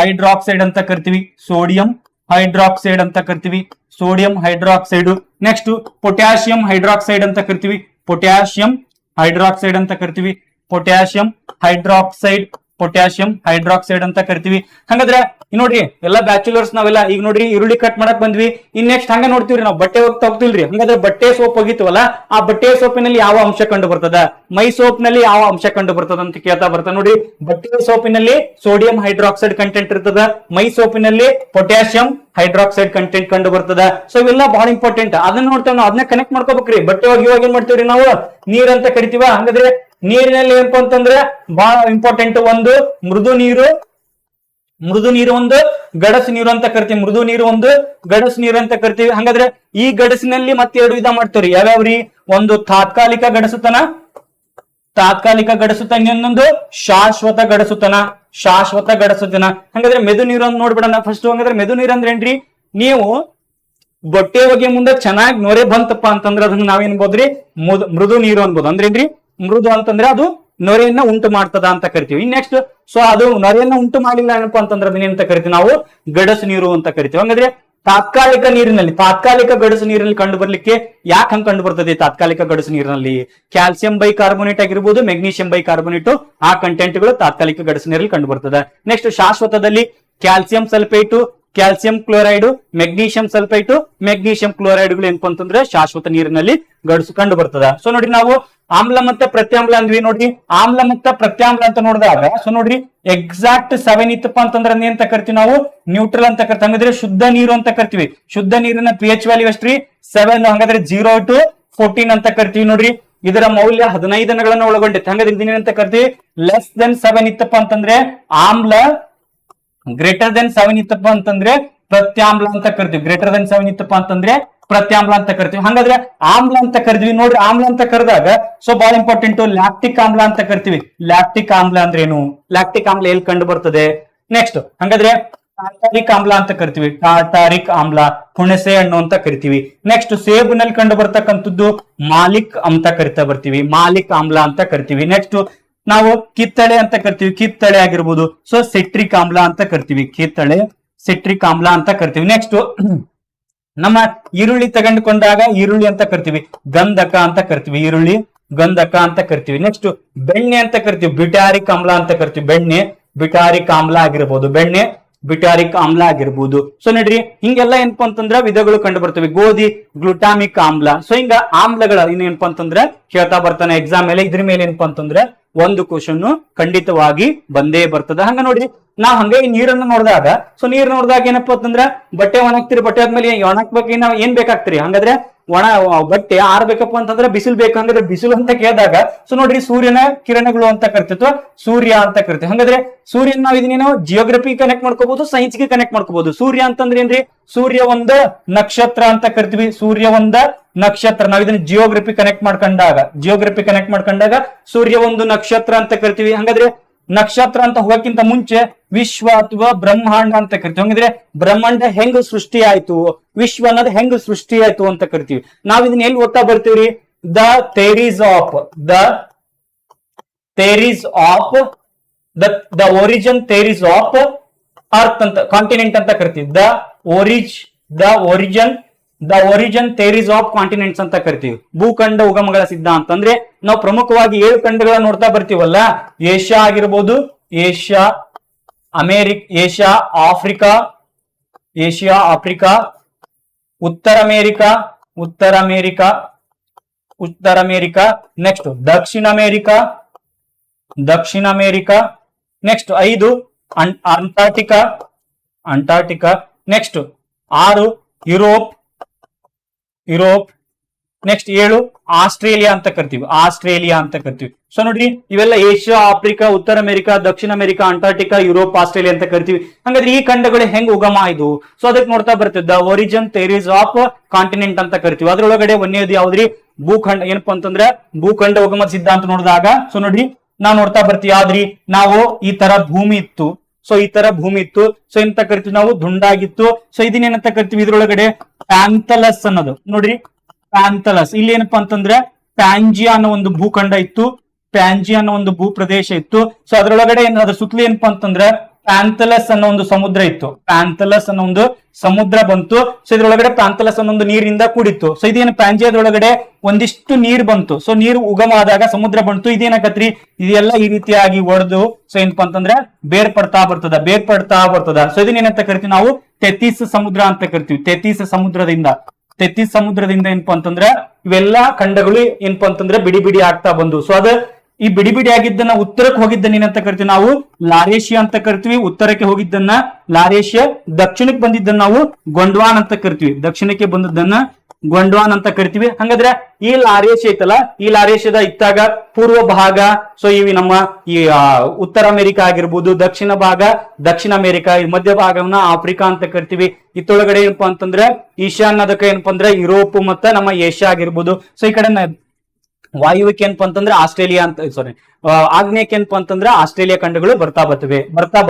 ಹೈಡ್ರಾಕ್ಸೈಡ್ ಅಂತ ಕರಿತೀವಿ, ಸೋಡಿಯಂ ಹೈಡ್ರಾಕ್ಸೈಡ್ ಅಂತ ಕರಿತೀವಿ, sodium hydroxide. Next potassium hydroxide ಅಂತ ಕರಿತೀವಿ, ಪೊಟ್ಯಾಷಿಯಂ ಹೈಡ್ರಾಕ್ಸೈಡ್ ಅಂತ ಕರಿತೀವಿ, ಪೊಟ್ಯಾಷಿಯಂ ಹೈಡ್ರಾಕ್ಸೈಡ್, ಪೊಟ್ಯಾಷಿಯಂ ಹೈಡ್ರಾಕ್ಸೈಡ್ ಅಂತ ಕರಿತೀವಿ. ಹಂಗಾದ್ರೆ ನೋಡ್ರಿ, ಎಲ್ಲಾ ಬ್ಯಾಚುಲರ್ಸ್ ನಾವೆಲ್ಲ ಈಗ ನೋಡ್ರಿ ಈರುಳ್ಳಿ ಕಟ್ ಮಾಡಕ್ ಬಂದ್ವಿ. ಇನ್ ನೆಕ್ಸ್ಟ್ ಹಂಗ ನೋಡ್ತೀವ್ರಿ, ನಾವು ಬಟ್ಟೆ ಹೋಗ್ತಿಲ್ರಿ. ಹಂಗಾದ್ರೆ ಬಟ್ಟೆ ಸೋಪ್ ಹೋಗಿತ್ವಲ್ಲ, ಆ ಬಟ್ಟೆ ಸೋಪಿನಲ್ಲಿ ಯಾವ ಅಂಶ ಕಂಡು ಬರ್ತದ? ಮೈ ಸೋಪ್ ನಲ್ಲಿ ಯಾವ ಅಂಶ ಕಂಡು ಬರ್ತದ ಅಂತ ಕೇಳ್ತಾ ಬರ್ತಾರ. ನೋಡಿ, ಬಟ್ಟೆ ಸೋಪಿನಲ್ಲಿ ಸೋಡಿಯಂ ಹೈಡ್ರಾಕ್ಸೈಡ್ ಕಂಟೆಂಟ್ ಇರ್ತದ, ಮೈ ಸೋಪಿನಲ್ಲಿ ಪೊಟ್ಯಾಷಿಯಂ ಹೈಡ್ರಾಕ್ಸೈಡ್ ಕಂಟೆಂಟ್ ಕಂಡು ಬರ್ತದ. ಸೊ ಇವೆಲ್ಲ ಬಹಳ ಇಂಪಾರ್ಟೆಂಟ್. ಅದನ್ನ ನೋಡ್ತೇವೆ ನಾವು, ಅದನ್ನ ಕನೆಕ್ಟ್ ಮಾಡ್ಕೋಬೇಕ್ರಿ. ಬಟ್ಟೆ ಹೋಗಿ ಇವಾಗ ಏನ್ ಮಾಡ್ತೀವ್ರಿ ನಾವು? ನೀರ್ ಅಂತ ಕರಿತೀವ. ಹಂಗಾದ್ರೆ ನೀರಿನಲ್ಲಿ ಏನಪ್ಪಾ ಅಂತಂದ್ರೆ ಬಹಳ ಇಂಪಾರ್ಟೆಂಟ್, ಒಂದು ಮೃದು ನೀರು, ಮೃದು ನೀರು ಒಂದು ಗಡಸು ನೀರು ಅಂತ ಕರಿತೀವಿ, ಮೃದು ನೀರು ಒಂದು ಗಡಸು ನೀರು ಅಂತ ಕರಿತೀವಿ. ಹಂಗಾದ್ರೆ ಈ ಗಡಸಿನಲ್ಲಿ ಮತ್ತೆ 2 ವಿಧ ಮಾಡ್ತೇವ್ರಿ. ಯಾವ್ಯಾವ್ರಿ? ಒಂದು ತಾತ್ಕಾಲಿಕ ಗಡಸುತನ, ತಾತ್ಕಾಲಿಕ ಗಡಸುತನ, ಇನ್ನೊಂದು ಶಾಶ್ವತ ಗಡಸುತನ, ಶಾಶ್ವತ ಗಡಸುತನ. ಹಂಗಾದ್ರೆ ಮೆದು ನೀರು ಅಂತ ನೋಡ್ಬಿಡೋಣ ಫಸ್ಟ್. ಹಂಗಾದ್ರೆ ಮೆದು ನೀರು ಅಂದ್ರೆ ಏನ್ರಿ? ನೀವು ಬಟ್ಟೆ ಒಗೆ ಮುಂದೆ ಚೆನ್ನಾಗಿ ನೊರೆ ಬಂತಪ್ಪ ಅಂತಂದ್ರೆ ಅದನ್ನ ನಾವೇನ್ಬೋದ್ರಿ? ಮೃದು ನೀರು ಅನ್ಬೋದು. ಅಂದ್ರೇನ್ರಿ? ಮೃದು ಅಂತಂದ್ರೆ ಅದು ನೊರೆಯನ್ನ ಉಂಟು ಮಾಡ್ತದ ಅಂತ ಕರಿತೀವಿ. ನೆಕ್ಸ್ಟ್ ಸೊ ಅದು ನೊರೆಯನ್ನ ಉಂಟು ಮಾಡಿಲ್ಲ ಏನಪ್ಪಾ ಅಂತಂದ್ರೆ ಅದನ್ನೇಂತ ಕರಿತೀವಿ ನಾವು? ಗಡಸು ನೀರು ಅಂತ ಕರಿತೀವಿ. ಹಂಗಾದ್ರೆ ತಾತ್ಕಾಲಿಕ ನೀರಿನಲ್ಲಿ, ತಾತ್ಕಾಲಿಕ ಗಡಸು ನೀರಿನಲ್ಲಿ ಕಂಡು ಬರ್ಲಿಕ್ಕೆ ಯಾಕೆ ಹಂಗ್ ಕಂಡು ಬರ್ತದೆ? ತಾತ್ಕಾಲಿಕ ಗಡಸು ನೀರಿನಲ್ಲಿ ಕ್ಯಾಲ್ಸಿಯಂ ಬೈಕಾರ್ಬೋನೇಟ್ ಆಗಿರ್ಬೋದು, ಮೆಗ್ನೀಷಿಯಂ ಬೈಕಾರ್ಬೋನೇಟ್, ಆ ಕಂಟೆಂಟ್ಗಳು ತಾತ್ಕಾಲಿಕ ಗಡಸು ನೀರಲ್ಲಿ ಕಂಡು ಬರ್ತದೆ. ನೆಕ್ಸ್ಟ್ ಶಾಶ್ವತದಲ್ಲಿ calcium sulphate, calcium chloride, magnesium sulphite, magnesium ಕ್ಲೋರೈಡ್ಗಳು ಏನಪ್ಪಾ ಅಂತಂದ್ರೆ ಶಾಶ್ವತ ನೀರಿನಲ್ಲಿ ಕಂಡು ಬರ್ತದ. ಸೊ ನೋಡ್ರಿ ನಾವು ಆಮ್ಲ ಮತ್ತೆ ಪ್ರತ್ಯಾಮ್ಲ ಅಂದ್ವಿ. ನೋಡ್ರಿ ಆಮ್ಲ ಮತ್ತೆ ಪ್ರತ್ಯಾಮ್ಲ ಅಂತ ನೋಡಿದಾಗ ಸೊ ನೋಡ್ರಿ ಎಕ್ಸಾಕ್ಟ್ 7 ಇತ್ತಪ್ಪ ಅಂತಂದ್ರೆ ಅಂತ ಕರಿತೀವಿ ನಾವು ನ್ಯೂಟ್ರಲ್ ಅಂತ ಕರಿತೀವಿ. ಹಂಗಂದ್ರೆ ಶುದ್ಧ ನೀರು ಅಂತ ಕರಿತೀವಿ. ಶುದ್ಧ ನೀರಿನ ಪಿ ಎಚ್ ವ್ಯಾಲ್ಯೂ ಎಷ್ಟ್ರಿ 7, ಹಂಗಾದ್ರೆ 0 to 14 ಅಂತ ಕರಿತೀವಿ. ನೋಡ್ರಿ ಇದರ ಮೌಲ್ಯ 15 ಅಣುಗಳನ್ನ ಒಳಗೊಂಡಿತ್ತು. ಹಂಗಾದ್ರೆ ಇದನ್ನೇನಂತ ಕರಿತೀವಿ ಲೆಸ್ ದೆನ್ 7 ಇತ್ತಪ್ಪ ಅಂತಂದ್ರೆ ಆಮ್ಲ, ಗ್ರೇಟರ್ ದೆನ್ 7 ಇತ್ತಪ್ಪ ಅಂತಂದ್ರೆ ಪ್ರತ್ಯಾಮ್ಲ ಅಂತ ಕರಿತೀವಿ. ಗ್ರೇಟರ್ ದೆನ್ 7 ಇತ್ತಪ್ಪ ಅಂತಂದ್ರೆ ಪ್ರತ್ಯಾಮ್ಲ ಅಂತ ಕರಿತೀವಿ. ಹಾಗಾದ್ರೆ ಆಮ್ಲ ಅಂತ ಕರಿದ್ವಿ. ನೋಡ್ರಿ ಆಮ್ಲ ಅಂತ ಕರೆದಾಗ ಸೊ ಬಹಳ ಇಂಪಾರ್ಟೆಂಟ್ ಲ್ಯಾಕ್ಟಿಕ್ ಆಮ್ಲ ಅಂತ ಕರಿತೀವಿ. ಲ್ಯಾಕ್ಟಿಕ್ ಆಮ್ಲ ಅಂದ್ರೆ ಏನು, ಲ್ಯಾಕ್ಟಿಕ್ ಆಮ್ಲ ಎಲ್ಲಿ ಕಂಡು ಬರ್ತದೆ? ನೆಕ್ಸ್ಟ್ ಹಾಗಾದ್ರೆ ಟಾರ್ಟಾರಿಕ್ ಆಮ್ಲ ಅಂತ ಕರಿತೀವಿ. ಟಾರ್ಟಾರಿಕ್ ಆಮ್ಲ, ಹುಣಸೆ ಹಣ್ಣು ಅಂತ ಕರಿತೀವಿ. ನೆಕ್ಸ್ಟ್ ಸೇಬಿನಲ್ಲಿ ಕಂಡು ಬರ್ತಕ್ಕಂಥದ್ದು ಮಾಲಿಕ್ ಅಂತ ಕರಿತಾ ಬರ್ತೀವಿ, ಮಾಲಿಕ್ ಆಮ್ಲ ಅಂತ ಕರಿತೀವಿ. ನೆಕ್ಸ್ಟ್ ನಾವು ಕಿತ್ತಳೆ ಅಂತ ಕರಿತೀವಿ, ಕಿತ್ತಳೆ ಆಗಿರ್ಬೋದು. ಸೊ ಸಿಟ್ರಿಕ್ ಆಮ್ಲ ಅಂತ ಕರಿತೀವಿ, ಕಿತ್ತಳೆ ಸಿಟ್ರಿಕ್ ಆಮ್ಲ ಅಂತ ಕರಿತೀವಿ. ನೆಕ್ಸ್ಟ್ ನಮ್ಮ ಈರುಳ್ಳಿ ತಗೊಂಡ್ಕೊಂಡಾಗ ಈರುಳ್ಳಿ ಅಂತ ಕರಿತೀವಿ, ಗಂಧಕ ಅಂತ ಕರಿತೀವಿ, ಈರುಳ್ಳಿ ಗಂಧಕ ಅಂತ ಕರಿತೀವಿ. ನೆಕ್ಸ್ಟ್ ಬೆಣ್ಣೆ ಅಂತ ಕರಿತೀವಿ, ಬಿಟಾರಿಕ್ ಆಮ್ಲ ಅಂತ ಕರಿತೀವಿ. ಬೆಣ್ಣೆ ಬಿಟಾರಿಕ್ ಆಮ್ಲ ಆಗಿರ್ಬೋದು, ಬೆಣ್ಣೆ ಬಿಟಾರಿಕ್ ಆಮ್ಲ ಆಗಿರ್ಬೋದು. ಸೊ ನೋಡ್ರಿ ಹಿಂಗೆಲ್ಲ ಏನಪ್ಪಾ ಅಂತಂದ್ರ ವಿಧಗಳು ಕಂಡು ಬರ್ತವೆ. ಗೋಧಿ ಗ್ಲುಟಾಮಿಕ್ ಆಮ್ಲ. ಸೊ ಹಿಂಗ ಆಮ್ಲಗಳ ಇನ್ನೇನಪ್ಪಾ ಅಂತಂದ್ರ ಕೇಳ್ತಾ ಬರ್ತಾನೆ ಎಕ್ಸಾಮ್ ಮೇಲೆ. ಇದ್ರ ಮೇಲೆ ಏನಪ್ಪಾ ಅಂತಂದ್ರೆ ಒಂದು ಕ್ವಶನ್ ಖಂಡಿತವಾಗಿ ಬಂದೇ ಬರ್ತದ. ಹಂಗ ನೋಡ್ರಿ ನಾವ್ ಹಂಗೆ ಈ ನೀರನ್ನು ನೋಡಿದಾಗ ಸೊ ನೀರ್ ನೋಡಿದಾಗ ಏನಪ್ಪಾ ಅಂತಂದ್ರ ಬಟ್ಟೆ ಒಣಗ್ತಿರಿ, ಬಟ್ಟೆ ಆದ್ಮೇಲೆ ಒಣಗ್ಬೇಕು ನಾವ್ ಏನ್ ಬೇಕಾಗ್ತಿರಿ? ಹಂಗಾದ್ರೆ ಒಣ ಬಟ್ಟೆ ಆರ್ಬೇಕಪ್ಪ ಅಂತಂದ್ರೆ ಬಿಸಿಲು ಬೇಕು. ಹಂಗಾದ್ರೆ ಬಿಸಿಲು ಅಂತ ಕೇಳಿದಾಗ ಸೊ ನೋಡ್ರಿ ಸೂರ್ಯನ ಕಿರಣಗಳು ಅಂತ ಕರಿತಿತ್ತು, ಸೂರ್ಯ ಅಂತ ಕರಿತೀವಿ. ಹಂಗಾದ್ರೆ ಸೂರ್ಯನ ನಾವ್ ಇದನ್ನೇನೋ ಜಿಯೋಗ್ರಫಿ ಕನೆಕ್ಟ್ ಮಾಡ್ಕೋಬಹುದು, ಸೈನ್ಸ್ ಗೆ ಕನೆಕ್ಟ್ ಮಾಡ್ಕೋಬಹುದು. ಸೂರ್ಯ ಅಂತಂದ್ರೆ ಏನ್ರಿ? ಸೂರ್ಯ ಒಂದ ನಕ್ಷತ್ರ ಅಂತ ಕರಿತೀವಿ, ಸೂರ್ಯ ಒಂದ ನಕ್ಷತ್ರ. ನಾವ್ ಇದನ್ನ ಜಿಯೋಗ್ರಫಿ ಕನೆಕ್ಟ್ ಮಾಡ್ಕೊಂಡಾಗ ಸೂರ್ಯ ಒಂದು ನಕ್ಷತ್ರ ಅಂತ ಕರಿತೀವಿ. ಹಂಗಾದ್ರೆ ನಕ್ಷತ್ರ ಅಂತ ಹೋಗಕ್ಕಿಂತ ಮುಂಚೆ ವಿಶ್ವ ಅಥವಾ ಬ್ರಹ್ಮಾಂಡ ಅಂತ ಕರಿತೀವಿ. ಹಂಗಂದ್ರೆ ಬ್ರಹ್ಮಾಂಡ ಹೆಂಗ್ ಸೃಷ್ಟಿ ಆಯ್ತು, ವಿಶ್ವ ಅನ್ನೋದು ಹೆಂಗ್ ಸೃಷ್ಟಿ ಆಯ್ತು ಅಂತ ಕರಿತೀವಿ. ನಾವ್ ಇದನ್ನ ಎಲ್ಲಿ ಓದ್ತಾ ಬರ್ತೀವ್ರಿ? The theories of the origin theories of earth ಅಂತ ಕಾಂಟಿನೆಂಟ್ ಅಂತ ಕರಿತೀವಿ. The origin theories of continents ಅಂತ ಕರಿತೀವಿ. ಭೂಖಂಡ ಉಗಮಗಳ ಸಿದ್ಧಾಂತ ಅಂದ್ರೆ ನಾವು ಪ್ರಮುಖವಾಗಿ 7 ಖಂಡಗಳನ್ನ ನೋಡ್ತಾ ಬರ್ತೀವಲ್ಲ. ಏಷ್ಯಾ ಆಗಿರ್ಬೋದು, ಏಷ್ಯಾ ಆಫ್ರಿಕಾ, ಉತ್ತರ ಅಮೇರಿಕಾ, ನೆಕ್ಸ್ಟ್ ದಕ್ಷಿಣ America, next 5 Antarctica, next 6 Europe, next 7 Australia ಅಂತ ಕರಿತೀವಿ. ಸೊ ನೋಡ್ರಿ ಇವೆಲ್ಲ ಏಷ್ಯಾ, ಆಫ್ರಿಕಾ, ಉತ್ತರ ಅಮೆರಿಕಾ, ದಕ್ಷಿಣ ಅಮೆರಿಕಾ, ಅಂಟಾರ್ಟಿಕಾ, ಯುರೋಪ್, ಆಸ್ಟ್ರೇಲಿಯಾ ಅಂತ ಕರಿತೀವಿ. ಹಂಗಾದ್ರೆ ಈ ಖಂಡಗಳು ಹೆಂಗ್ ಉಗಮ ಆಯ್ತು? ಸೊ ಅದಕ್ಕೆ ನೋಡ್ತಾ ಬರ್ತಿದ್ದ ಒರಿಜಿನ್ ಥೇರೀಸ್ ಆಫ್ ಕಾಂಟಿನೆಂಟ್ ಅಂತ ಕರಿತೀವಿ. ಅದ್ರೊಳಗಡೆ ಒಂದೇದು ಯಾವ್ದ್ರಿ? ಭೂಖಂಡ. ಏನಪ್ಪಾ ಅಂತಂದ್ರೆ ಭೂಖಂಡ ಉಗಮ ಸಿದ್ಧಾಂತ ನೋಡಿದಾಗ ಸೊ ನೋಡ್ರಿ ನಾವ್ ನೋಡ್ತಾ ಬರ್ತೀವಿ ಯಾವ್ದ್ರಿ? ನಾವು ಈ ತರ ಭೂಮಿ ಇತ್ತು, ಸೊ ಎಂತ ಕರಿತೀವಿ ನಾವು? ದುಂಡಾಗಿತ್ತು. ಸೊ ಇದನ್ನೇನಂತ ಕರಿತೀವಿ? ಇದ್ರೊಳಗಡೆ ಪ್ಯಾಂಥಲಸ್ ಅನ್ನೋದು. ನೋಡ್ರಿ ಪ್ಯಾಂಥಲಸ್ ಇಲ್ಲಿ ಏನಪ್ಪಾ ಅಂತಂದ್ರೆ ಪ್ಯಾಂಜಿಯಾ ಅನ್ನೋ ಒಂದು ಭೂಖಂಡ ಇತ್ತು, ಪ್ಯಾಂಜಿಯಾ ಅನ್ನೋ ಒಂದು ಭೂ ಪ್ರದೇಶ ಇತ್ತು. ಸೊ ಅದ್ರೊಳಗಡೆ ಅದ್ರ ಸುತ್ತಲೂ ಏನಪ್ಪಾ ಅಂತಂದ್ರೆ ಪ್ಯಾಂಥಲಸ್ ಅನ್ನೋ ಒಂದು ಸಮುದ್ರ ಇತ್ತು. ಪ್ಯಾಂಥಲಸ್ ಅನ್ನೋ ಒಂದು ಸಮುದ್ರ ಬಂತು. ಸೊ ಇದ್ರೊಳಗಡೆ ಪ್ಯಾಂಥಲಸ್ ಅನ್ನೋ ಒಂದು ನೀರಿನಿಂದ ಕೂಡಿತ್ತು. ಸೊ ಇದೇನು ಪ್ಯಾಂಜಿಯಾದೊಳಗಡೆ ಒಂದಿಷ್ಟು ನೀರ್ ಬಂತು. ಸೊ ನೀರು ಉಗಮ ಆದಾಗ ಸಮುದ್ರ ಬಂತು. ಇದೇನಾಗತ್ರಿ? ಇದೆಲ್ಲ ಈ ರೀತಿಯಾಗಿ ಒಡೆದು ಸೊ ಏನಪ್ಪಾ ಅಂತಂದ್ರೆ ಬೇರ್ಪಡ್ತಾ ಬರ್ತದ. ಸೊ ಇದನ್ನೇನಂತ ಕರಿತೀವಿ ನಾವು? ತೆತೀಸ್ ಸಮುದ್ರ ಅಂತ ಕರಿತೀವಿ. ತೆತೀಸ್ ಸಮುದ್ರದಿಂದ ಏನಪ್ಪಾ ಅಂತಂದ್ರೆ ಇವೆಲ್ಲಾ ಖಂಡಗಳು ಏನಪ್ಪಾ ಅಂತಂದ್ರೆ ಬಿಡಿ ಆಗ್ತಾ ಬಂದು. ಸೊ ಅದ ಈ ಬಿಡಿ ಆಗಿದ್ದನ್ನ ಉತ್ತರಕ್ಕೆ ಹೋಗಿದ್ದನ್ನ ಏನಂತ ಕರಿತೀವಿ ನಾವು? ಲಾರೇಷಿಯಾ ಅಂತ ಕರಿತೀವಿ. ಉತ್ತರಕ್ಕೆ ಹೋಗಿದ್ದನ್ನ ಲಾರೇಷಿಯಾ, ದಕ್ಷಿಣಕ್ಕೆ ಬಂದಿದ್ದನ್ನ ನಾವು ಗೊಂಡ್ವಾನ್ ಅಂತ ಕರಿತೀವಿ. ದಕ್ಷಿಣಕ್ಕೆ ಬಂದಿದ್ದನ್ನ ಗೊಂಡ್ವಾನ್ ಅಂತ ಕರಿತೀವಿ. ಹಂಗಾದ್ರೆ ಈ ಲಾರೇಷಿಯಾ ಐತಲ್ಲ, ಈ ಲಾರೇಷಿಯಾದ ಇತ್ತಾಗ ಪೂರ್ವ ಭಾಗ ಸೊ ಇವಿ ನಮ್ಮ ಈ ಉತ್ತರ ಅಮೆರಿಕ ಆಗಿರ್ಬೋದು, ದಕ್ಷಿಣ ಅಮೆರಿಕ, ಮಧ್ಯ ಭಾಗವನ್ನ ಆಫ್ರಿಕಾ ಅಂತ ಕರಿತೀವಿ. ಇತ್ತೊಳಗಡೆ ಏನಪ್ಪಾ ಅಂತಂದ್ರೆ ಈಶಾನ್ಯದಕ್ಕೆ ಏನಪ್ಪಾ ಅಂದ್ರೆ ಯುರೋಪ್ ಮತ್ತೆ ನಮ್ಮ ಏಷ್ಯಾ ಆಗಿರ್ಬೋದು. ಸೊ ಈ ಕಡೆ ವಾಯುವ್ಯಕ್ಕೆ ಏನಪ್ಪಾ ಅಂತಂದ್ರೆ ಆಸ್ಟ್ರೇಲಿಯಾ ಅಂತ ಆಗ್ನೇಯಕ್ಕೆ ಏನಪ್ಪಾ ಅಂತಂದ್ರೆ ಆಸ್ಟ್ರೇಲಿಯಾ ಖಂಡಗಳು ಬರ್ತಾ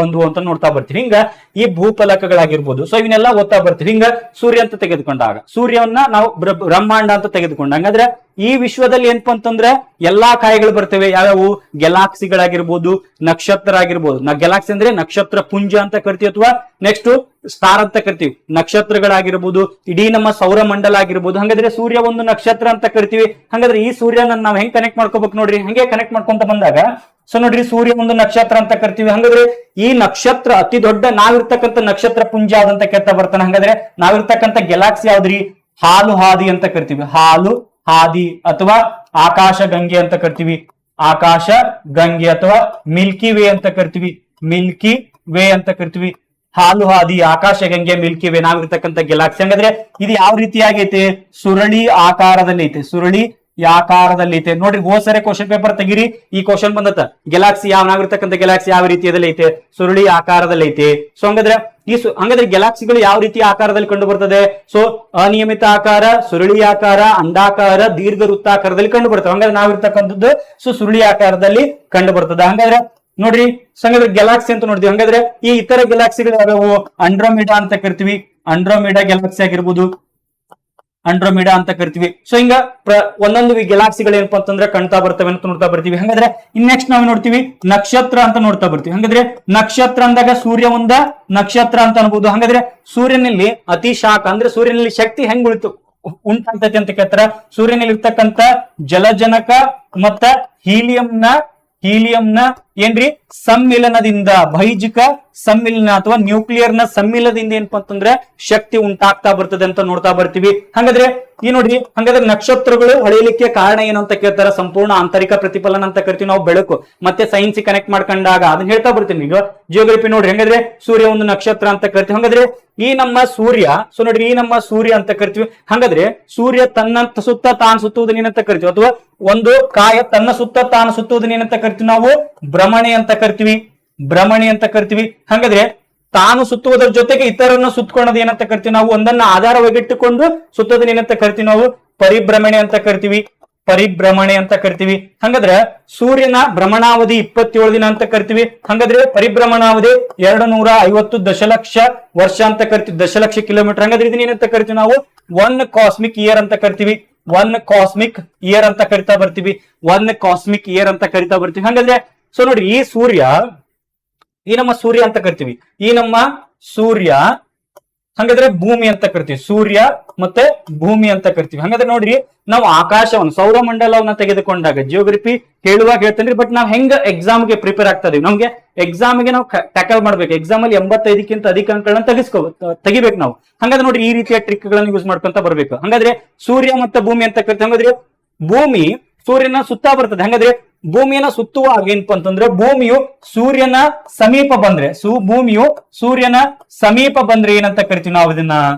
ಬಂದ್ವು ಅಂತ ನೋಡ್ತಾ ಬರ್ತೀವಿ. ಹಿಂಗ ಈ ಭೂಫಲಕಗಳಾಗಿರ್ಬೋದು. ಸೊ ಇವನ್ನೆಲ್ಲ ಓದ್ತಾ ಬರ್ತೀವಿ. ಹಿಂಗ ಸೂರ್ಯ ಅಂತ ತೆಗೆದುಕೊಂಡಾಗ ಸೂರ್ಯವನ್ನ ನಾವು ಬ್ರಹ್ಮಾಂಡ ಅಂತ ತೆಗೆದುಕೊಂಡ. ಹಂಗಾದ್ರೆ ಈ ವಿಶ್ವದಲ್ಲಿ ಏನಪ್ಪಾ ಅಂತಂದ್ರೆ ಎಲ್ಲಾ ಕಾಯಗಳು ಬರ್ತವೆ. ಯಾವ್ಯಾವು? ಗ್ಯಾಲಾಕ್ಸಿಗಳಾಗಿರ್ಬೋದು, ನಕ್ಷತ್ರ ಆಗಿರ್ಬೋದು. ಗ್ಯಾಲಾಕ್ಸಿ ಅಂದ್ರೆ ನಕ್ಷತ್ರ ಪುಂಜ ಅಂತ ಕರಿತೀವಿ, ಅಥವಾ ನೆಕ್ಸ್ಟ್ ಸ್ಟಾರ್ ಅಂತ ಕರಿತೀವಿ. ನಕ್ಷತ್ರಗಳಾಗಿರ್ಬೋದು, ಇಡೀ ನಮ್ಮ ಸೌರ ಮಂಡಲ ಆಗಿರ್ಬೋದು. ಹಾಗಾದ್ರೆ ಸೂರ್ಯ ಒಂದು ನಕ್ಷತ್ರ ಅಂತ ಕರಿತೀವಿ. ಹಾಗಾದ್ರೆ ಈ ಸೂರ್ಯನ ನಾವ್ ಹೆಂಗ್ ಕನೆಕ್ಟ್ ಮಾಡ್ಕೋಬೇಕು ನೋಡ್ರಿ. ಹಂಗೆ ಕನೆಕ್ಟ್ ಮಾಡ್ಕೊಂತ ಬಂದಾಗ ಸೊ ನೋಡ್ರಿ ಸೂರ್ಯ ಒಂದು ನಕ್ಷತ್ರ ಅಂತ ಕರಿತೀವಿ. ಹಂಗಾದ್ರೆ ಈ ನಕ್ಷತ್ರ ಅತಿ ದೊಡ್ಡ ನಾವಿರ್ತಕ್ಕಂಥ ನಕ್ಷತ್ರ ಪುಂಜ ಯಾವ್ದಂತ ಕೇಳ್ತಾ ಬರ್ತಾನೆ. ಹಂಗಾದ್ರೆ ನಾವಿರ್ತಕ್ಕಂಥ ಗೆಲಾಕ್ಸಿ ಯಾವ್ದ್ರಿ? ಹಾಲು ಹಾದಿ ಅಂತ ಕರಿತೀವಿ. ಹಾಲು ಹಾದಿ ಅಥವಾ ಆಕಾಶ ಗಂಗೆ ಅಂತ ಕರಿತೀವಿ. ಆಕಾಶ ಗಂಗೆ ಅಥವಾ ಮಿಲ್ಕಿ ವೇ ಅಂತ ಕರಿತೀವಿ. ಮಿಲ್ಕಿ ವೇ ಅಂತ ಕರಿತೀವಿ. ಹಾಲು ಹಾದಿ, ಆಕಾಶ ಗಂಗೆ, ಮಿಲ್ಕಿ ವೇ ನಾವಿರ್ತಕ್ಕಂಥ ಗೆಲಾಕ್ಸಿ. ಹಂಗಾದ್ರೆ ಇದು ಯಾವ ರೀತಿಯಾಗೈತೆ? ಸುರಳಿ ಆಕಾರದಲ್ಲಿ ಐತೆ. ಸುರಳಿ ಆಕಾರದಲ್ಲಿ ಐತೆ. ನೋಡ್ರಿ ಹೋಸರೆ ಕ್ವಶನ್ ಪೇಪರ್ ತೆಗಿರಿ, ಈ ಕ್ವಶನ್ ಬಂದತ್ತ. ಗೆಲಾಕ್ಸಿ ನಾವಿರ್ತಕ್ಕಂಥ ಗೆಲಾಕ್ಸಿ ಯಾವ ರೀತಿಯಲ್ಲಿ ಐತೆ? ಸುರುಳಿ ಆಕಾರದಲ್ಲಿ ಐತೆ. ಸೊ ಹಂಗಾದ್ರೆ ಗೆಲಾಕ್ಸಿಗಳು ಯಾವ ರೀತಿ ಆಕಾರದಲ್ಲಿ ಕಂಡು ಬರ್ತದೆ? ಸೊ ಅನಿಯಮಿತ ಆಕಾರ, ಸುರುಳಿ ಆಕಾರ, ಅಂಡಾಕಾರ, ದೀರ್ಘ ವೃತ್ತಾಕಾರದಲ್ಲಿ ಕಂಡು ಬರ್ತವೆ. ಹಂಗಾದ್ರೆ ನಾವಿರ್ತಕ್ಕಂಥದ್ದು ಸುರುಳಿ ಆಕಾರದಲ್ಲಿ ಕಂಡು ಬರ್ತದೆ. ಹಂಗಾದ್ರೆ ನೋಡ್ರಿ ಹಂಗಾದ್ರೆ ಗೆಲಾಕ್ಸಿ ಅಂತ ನೋಡ್ತೀವಿ. ಹಂಗಾದ್ರೆ ಈ ಇತರ ಗೆಲಾಕ್ಸಿಗಳು ಯಾವ್ಯಾವು? ಅಂಡ್ರೋಮಿಡಾ ಅಂತ ಕರಿತೀವಿ. ಅಂಡ್ರೋಮಿಡಾ ಗೆಲಾಕ್ಸಿ ಆಗಿರ್ಬೋದು, ಅಂಡ್ರೋಮಿಡಾ ಅಂತ ಕರಿತೀವಿ. ಸೊ ಹಿಂಗ ಒಂದೊಂದು ಗೆಲಾಕ್ಸಿಗಳು ಏನಪ್ಪಾ ಅಂತಂದ್ರೆ ಕಾಣ್ತಾ ಬರ್ತವೆ ಅಂತ ನೋಡ್ತಾ ಬರ್ತೀವಿ. ಹಂಗಾದ್ರೆ ಇನ್ ನೆಕ್ಸ್ಟ್ ನಾವು ನೋಡ್ತೀವಿ ನಕ್ಷತ್ರ ಅಂತ ನೋಡ್ತಾ ಬರ್ತೀವಿ. ಹಂಗಾದ್ರೆ ನಕ್ಷತ್ರ ಅಂದಾಗ ಸೂರ್ಯ ಒಂದ ನಕ್ಷತ್ರ ಅಂತ ಅನ್ಬೋದು. ಹಂಗಾದ್ರೆ ಸೂರ್ಯನಲ್ಲಿ ಅತಿ ಶಾಖ ಅಂದ್ರೆ ಸೂರ್ಯನಲ್ಲಿ ಶಕ್ತಿ ಹೆಂಗ್ ಉಂಟಾಗ್ತೈತಿ ಅಂತ ಕೇಳ್ತಾರ. ಸೂರ್ಯನಲ್ಲಿ ಇರ್ತಕ್ಕಂಥ ಜಲಜನಕ ಮತ್ತ ಹೀಲಿಯಂನ ಏನ್ರಿ ಸಮ್ಮಿಲನದಿಂದ, ಬೈಜಿಕ ಸಮ್ಮಿಲನ ಅಥವಾ ನ್ಯೂಕ್ಲಿಯರ್ ನ ಸಮ್ಮಿಲನದಿಂದ ಏನಪ್ಪಾ ಅಂತಂದ್ರೆ ಶಕ್ತಿ ಉಂಟಾಗ್ತಾ ಬರ್ತದೆ ಅಂತ ನೋಡ್ತಾ ಬರ್ತೀವಿ. ಹಂಗಾದ್ರೆ ಈ ನೋಡ್ರಿ ಹಂಗಾದ್ರೆ ನಕ್ಷತ್ರಗಳು ಹೊಳೆಯಲಿಕ್ಕೆ ಕಾರಣ ಏನು ಅಂತ ಕೇಳ್ತಾರ. ಸಂಪೂರ್ಣ ಆಂತರಿಕ ಪ್ರತಿಫಲನ ಅಂತ ಕರಿತೀವಿ ನಾವು. ಬೆಳಕು ಮತ್ತೆ ಸೈನ್ಸ್ ಕನೆಕ್ಟ್ ಮಾಡ್ಕೊಂಡಾಗ ಅದನ್ನ ಹೇಳ್ತಾ ಬರ್ತೀನಿ. ಈಗ ಜಿಯೋಗ್ರಫಿ ನೋಡ್ರಿ ಹಂಗಾದ್ರೆ ಸೂರ್ಯ ಒಂದು ನಕ್ಷತ್ರ ಅಂತ ಕರಿತೀವಿ. ಹಂಗಾದ್ರೆ ಈ ನಮ್ಮ ಸೂರ್ಯ, ಸೊ ನೋಡ್ರಿ ಈ ನಮ್ಮ ಸೂರ್ಯ ಅಂತ ಕರಿತೀವಿ. ಹಂಗಾದ್ರೆ ಸೂರ್ಯ ತನ್ನ ಸುತ್ತ ತಾನು ಸುತ್ತುವುದನ್ನ ಏನಂತ ಕರಿತೀವಿ? ಅಥವಾ ಒಂದು ಕಾಯ ತನ್ನ ಸುತ್ತ ತಾನು ಸುತ್ತುವುದನ್ನ ಏನಂತ ಕರಿತೀವಿ ನಾವು? ಭ್ರಮಣೆ ಅಂತ ಕರಿತೀವಿ. ಭ್ರಮಣೆ ಅಂತ ಕರಿತೀವಿ. ಹಂಗಾದ್ರೆ ತಾನು ಸುತ್ತುವುದರ ಜೊತೆಗೆ ಇತರನ್ನು ಸುತ್ತಕೊಳ್ಳೋದು ಏನಂತ ಕರಿತೀವಿ ನಾವು? ಒಂದನ್ನ ಆಧಾರವಾಗಿಟ್ಟುಕೊಂಡು ಸುತ್ತೋದನ್ನ ಏನಂತ ಕರಿತೀವಿ ನಾವು? ಪರಿಭ್ರಮಣೆ ಅಂತ ಕರಿತೀವಿ. ಪರಿಭ್ರಮಣೆ ಅಂತ ಕರಿತೀವಿ. ಹಂಗಾದ್ರೆ ಸೂರ್ಯನ ಭ್ರಮಣಾವಧಿ 27 ದಿನ ಅಂತ ಕರಿತೀವಿ. ಹಂಗಾದ್ರೆ ಪರಿಭ್ರಮಣಾವಧಿ 250 ದಶಲಕ್ಷ ವರ್ಷ ಅಂತ ಕರಿತೀವಿ. ದಶಲಕ್ಷ ಕಿಲೋಮೀಟರ್. ಹಂಗಾದ್ರೆ ಇದನ್ನ ಏನಂತ ಕರಿತೀವಿ ನಾವು? 1 ಕಾಸ್ಮಿಕ್ ಇಯರ್ ಅಂತ ಕರಿತೀವಿ. 1 ಕಾಸ್ಮಿಕ್ ಇಯರ್ ಅಂತ ಕರಿತಾ ಬರ್ತೀವಿ. 1 ಕಾಸ್ಮಿಕ್ ಇಯರ್ ಅಂತ ಕರಿತಾ ಬರ್ತೀವಿ. ಹಂಗಾದ್ರೆ ಸೊ ನೋಡಿ ಈ ಸೂರ್ಯ, ಈ ನಮ್ಮ ಸೂರ್ಯ ಅಂತ ಕರಿತೀವಿ. ಈ ನಮ್ಮ ಸೂರ್ಯ ಹಂಗಾದ್ರೆ ಭೂಮಿ ಅಂತ ಕರಿತೀವಿ. ಸೂರ್ಯ ಮತ್ತೆ ಭೂಮಿ ಅಂತ ಕರಿತೀವಿ. ಹಂಗಾದ್ರೆ ನೋಡ್ರಿ ನಾವು ಆಕಾಶವನ್ನು ಸೌರಮಂಡಲವನ್ನ ತೆಗೆದುಕೊಂಡಾಗ ಜಿಯೋಗ್ರಫಿ ಹೇಳುವಾಗ ಹೇಳ್ತೇನೆ. ಬಟ್ ನಾವ್ ಹೆಂಗ ಎಕ್ಸಾಮ್ಗೆ ಪ್ರಿಪೇರ್ ಆಗ್ತಾ ಇದೀವಿ? ನಮ್ಗೆ ಎಕ್ಸಾಮ್ಗೆ ನಾವು ಟ್ಯಾಕಲ್ ಮಾಡ್ಬೇಕು. ಎಕ್ಸಾಮ್ ಅಲ್ಲಿ 85ಕ್ಕಿಂತ ಅಧಿಕ ಅಂಕಗಳನ್ನ ತೆಗಿಬೇಕು ನಾವು. ಹಂಗಾದ್ರೆ ನೋಡ್ರಿ ಈ ರೀತಿಯ ಟ್ರಿಕ್ ಗಳನ್ನ ಯೂಸ್ ಮಾಡ್ಕೊಂತ ಬರ್ಬೇಕು. ಹಂಗಾದ್ರೆ ಸೂರ್ಯ ಮತ್ತೆ ಭೂಮಿ ಅಂತ ಕರಿತೀವಿ. ಹಂಗಾದ್ರೆ ಭೂಮಿ ಸೂರ್ಯನ ಸುತ್ತಾ ಬರ್ತದೆ. ಹಂಗಾದ್ರೆ ಭೂಮಿಯನ್ನ ಸುತ್ತುವಾಗ ಏನಪ್ಪಾ ಅಂತಂದ್ರೆ ಭೂಮಿಯು ಸೂರ್ಯನ ಸಮೀಪ ಬಂದ್ರೆ, ಭೂಮಿಯು ಸೂರ್ಯನ ಸಮೀಪ ಬಂದ್ರೆ ಏನಂತ ಕರಿತೀವಿ ನಾವು ಇದನ್ನ?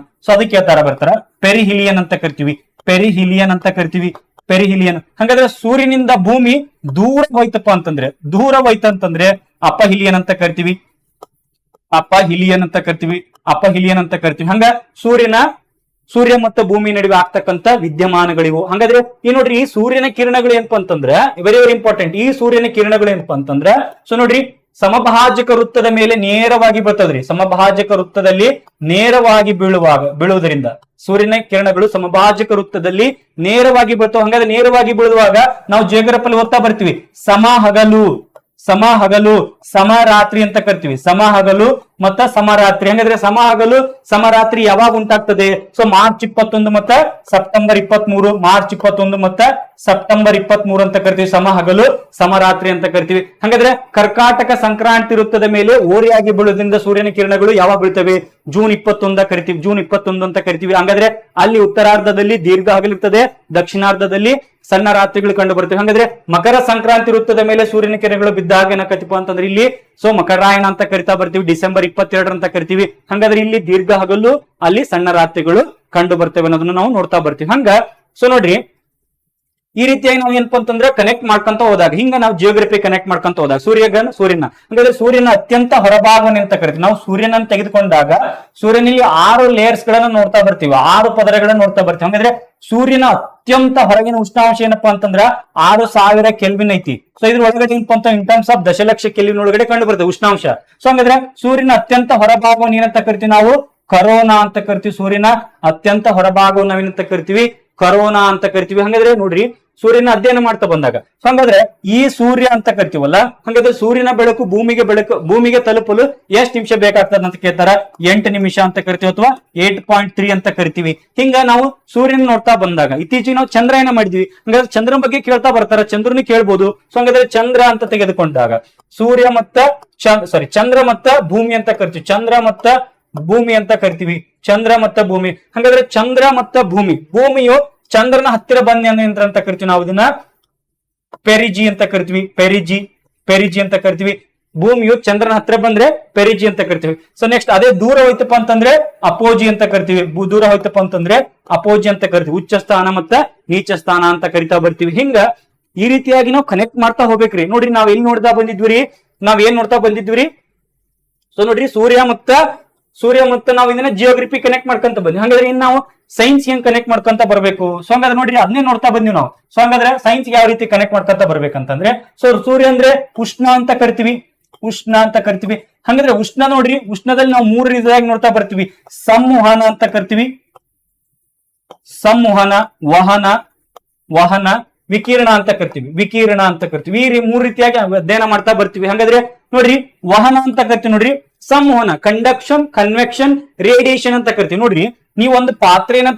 ಸೊ ಅದಕ್ಕೆ ಹೇಳ್ತಾರ ಬರ್ತಾರ ಪೆರಿಹಿಲಿಯನ್ ಅಂತ ಕರಿತೀವಿ. ಪೆರಿಹಿಲಿಯನ್ ಅಂತ ಕರಿತೀವಿ. ಪೆರಿಹಿಲಿಯನ್. ಹಂಗಾದ್ರೆ ಸೂರ್ಯನಿಂದ ಭೂಮಿ ದೂರ ಹೋಯ್ತಪ್ಪ ಅಂತಂದ್ರೆ ಅಪಹಿಲಿಯನ್ ಅಂತ ಕರಿತೀವಿ. ಅಪಹಿಲಿಯನ್ ಅಂತ ಕರಿತೀವಿ. ಅಪಹಿಲಿಯನ್ ಅಂತ ಕರಿತೀವಿ. ಹಂಗ ಸೂರ್ಯ ಮತ್ತು ಭೂಮಿ ನಡುವೆ ಆಗ್ತಕ್ಕಂತ ವಿದ್ಯಮಾನಗಳಿವು. ಹಂಗಾದ್ರೆ ಈ ನೋಡ್ರಿ ಈ ಸೂರ್ಯನ ಕಿರಣಗಳು ಏನಪ್ಪಾ ಅಂತಂದ್ರೆ ವೆರಿ ವೆರಿ ಇಂಪಾರ್ಟೆಂಟ್. ಈ ಸೂರ್ಯನ ಕಿರಣಗಳು ಏನಪ್ಪಾ ಅಂತಂದ್ರೆ ಸೊ ನೋಡ್ರಿ ಸಮಭಾಜಕ ವೃತ್ತದ ಮೇಲೆ ನೇರವಾಗಿ ಬರ್ತದ್ರಿ. ಸಮಭಾಜಕ ವೃತ್ತದಲ್ಲಿ ನೇರವಾಗಿ ಬೀಳುವುದರಿಂದ ಸೂರ್ಯನ ಕಿರಣಗಳು ಸಮಭಾಜಕ ವೃತ್ತದಲ್ಲಿ ನೇರವಾಗಿ ಬರ್ತವೆ. ಹಂಗಾದ್ರೆ ನೇರವಾಗಿ ಬೀಳುವಾಗ ನಾವು ಜಿಯೋಗ್ರಫಿಯಲ್ಲಿ ಓದ್ತಾ ಬರ್ತೀವಿ ಸಮಹಗಲು ಸಮರಾತ್ರಿ ಅಂತ ಕರಿತೀವಿ. ಸಮಹಗಲು ಮತ್ತ ಸಮರಾತ್ರಿ. ಹಂಗಾದ್ರೆ ಸಮಹಗಲು ಸಮರಾತ್ರಿ ಯಾವಾಗ ಉಂಟಾಗ್ತದೆ? ಸೊ ಮಾರ್ಚ್ 21 ಮತ್ತೆ ಸೆಪ್ಟೆಂಬರ್ 23. ಮಾರ್ಚ್ 21 ಮತ್ತೆ ಸೆಪ್ಟೆಂಬರ್ 23 ಅಂತ ಕರಿತೀವಿ. ಸಮಹಗಲು ಸಮರಾತ್ರಿ ಅಂತ ಕರಿತೀವಿ. ಹಂಗಾದ್ರೆ ಕರ್ಕಾಟಕ ಸಂಕ್ರಾಂತಿ ವೃತ್ತದ ಮೇಲೆ ಓರೆಯಾಗಿ ಬೀಳೋದ್ರಿಂದ ಸೂರ್ಯನ ಕಿರಣಗಳು ಯಾವಾಗ ಬೀಳ್ತವೆ? ಜೂನ್ 21 ಕರಿತೀವಿ. ಜೂನ್ 21 ಅಂತ ಕರಿತೀವಿ. ಹಂಗಾದ್ರೆ ಅಲ್ಲಿ ಉತ್ತರಾರ್ಧದಲ್ಲಿ ದೀರ್ಘ ಹಗಲಿರ್ತದೆ, ದಕ್ಷಿಣಾರ್ಧದಲ್ಲಿ ಸಣ್ಣ ರಾತ್ರಿಗಳು ಕಂಡು ಬರ್ತವೆ. ಹಂಗಾದ್ರೆ ಮಕರ ಸಂಕ್ರಾಂತಿ ವೃತ್ತದ ಮೇಲೆ ಸೂರ್ಯನ ಕಿರಣಗಳು ಬಿದ್ದಾಗ ಏನಕತಿಪ್ಪ ಅಂತಂದ್ರೆ ಇಲ್ಲಿ ಸೊ ಮಕರಾಯಣ ಅಂತ ಕರಿತಾ ಬರ್ತೀವಿ. ಡಿಸೆಂಬರ್ 22 ಅಂತ ಕರಿತೀವಿ. ಹಂಗಾದ್ರೆ ಇಲ್ಲಿ ದೀರ್ಘ ಹಗಲು, ಅಲ್ಲಿ ಸಣ್ಣ ರಾತ್ರಿಗಳು ಕಂಡು ಬರ್ತವೆ ಅನ್ನೋದನ್ನ ನಾವು ನೋಡ್ತಾ ಬರ್ತೀವಿ. ಹಂಗ ಸೊ ನೋಡ್ರಿ ಈ ರೀತಿಯಾಗಿ ನಾವು ಏನಪ್ಪಾ ಅಂತಂದ್ರೆ ಕನೆಕ್ಟ್ ಮಾಡ್ಕೊಂತ ಹೋದಾಗ ಹಿಂಗ ನಾವು ಜಿಯೋಗ್ರಫಿ ಕನೆಕ್ಟ್ ಮಾಡ್ಕೊಂತ ಹೋದಾಗ ಸೂರ್ಯನ ಹಂಗಾದ್ರೆ ಸೂರ್ಯನ ಅತ್ಯಂತ ಹೊರಭಾಗವನ್ನು ಅಂತ ಕರಿತೀವಿ. ನಾವು ಸೂರ್ಯನನ್ನು ತೆಗೆದುಕೊಂಡಾಗ ಸೂರ್ಯನಲ್ಲಿ 6 ಲೇಯರ್ಸ್ ಗಳನ್ನ ನೋಡ್ತಾ ಬರ್ತೀವಿ. 6 ಪದರಗಳನ್ನ ನೋಡ್ತಾ ಬರ್ತೀವಿ. ಹಂಗಾದ್ರೆ ಸೂರ್ಯನ ಅತ್ಯಂತ ಹೊರಗಿನ ಉಷ್ಣಾಂಶ ಏನಪ್ಪಾ ಅಂತಂದ್ರ 6000 ಕೆಲ್ವಿನ್ ಐತಿ. ಸೊ ಇದ್ರ ಒಳಗಡೆ ಏನಪ್ಪಾ ಅಂತ ಇನ್ ಟರ್ಮ್ಸ್ ಆಫ್ ದಶಲಕ್ಷ ಕೆಲ್ವಿನ್ ಒಳಗಡೆ ಕಂಡು ಬರ್ತದೆ ಉಷ್ಣಾಂಶ. ಸೊ ಹಂಗಾದ್ರೆ ಸೂರ್ಯನ ಅತ್ಯಂತ ಹೊರಭಾಗವನ್ನು ಏನಂತ ಕರಿತೀವಿ ನಾವು? ಕರೋನಾ ಅಂತ ಕರಿತೀವಿ. ಸೂರ್ಯನ ಅತ್ಯಂತ ಹೊರಭಾಗವನ್ನು ನಾವೇನಂತ ಕರಿತೀವಿ? ಕರೋನಾ ಅಂತ ಕರಿತೀವಿ. ಹಂಗಾದ್ರೆ ನೋಡ್ರಿ ಸೂರ್ಯನ ಅಧ್ಯಯನ ಮಾಡ್ತಾ ಬಂದಾಗ. ಸೊ ಹಂಗಾದ್ರೆ ಈ ಸೂರ್ಯ ಅಂತ ಕರಿತೀವಲ್ಲ, ಹಾಗಾದ್ರೆ ಸೂರ್ಯನ ಬೆಳಕು ಭೂಮಿಗೆ ತಲುಪಲು ಎಷ್ಟು ನಿಮಿಷ ಬೇಕಾಗ್ತದೆ ಅಂತ ಕೇಳ್ತಾರ. 8 ನಿಮಿಷ ಅಂತ ಕರಿತೀವಿ ಅಥವಾ 8.3 ಅಂತ ಕರಿತೀವಿ. ಹಿಂಗ ನಾವು ಸೂರ್ಯನ ನೋಡ್ತಾ ಬಂದಾಗ, ಇತ್ತೀಚೆಗೆ ನಾವು ಚಂದ್ರಯಾನ ಮಾಡಿದ್ವಿ, ಹಂಗಾದ್ರೆ ಚಂದ್ರನ ಬಗ್ಗೆ ಕೇಳ್ತಾ ಬರ್ತಾರ, ಚಂದ್ರನ ಕೇಳ್ಬೋದು. ಸೊ ಹಂಗಾದ್ರೆ ಚಂದ್ರ ಅಂತ ತೆಗೆದುಕೊಂಡಾಗ ಸೂರ್ಯ ಚಂದ್ರ ಮತ್ತ ಭೂಮಿ ಅಂತ ಕರಿತೀವಿ. ಚಂದ್ರ ಮತ್ತ ಭೂಮಿ ಅಂತ ಕರಿತೀವಿ. ಚಂದ್ರ ಮತ್ತ ಭೂಮಿ. ಹಾಗಾದ್ರೆ ಚಂದ್ರ ಮತ್ತ ಭೂಮಿಯು ಚಂದ್ರನ ಹತ್ತಿರ ಬಂದ ಅಂತ ಕರಿತೀವಿ. ನಾವು ಇದನ್ನ ಪೆರಿಜಿ ಅಂತ ಕರಿತೀವಿ. ಪೆರಿಜಿ ಅಂತ ಕರಿತೀವಿ. ಭೂಮಿಯು ಚಂದ್ರನ ಹತ್ತಿರ ಬಂದ್ರೆ ಪೆರಿಜಿ ಅಂತ ಕರಿತೀವಿ. ಸೊ ನೆಕ್ಸ್ಟ್ ಅದೇ ದೂರ ಹೋಯ್ತಪ್ಪ ಅಂತಂದ್ರೆ ಅಪೋಜಿ ಅಂತ ಕರಿತೀವಿ. ದೂರ ಹೋಯ್ತಪ್ಪ ಅಂತಂದ್ರೆ ಅಪೋಜಿ ಅಂತ ಕರಿತೀವಿ. ಉಚ್ಚ ಸ್ಥಾನ ಮತ್ತ ನೀಚ ಸ್ಥಾನ ಅಂತ ಕರಿತಾ ಬರ್ತೀವಿ. ಹಿಂಗ ಈ ರೀತಿಯಾಗಿ ನಾವು ಕನೆಕ್ಟ್ ಮಾಡ್ತಾ ಹೋಗ್ಬೇಕ್ರಿ. ನೋಡ್ರಿ ನಾವ್ ಎಲ್ಲಿ ನೋಡ್ತಾ ಬಂದಿದ್ವಿ, ನಾವ್ ನೋಡ್ತಾ ಬಂದಿದ್ವಿ. ಸೊ ನೋಡ್ರಿ ಸೂರ್ಯ ಮತ್ತೆ ನಾವು ಇದನ್ನ ಜಿಯೋಗ್ರಫಿ ಕನೆಕ್ಟ್ ಮಾಡ್ಕೊಂತ ಬಂದ್ವಿ. ಹಾಗಾದ್ರೆ ಇನ್ ನಾವು ಸೈನ್ಸ್ ಹೆಂಗ್ ಕನೆಕ್ಟ್ ಮಾಡ್ಕೊಂತ ಬರ್ಬೇಕು? ಸೊ ಹಂಗಾದ್ರೆ ನೋಡ್ರಿ ಅದನ್ನೇ ನೋಡ್ತಾ ಬಂದಿವಿ ನಾವು. ಸೊ ಹಂಗಾದ್ರೆ ಸೈನ್ಸ್ ಯಾವ ರೀತಿ ಕನೆಕ್ಟ್ ಮಾಡ್ಕೊಂತ ಬರ್ಬೇಕಂತಂದ್ರೆ, ಸೊ ಸೂರ್ಯ ಅಂದ್ರೆ ಉಷ್ಣ ಅಂತ ಕರಿತೀವಿ. ಹಾಗಾದ್ರೆ ಉಷ್ಣ ನೋಡ್ರಿ, ಉಷ್ಣದಲ್ಲಿ ನಾವು 3 ರೀತಿಯಾಗಿ ನೋಡ್ತಾ ಬರ್ತೀವಿ. ಸಂವಹನ ಅಂತ ಕರಿತೀವಿ. ಸಂವಹನ, ವಹನ, ವಿಕಿರಣ ಅಂತ ಕರಿತೀವಿ. ಈ 3 ರೀತಿಯಾಗಿ ಅಧ್ಯಯನ ಮಾಡ್ತಾ ಬರ್ತೀವಿ. ಹಾಗಾದ್ರೆ ನೋಡ್ರಿ ವಹನ ಅಂತ ಕರಿತೀವಿ. ನೋಡ್ರಿ ಸಂವಹನ, ಕಂಡಕ್ಷನ್, ಕನ್ವೆಕ್ಷನ್, ರೇಡಿಯೇಷನ್ ಅಂತ ಕರಿತೀವಿ. ನೋಡ್ರಿ ನೀವು ಒಂದು ಪಾತ್ರೆಯನ್ನ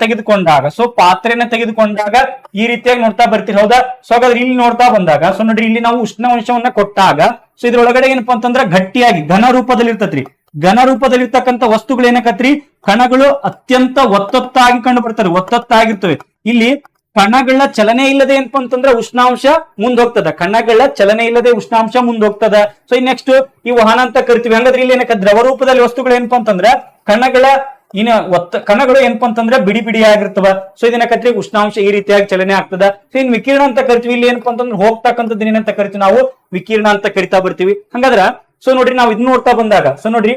ತೆಗೆದುಕೊಂಡಾಗ ಈ ರೀತಿಯಾಗಿ ನೋಡ್ತಾ ಬರ್ತೀರಿ, ಹೌದಾ? ಸೊ ಹಾಗಾದ್ರೆ ಇಲ್ಲಿ ನೋಡ್ತಾ ಬಂದಾಗ, ಸೊ ನೋಡ್ರಿ ಇಲ್ಲಿ ನಾವು ಉಷ್ಣಾಂಶವನ್ನ ಕೊಟ್ಟಾಗ, ಸೊ ಇದ್ರೊಳಗಡೆ ಏನಪ್ಪಾ ಅಂತಂದ್ರ ಗಟ್ಟಿಯಾಗಿ ಘನ ರೂಪದಲ್ಲಿ ಇರ್ತತ್ರಿ. ಘನ ರೂಪದಲ್ಲಿ ಇರ್ತಕ್ಕಂಥ ವಸ್ತುಗಳು ಏನಕತ್ರಿ, ಕಣಗಳು ಅತ್ಯಂತ ಒತ್ತೊತ್ತಾಗಿ ಕಂಡು ಬರ್ತಾರೆ, ಒತ್ತೊತ್ತಾಗಿರ್ತವೆ. ಇಲ್ಲಿ ಕಣಗಳ ಚಲನೆ ಇಲ್ಲದೆ ಏನಪ್ಪಾ ಅಂತಂದ್ರೆ ಉಷ್ಣಾಂಶ ಮುಂದೋಗ್ತದ. ಕಣಗಳ ಚಲನೆ ಇಲ್ಲದೆ ಉಷ್ಣಾಂಶ ಮುಂದೋಗ್ತದ. ಸೊ ಈ ನೆಕ್ಸ್ಟ್ ಈ ವಹನ ಅಂತ ಕರಿತೀವಿ. ಹಂಗಾದ್ರೆ ಇಲ್ಲಿ ಏನಕ್ಕ ದ್ರವ ರೂಪದಲ್ಲಿ ವಸ್ತುಗಳು ಏನಪ್ಪಾ ಅಂತಂದ್ರೆ ಕಣಗಳು ಏನಪ್ಪಾ ಅಂತಂದ್ರೆ ಬಿಡಿ ಆಗಿರ್ತವ. ಸೊ ಇದನ್ನಕತ್ರಿ ಉಷ್ಣಾಂಶ ಈ ರೀತಿಯಾಗಿ ಚಲನೆ ಆಗ್ತದ. ಸೊ ಇನ್ ವಿಕಿರಣ ಅಂತ ಕರಿತೀವಿ. ಇಲ್ಲಿ ಏನಪ್ಪಾ ಅಂತಂದ್ರೆ ಹೋಗ್ತಕ್ಕಂಥದ್ದು ಏನಂತ ಕರಿತೀವಿ, ನಾವು ವಿಕಿರಣ ಅಂತ ಕರಿತಾ ಬರ್ತೀವಿ. ಹಂಗಾದ್ರ ಸೊ ನೋಡ್ರಿ ನಾವು ಇದನ್ನ ನೋಡ್ತಾ ಬಂದಾಗ, ಸೊ ನೋಡ್ರಿ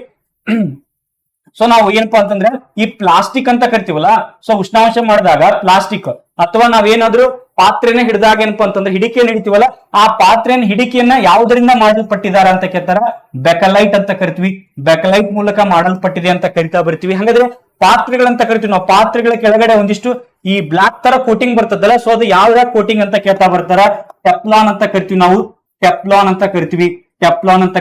ಸೊ ನಾವು ಏನಪ್ಪಾ ಅಂತಂದ್ರೆ ಈ ಪ್ಲಾಸ್ಟಿಕ್ ಅಂತ ಕರಿತೀವಲ್ಲ, ಸೊ ಉಷ್ಣಾಂಶ ಮಾಡಿದಾಗ ಪ್ಲಾಸ್ಟಿಕ್ ಅಥವಾ ನಾವೇನಾದ್ರೂ ಪಾತ್ರೆನ ಹಿಡಿದಾಗ ಏನಪ್ಪಾ ಅಂತಂದ್ರೆ ಹಿಡಿಕೆಯನ್ನು ಹಿಡಿತೀವಲ್ಲ, ಆ ಪಾತ್ರೆನ ಹಿಡಿಕೆಯನ್ನ ಯಾವುದರಿಂದ ಮಾಡಲ್ಪಟ್ಟಿದಾರ ಅಂತ ಕೇಳ್ತಾರ. ಬೆಕಲೈಟ್ ಅಂತ ಕರಿತೀವಿ. ಬೆಕಲೈಟ್ ಮೂಲಕ ಮಾಡಲ್ಪಟ್ಟಿದೆ ಅಂತ ಕರಿತಾ ಬರ್ತೀವಿ. ಹಾಗಾದ್ರೆ ಪಾತ್ರೆಗಳಂತ ಕರಿತೀವಿ ನಾವು. ಪಾತ್ರೆಗಳ ಕೆಳಗಡೆ ಒಂದಿಷ್ಟು ಈ ಬ್ಲಾಕ್ ತರ ಕೋಟಿಂಗ್ ಬರ್ತದಲ್ಲ, ಸೊ ಅದು ಯಾವ ಕೋಟಿಂಗ್ ಅಂತ ಕೇಳ್ತಾ ಬರ್ತಾರ. ಟೆಫ್ಲಾನ್ ಅಂತ ಕರಿತೀವಿ ನಾವು. ಟೆಫ್ಲಾನ್ ಅಂತ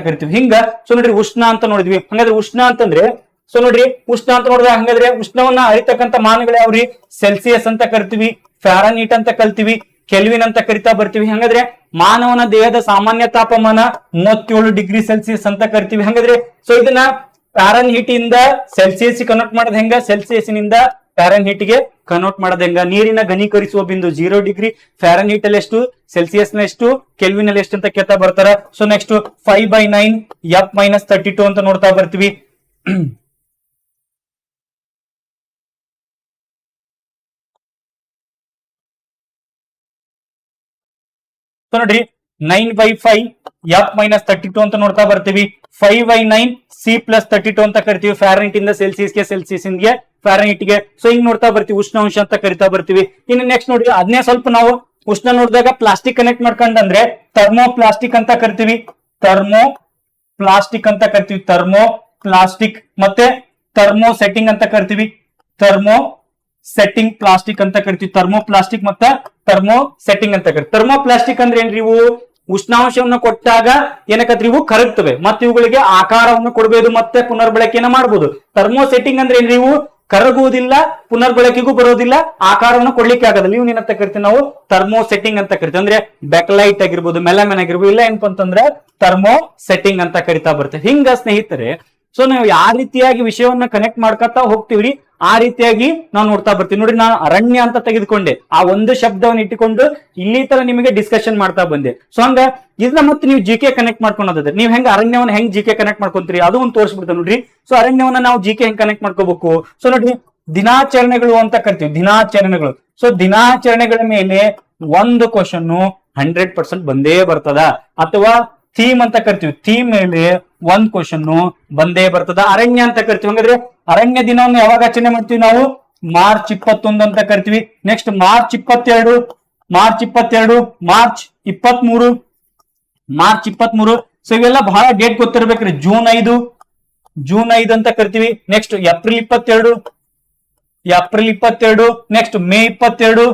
ಕರಿತೀವಿ. ಹಿಂಗ ಸೊ ನೋಡ್ರಿ ಉಷ್ಣ ಅಂತ ನೋಡಿದ್ವಿ. ಹಾಗಾದ್ರೆ ಉಷ್ಣ ಅಂತಂದ್ರೆ, ಸೊ ನೋಡ್ರಿ ಉಷ್ಣ ಅಂತ ನೋಡಿದ್ರೆ, ಹಂಗಾದ್ರೆ ಉಷ್ಣವನ್ನ ಅರಿತಕ್ಕಂಥ ಮಾನಗಳು ಯಾವ್ರಿ? ಸೆಲ್ಸಿಯಸ್ ಅಂತ ಕರಿತೀವಿ, ಫ್ಯಾರನೀಟ್ ಅಂತ ಕರಿತೀವಿ, ಕೆಲ್ವಿನ್ ಅಂತ ಕರಿತಾ ಬರ್ತೀವಿ. ಹಂಗಾದ್ರೆ ಮಾನವನ ದೇಹದ ಸಾಮಾನ್ಯ ತಾಪಮಾನ 37 ಡಿಗ್ರಿ ಸೆಲ್ಸಿಯಸ್ ಅಂತ ಕರಿತೀವಿ. ಹಂಗಾದ್ರೆ ಸೊ ಇದನ್ನ ಫ್ಯಾರನ್ಹೀಟ್ ಇಂದ ಸೆಲ್ಸಿಯಸ್ ಕನ್ವರ್ಟ್ ಮಾಡೋದು ಹೆಂಗ? ಸೆಲ್ಸಿಯಸ್ ನಿಂದ ಫ್ಯಾರನ್ಹೀಟ್ ಗೆ ಕನ್ವರ್ಟ್ ಮಾಡೋದು ಹೆಂಗ? ನೀರಿನ ಘನೀಕರಿಸುವ ಬಿಂದು 0 ಡಿಗ್ರಿ, ಫ್ಯಾರನ್ಹೀಟ್ ಅಲ್ಲಿ ಎಷ್ಟು, ಸೆಲ್ಸಿಯಸ್ ನ ಎಷ್ಟು, ಕೆಲ್ವಿನ್ ಅಲ್ಲಿ ಎಷ್ಟು ಅಂತ ಕೇಳ್ತಾ ಬರ್ತಾರ. ಸೊ ನೆಕ್ಸ್ಟ್ 5/9 F-32 ಅಂತ ನೋಡ್ತಾ ಬರ್ತೀವಿ. ನೋಡ್ರಿ 9/5 F-32 ಅಂತ ನೋಡ್ತಾ ಬರ್ತೀವಿ. 5/9 C+32 ಅಂತ ಕರಿತೀವಿ. ಫ್ಯಾರನ್ಹೀಟ್ ಇಂದ ಸೆಲ್ಸಿಯಸ್ಗೆ, ಸೆಲ್ಸಿಯಸ್ ಇಂದ ಫ್ಯಾರನ್ಹೀಟ್ ಗೆ. ಸೊ ಹಿಂಗ್ ನೋಡ್ತಾ ಬರ್ತೀವಿ, ಉಷ್ಣಾಂಶ ಅಂತ ಕರಿತಾ ಬರ್ತೀವಿ. ಇನ್ನು ನೆಕ್ಸ್ಟ್ ನೋಡಿ ಅದನ್ನೇ ಸ್ವಲ್ಪ ನಾವು ಉಷ್ಣ ನೋಡಿದಾಗ ಪ್ಲಾಸ್ಟಿಕ್ ಕನೆಕ್ಟ್ ಮಾಡ್ಕೊಂಡ್ರೆ ಥರ್ಮೋ ಪ್ಲಾಸ್ಟಿಕ್ ಅಂತ ಕರಿತೀವಿ. ಥರ್ಮೋ ಪ್ಲಾಸ್ಟಿಕ್ ಮತ್ತೆ ಥರ್ಮೋ ಸೆಟ್ಟಿಂಗ್ ಅಂತ ಕರಿತೀವಿ. ಥರ್ಮೋ ಪ್ಲಾಸ್ಟಿಕ್ ಅಂತ ಕರಿತೀವಿ. ಥರ್ಮೋ ಪ್ಲಾಸ್ಟಿಕ್ ಮತ್ತೆ ಥರ್ಮೋ ಸೆಟ್ಟಿಂಗ್ ಅಂತ ಕರಿತೀವಿ. ಥರ್ಮೋ ಪ್ಲಾಸ್ಟಿಕ್ ಅಂದ್ರೆ ಏನ್ರಿ? ಇವು ಉಷ್ಣಾಂಶವನ್ನು ಕೊಟ್ಟಾಗ ಏನಕತ್ರಿ, ಇವು ಕರಗ್ತವೆ ಮತ್ತೆ ಇವುಗಳಿಗೆ ಆಕಾರವನ್ನು ಕೊಡಬಹುದು ಮತ್ತೆ ಪುನರ್ಬಳಕೆಯನ್ನ ಮಾಡಬಹುದು. ಥರ್ಮೋ ಸೆಟ್ಟಿಂಗ್ ಅಂದ್ರೆ ಏನ್ರಿ? ಇವು ಕರಗುವುದಿಲ್ಲ, ಪುನರ್ಬಳಕೆಗೂ ಬರೋದಿಲ್ಲ, ಆಕಾರವನ್ನು ಕೊಡ್ಲಿಕ್ಕೆ ಆಗೋದಿಲ್ಲ. ಇವ್ ಏನಂತ ಕರಿತೀವಿ ನಾವು? ಥರ್ಮೋ ಸೆಟ್ಟಿಂಗ್ ಅಂತ ಕರಿತೀವಿ. ಅಂದ್ರೆ ಬೆಕ್ಲೈಟ್ ಆಗಿರ್ಬೋದು, ಮೆಲಮೆನ್ ಆಗಿರ್ಬೋದು, ಇಲ್ಲ ಏನಪ್ಪ ಅಂತಂದ್ರೆ ಥರ್ಮೋ ಸೆಟ್ಟಿಂಗ್ ಅಂತ ಕರಿತಾ ಬರ್ತೇವೆ. ಹಿಂಗ ಸ್ನೇಹಿತರೆ ಸೊ ನಾವು ಯಾವ ರೀತಿಯಾಗಿ ವಿಷಯವನ್ನ ಕನೆಕ್ಟ್ ಮಾಡ್ಕೊತಾ ಹೋಗ್ತೀವ್ರಿ, ಆ ರೀತಿಯಾಗಿ ನಾವು ನೋಡ್ತಾ ಬರ್ತೀವಿ. ನೋಡಿ ನಾನು ಅರಣ್ಯ ಅಂತ ತೆಗೆದುಕೊಂಡೆ, ಆ ಒಂದು ಶಬ್ದವನ್ನು ಇಟ್ಟುಕೊಂಡು ಇಲ್ಲಿ ತರ ನಿಮಗೆ ಡಿಸ್ಕಷನ್ ಮಾಡ್ತಾ ಬಂದೆ. ಸೊ ಹಂಗ ಇದನ್ನ ಮತ್ತೆ ನೀವು ಜಿಕೆ ಕನೆಕ್ಟ್ ಮಾಡ್ಕೊಳೋದಾದ್ರೆ ನೀವು ಹೆಂಗ್ ಅರಣ್ಯವನ್ನ ಹೆಂಗ್ ಜಿಕೆ ಕನೆಕ್ಟ್ ಮಾಡ್ಕೊಂತೀರಿ ಅದು ಒಂದು ತೋರಿಸ್ಬಿಡ್ತೇವೆ ನೋಡ್ರಿ. ಸೊ ಅರಣ್ಯವನ್ನ ನಾವು ಜಿಕೆ ಹೆಂಗ್ ಕನೆಕ್ಟ್ ಮಾಡ್ಕೋಬೇಕು? ಸೊ ನೋಡ್ರಿ ದಿನಾಚರಣೆಗಳು ಅಂತ ಕರಿತೀವಿ. ದಿನಾಚರಣೆಗಳು. ಸೊ ದಿನಾಚರಣೆಗಳ ಮೇಲೆ ಒಂದು ಕ್ವಶನ್ 100% ಬಂದೇ ಬರ್ತದ. ಅಥವಾ ಥೀಮ್ ಅಂತ ಕರಿತೀವಿ, ಥೀಮ್ ಮೇಲೆ ಒಂದ್ ಕ್ವಶನ್ ಬಂದೇ ಬರ್ತದ. ಅರಣ್ಯ ಅಂತ ಕರಿತೀವಿ. ಹಂಗಾದ್ರೆ ಅರಣ್ಯ ದಿನವನ್ನು ಯಾವಾಗ ಆಚರಣೆ ಮಾಡ್ತೀವಿ ನಾವು? ಮಾರ್ಚ್ 21 ಅಂತ ಕರಿತೀವಿ. Next March 22, March 23. ಸೊ ಇವೆಲ್ಲ ಬಹಳ ಡೇಟ್ ಗೊತ್ತಿರ್ಬೇಕ್ರಿ. ಜೂನ್ 5 ಅಂತ ಕರಿತೀವಿ. Next April 22. Next May 22.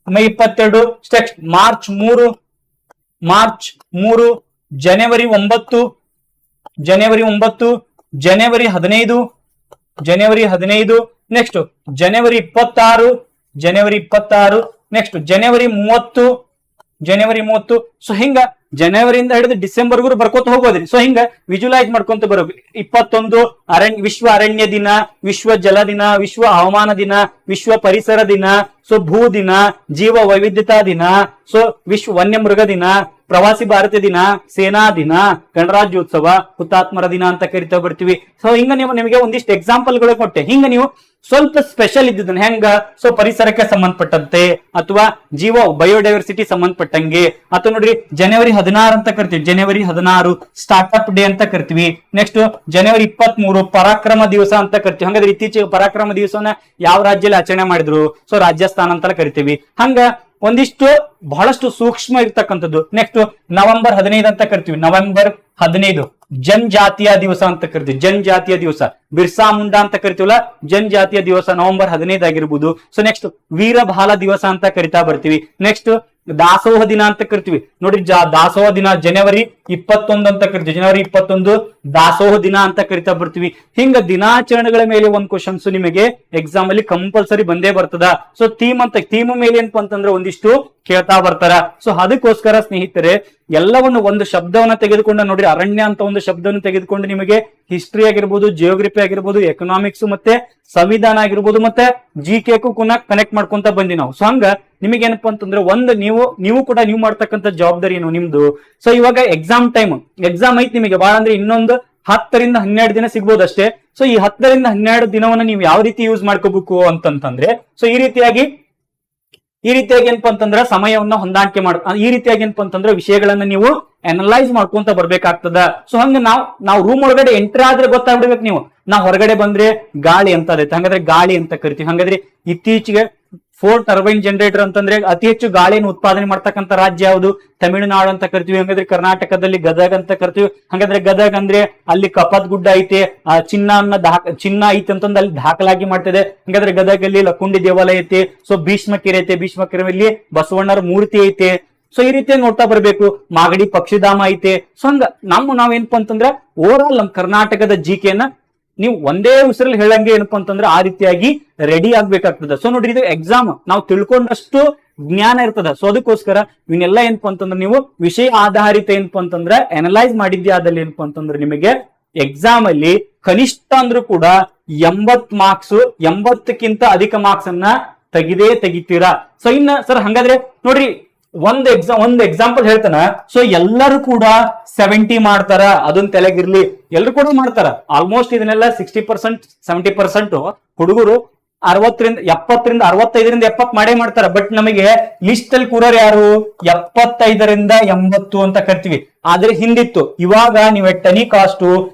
May 22, next March 3, ಜನವರಿ 9, ಜನವರಿ 15, ನೆಕ್ಸ್ಟ್ ಜನವರಿ 26, ನೆಕ್ಸ್ಟ್ ಜನವರಿ 30, ಸೊ ಹಿಂಗ ಜನವರಿಯಿಂದ ಹಿಡಿದು ಡಿಸೆಂಬರ್ಗೂ ಬರ್ಕೋತ ಹೋಗೋದ್ರಿ. ಸೊ ಹಿಂಗ ವಿಜುವಲೈಸ್ ಮಾಡ್ಕೊಂತ ಬರೋದು. 21 ವಿಶ್ವ ಅರಣ್ಯ ದಿನ, ವಿಶ್ವ ಜಲ ದಿನ, ವಿಶ್ವ ಹವಾಮಾನ ದಿನ, ವಿಶ್ವ ಪರಿಸರ ದಿನ, ಸೊ ಭೂ ದಿನ, ಜೀವ ವೈವಿಧ್ಯತಾ ದಿನ, ಸೊ ವಿಶ್ವ ವನ್ಯ ಮೃಗ ದಿನ, ಪ್ರವಾಸಿ ಭಾರತೀಯ ದಿನ, ಸೇನಾ ದಿನ, ಗಣರಾಜ್ಯೋತ್ಸವ, ಹುತಾತ್ಮರ ದಿನ ಅಂತ ಕರಿತಾ ಬರ್ತೀವಿ. ಸೊ ಹಿಂಗ ನಿಮಗೆ ಒಂದಿಷ್ಟು ಎಕ್ಸಾಂಪಲ್ ಗಳು ಕೊಟ್ಟೆ. ಹಿಂಗ ನೀವು ಸ್ವಲ್ಪ ಸ್ಪೆಷಲ್ ಇದ್ದಿದ್ದನ್ನ ಹೆಂಗ, ಸೊ ಪರಿಸರಕ್ಕೆ ಸಂಬಂಧಪಟ್ಟಂತೆ ಅಥವಾ ಜೀವ ಬಯೋಡೈವರ್ಸಿಟಿ ಸಂಬಂಧಪಟ್ಟಂಗೆ, ಅಥವಾ ನೋಡ್ರಿ ಜನವರಿ 16 ಅಂತ ಕರಿತೀವಿ, ಜನವರಿ 16 ಸ್ಟಾರ್ಟ್ಅಪ್ ಡೇ ಅಂತ ಕರಿತೀವಿ. ನೆಕ್ಸ್ಟ್ ಜನವರಿ 23 ಪರಾಕ್ರಮ ದಿವಸ ಅಂತ ಕರಿತೀವಿ. ಹಾಗಾದ್ರೆ ಇತ್ತೀಚೆಗೆ ಪರಾಕ್ರಮ ದಿವಸನ ಯಾವ ರಾಜ್ಯದಲ್ಲಿ ಆಚರಣೆ ಮಾಡಿದ್ರು, ಸೊ ರಾಜಸ್ಥಾನ ಅಂತ ಕರಿತೀವಿ. ಹಂಗ ಒಂದಿಷ್ಟು ಬಹಳಷ್ಟು ಸೂಕ್ಷ್ಮ ಇರ್ತಕ್ಕಂಥದ್ದು. ನೆಕ್ಸ್ಟ್ ನವೆಂಬರ್ 15 ಅಂತ ಕರಿತೀವಿ, ನವೆಂಬರ್ 15 ಜನಜಾತಿಯ ದಿವಸ ಅಂತ ಕರಿತೀವಿ, ಜನಜಾತಿಯ ದಿವಸ. ಬಿರ್ಸಾ ಮುಂಡಾ ಅಂತ ಕರಿತೀವಲ್ಲ, ಜನಜಾತಿಯ ದಿವಸ ನವೆಂಬರ್ 15 ಆಗಿರ್ಬೋದು. ಸೊ ನೆಕ್ಸ್ಟ್ ವೀರಬಾಲ ದಿವಸ ಅಂತ ಕರಿತಾ ಬರ್ತೀವಿ. ನೆಕ್ಸ್ಟ್ ದಾಸೋಹ ದಿನ ಅಂತ ಕರಿತೀವಿ. ನೋಡ್ರಿ ದಾಸೋಹ ದಿನ ಜನವರಿ 21 ಅಂತ ಕರಿತೀವಿ, ಜನವರಿ 21 ದಾಸೋಹ ದಿನ ಅಂತ ಕರಿತಾ ಬರ್ತೀವಿ. ಹಿಂಗ ದಿನಾಚರಣೆಗಳ ಮೇಲೆ ಒಂದ್ ಕ್ವಶನ್ಸ್ ನಿಮಗೆ ಎಕ್ಸಾಮ್ ಅಲ್ಲಿ ಕಂಪಲ್ಸರಿ ಬಂದೇ ಬರ್ತದ. ಸೊ ಥೀಮ್ ಮೇಲೆ ಏನಪ್ಪ ಅಂತಂದ್ರೆ ಒಂದಿಷ್ಟು ಕೇಳ್ತಾ ಬರ್ತಾರ. ಸೊ ಅದಕ್ಕೋಸ್ಕರ ಸ್ನೇಹಿತರೆ ಎಲ್ಲವನ್ನು ಒಂದು ಶಬ್ದವನ್ನ ತೆಗೆದುಕೊಂಡು ನೋಡ್ರಿ, ಅರಣ್ಯ ಅಂತ ಒಂದು ಶಬ್ದವನ್ನು ತೆಗೆದುಕೊಂಡು ನಿಮಗೆ ಹಿಸ್ಟ್ರಿ ಆಗಿರ್ಬೋದು, ಜಿಯೋಗ್ರಫಿ ಆಗಿರ್ಬೋದು, ಎಕನಾಮಿಕ್ಸ್ ಮತ್ತೆ ಸಂವಿಧಾನ ಆಗಿರ್ಬೋದು, ಮತ್ತೆ GK ಕನೆಕ್ಟ್ ಮಾಡ್ಕೊಂತ ಬಂದಿ ನಾವು. ಸೊ ಹಂಗ ನಿಮಗೆ ಏನಪ್ಪಾ ಅಂತಂದ್ರೆ ಒಂದು ನೀವು ಕೂಡ ನೀವು ಮಾಡ್ತಕ್ಕಂಥ ಜವಾಬ್ದಾರಿ ಏನು ನಿಮ್ದು. ಸೊ ಇವಾಗ ಎಕ್ಸಾಮ್ ಐತಿ ನಿಮಗೆ ಬಾಳ ಅಂದ್ರೆ ಇನ್ನೊಂದು 10 ರಿಂದ 12 ದಿನ ಸಿಗ್ಬೋದು ಅಷ್ಟೇ. ಸೊ ಈ 10 ರಿಂದ 12 ದಿನವನ್ನ ನೀವು ಯಾವ ರೀತಿ ಯೂಸ್ ಮಾಡ್ಕೋಬೇಕು ಅಂತಂತಂದ್ರೆ, ಸೊ ಈ ರೀತಿಯಾಗಿ ಏನಪ್ಪಾ ಅಂತಂದ್ರ ಸಮಯವನ್ನ ಹೊಂದಾಣಿಕೆ ಈ ರೀತಿಯಾಗಿ ಏನಪ್ಪಾ ಅಂತಂದ್ರೆ ವಿಷಯಗಳನ್ನ ನೀವು ಅನಲೈಸ್ ಮಾಡ್ಕೊಂತ ಬರ್ಬೇಕಾಗ್ತದ. ಸೊ ಹಂಗ ನಾವು ರೂಮ್ ಒಳಗಡೆ ಎಂಟ್ರಿ ಆದ್ರೆ ಗೊತ್ತಾಗ್ಬಿಡ್ಬೇಕು ನೀವು. ನಾವು ಹೊರಗಡೆ ಬಂದ್ರೆ ಗಾಳಿ ಅಂತ ಅದೈತೆ, ಹಾಗಾದ್ರೆ ಗಾಳಿ ಅಂತ ಕರಿತೀವಿ. ಹಾಗಾದ್ರೆ ಇತ್ತೀಚೆಗೆ 4 ಟರ್ಬೈನ್ ಜನರೇಟರ್ ಅಂತಂದ್ರೆ ಅತಿ ಹೆಚ್ಚು ಗಾಳಿಯನ್ನು ಉತ್ಪಾದನೆ ಮಾಡ್ತಕ್ಕಂಥ ರಾಜ್ಯ ಯಾವುದು? ತಮಿಳುನಾಡು ಅಂತ ಕರಿತೀವಿ. ಹಂಗಾದ್ರೆ ಕರ್ನಾಟಕದಲ್ಲಿ ಗದಗ ಅಂತ ಕರಿತೀವಿ. ಹಾಗಾದ್ರೆ ಗದಗ ಅಂದ್ರೆ ಅಲ್ಲಿ ಕಪತ್ ಗುಡ್ಡ ಐತೆ, ಚಿನ್ನ ಐತೆ ಅಂತಂದು ಅಲ್ಲಿ ದಾಖಲಾಗಿ ಮಾಡ್ತಿದೆ. ಹಾಗಾದ್ರೆ ಗದಗಲ್ಲಿ ಲಕ್ಕುಂಡಿ ದೇವಾಲಯ ಐತೆ. ಸೊ ಭೀಷ್ಮಕೆರೆ ಐತೆ, ಭೀಷ್ಮಕೆರೆಯಲ್ಲಿ ಬಸವಣ್ಣರ ಮೂರ್ತಿ ಐತೆ. ಸೊ ಈ ರೀತಿ ನೋಡ್ತಾ ಬರ್ಬೇಕು. ಮಾಗಡಿ ಪಕ್ಷಿಧಾಮ ಐತೆ. ಸೊ ಹಂಗ ನಾವೇನಪ್ಪ ಅಂತಂದ್ರೆ ಓವರ್ ಆಲ್ ನಮ್ ಕರ್ನಾಟಕದ GKನ ನೀವು ಒಂದೇ ಉಸಿರಲ್ಲಿ ಹೇಳಂಗೆ ಏನಪ್ಪಾ ಅಂತಂದ್ರೆ ಆ ರೀತಿಯಾಗಿ ರೆಡಿ ಆಗ್ಬೇಕಾಗ್ತದೆ. ಸೊ ನೋಡ್ರಿ, ಇದು ಎಕ್ಸಾಮ್ ನಾವು ತಿಳ್ಕೊಂಡಷ್ಟು ಜ್ಞಾನ ಇರ್ತದ. ಸೊ ಅದಕ್ಕೋಸ್ಕರ ಇವನ್ನೆಲ್ಲ ಏನಪ್ಪಾ ಅಂತಂದ್ರೆ ನೀವು ವಿಷಯ ಆಧಾರಿತ ಏನಪ್ಪಾ ಅಂತಂದ್ರೆ ಅನಲೈಸ್ ಮಾಡಿದ್ಯಾ ಆದಲ್ಲಿ ಏನಪ್ಪಾ ಅಂತಂದ್ರೆ ನಿಮಗೆ ಎಕ್ಸಾಮ್ ಅಲ್ಲಿ ಕನಿಷ್ಠ ಅಂದ್ರೂ ಕೂಡ 80 ಮಾರ್ಕ್ಸ್, 80ಕ್ಕಿಂತ ಅಧಿಕ ಮಾರ್ಕ್ಸ್ ಅನ್ನ ತೆಗಿತೀರಾ. ಸೊ ಇನ್ನ ಸರ್ ಹಾಗಾದ್ರೆ ನೋಡ್ರಿ ಒಂದ್ ಎಕ್ಸಾಂಪಲ್ ಹೇಳ್ತಾನ. ಸೊ ಎಲ್ಲರೂ ಕೂಡ 70 ಮಾಡ್ತಾರ, ಅದನ್ನ ತಲೆಗಿರ್ಲಿ, ಎಲ್ಲರೂ ಕೂಡ ಮಾಡ್ತಾರ. ಆಲ್ಮೋಸ್ಟ್ ಇದನ್ನೆಲ್ಲ 60%, 70% ಹುಡುಗರು 70ರಿಂದ 65 ಮಾಡೇ ಮಾಡ್ತಾರ. ಬಟ್ ನಮಗೆ ಲಿಸ್ಟ್ ಅಲ್ಲಿ ಕೂರೋರು ಯಾರು? 75ರಿಂದ 80 ಅಂತ ಕರಿತೀವಿ. ಆದ್ರೆ ಹಿಂದಿತ್ತು. ಇವಾಗ ನೀವು ಟನಿ ಕಾಸ್ಟ್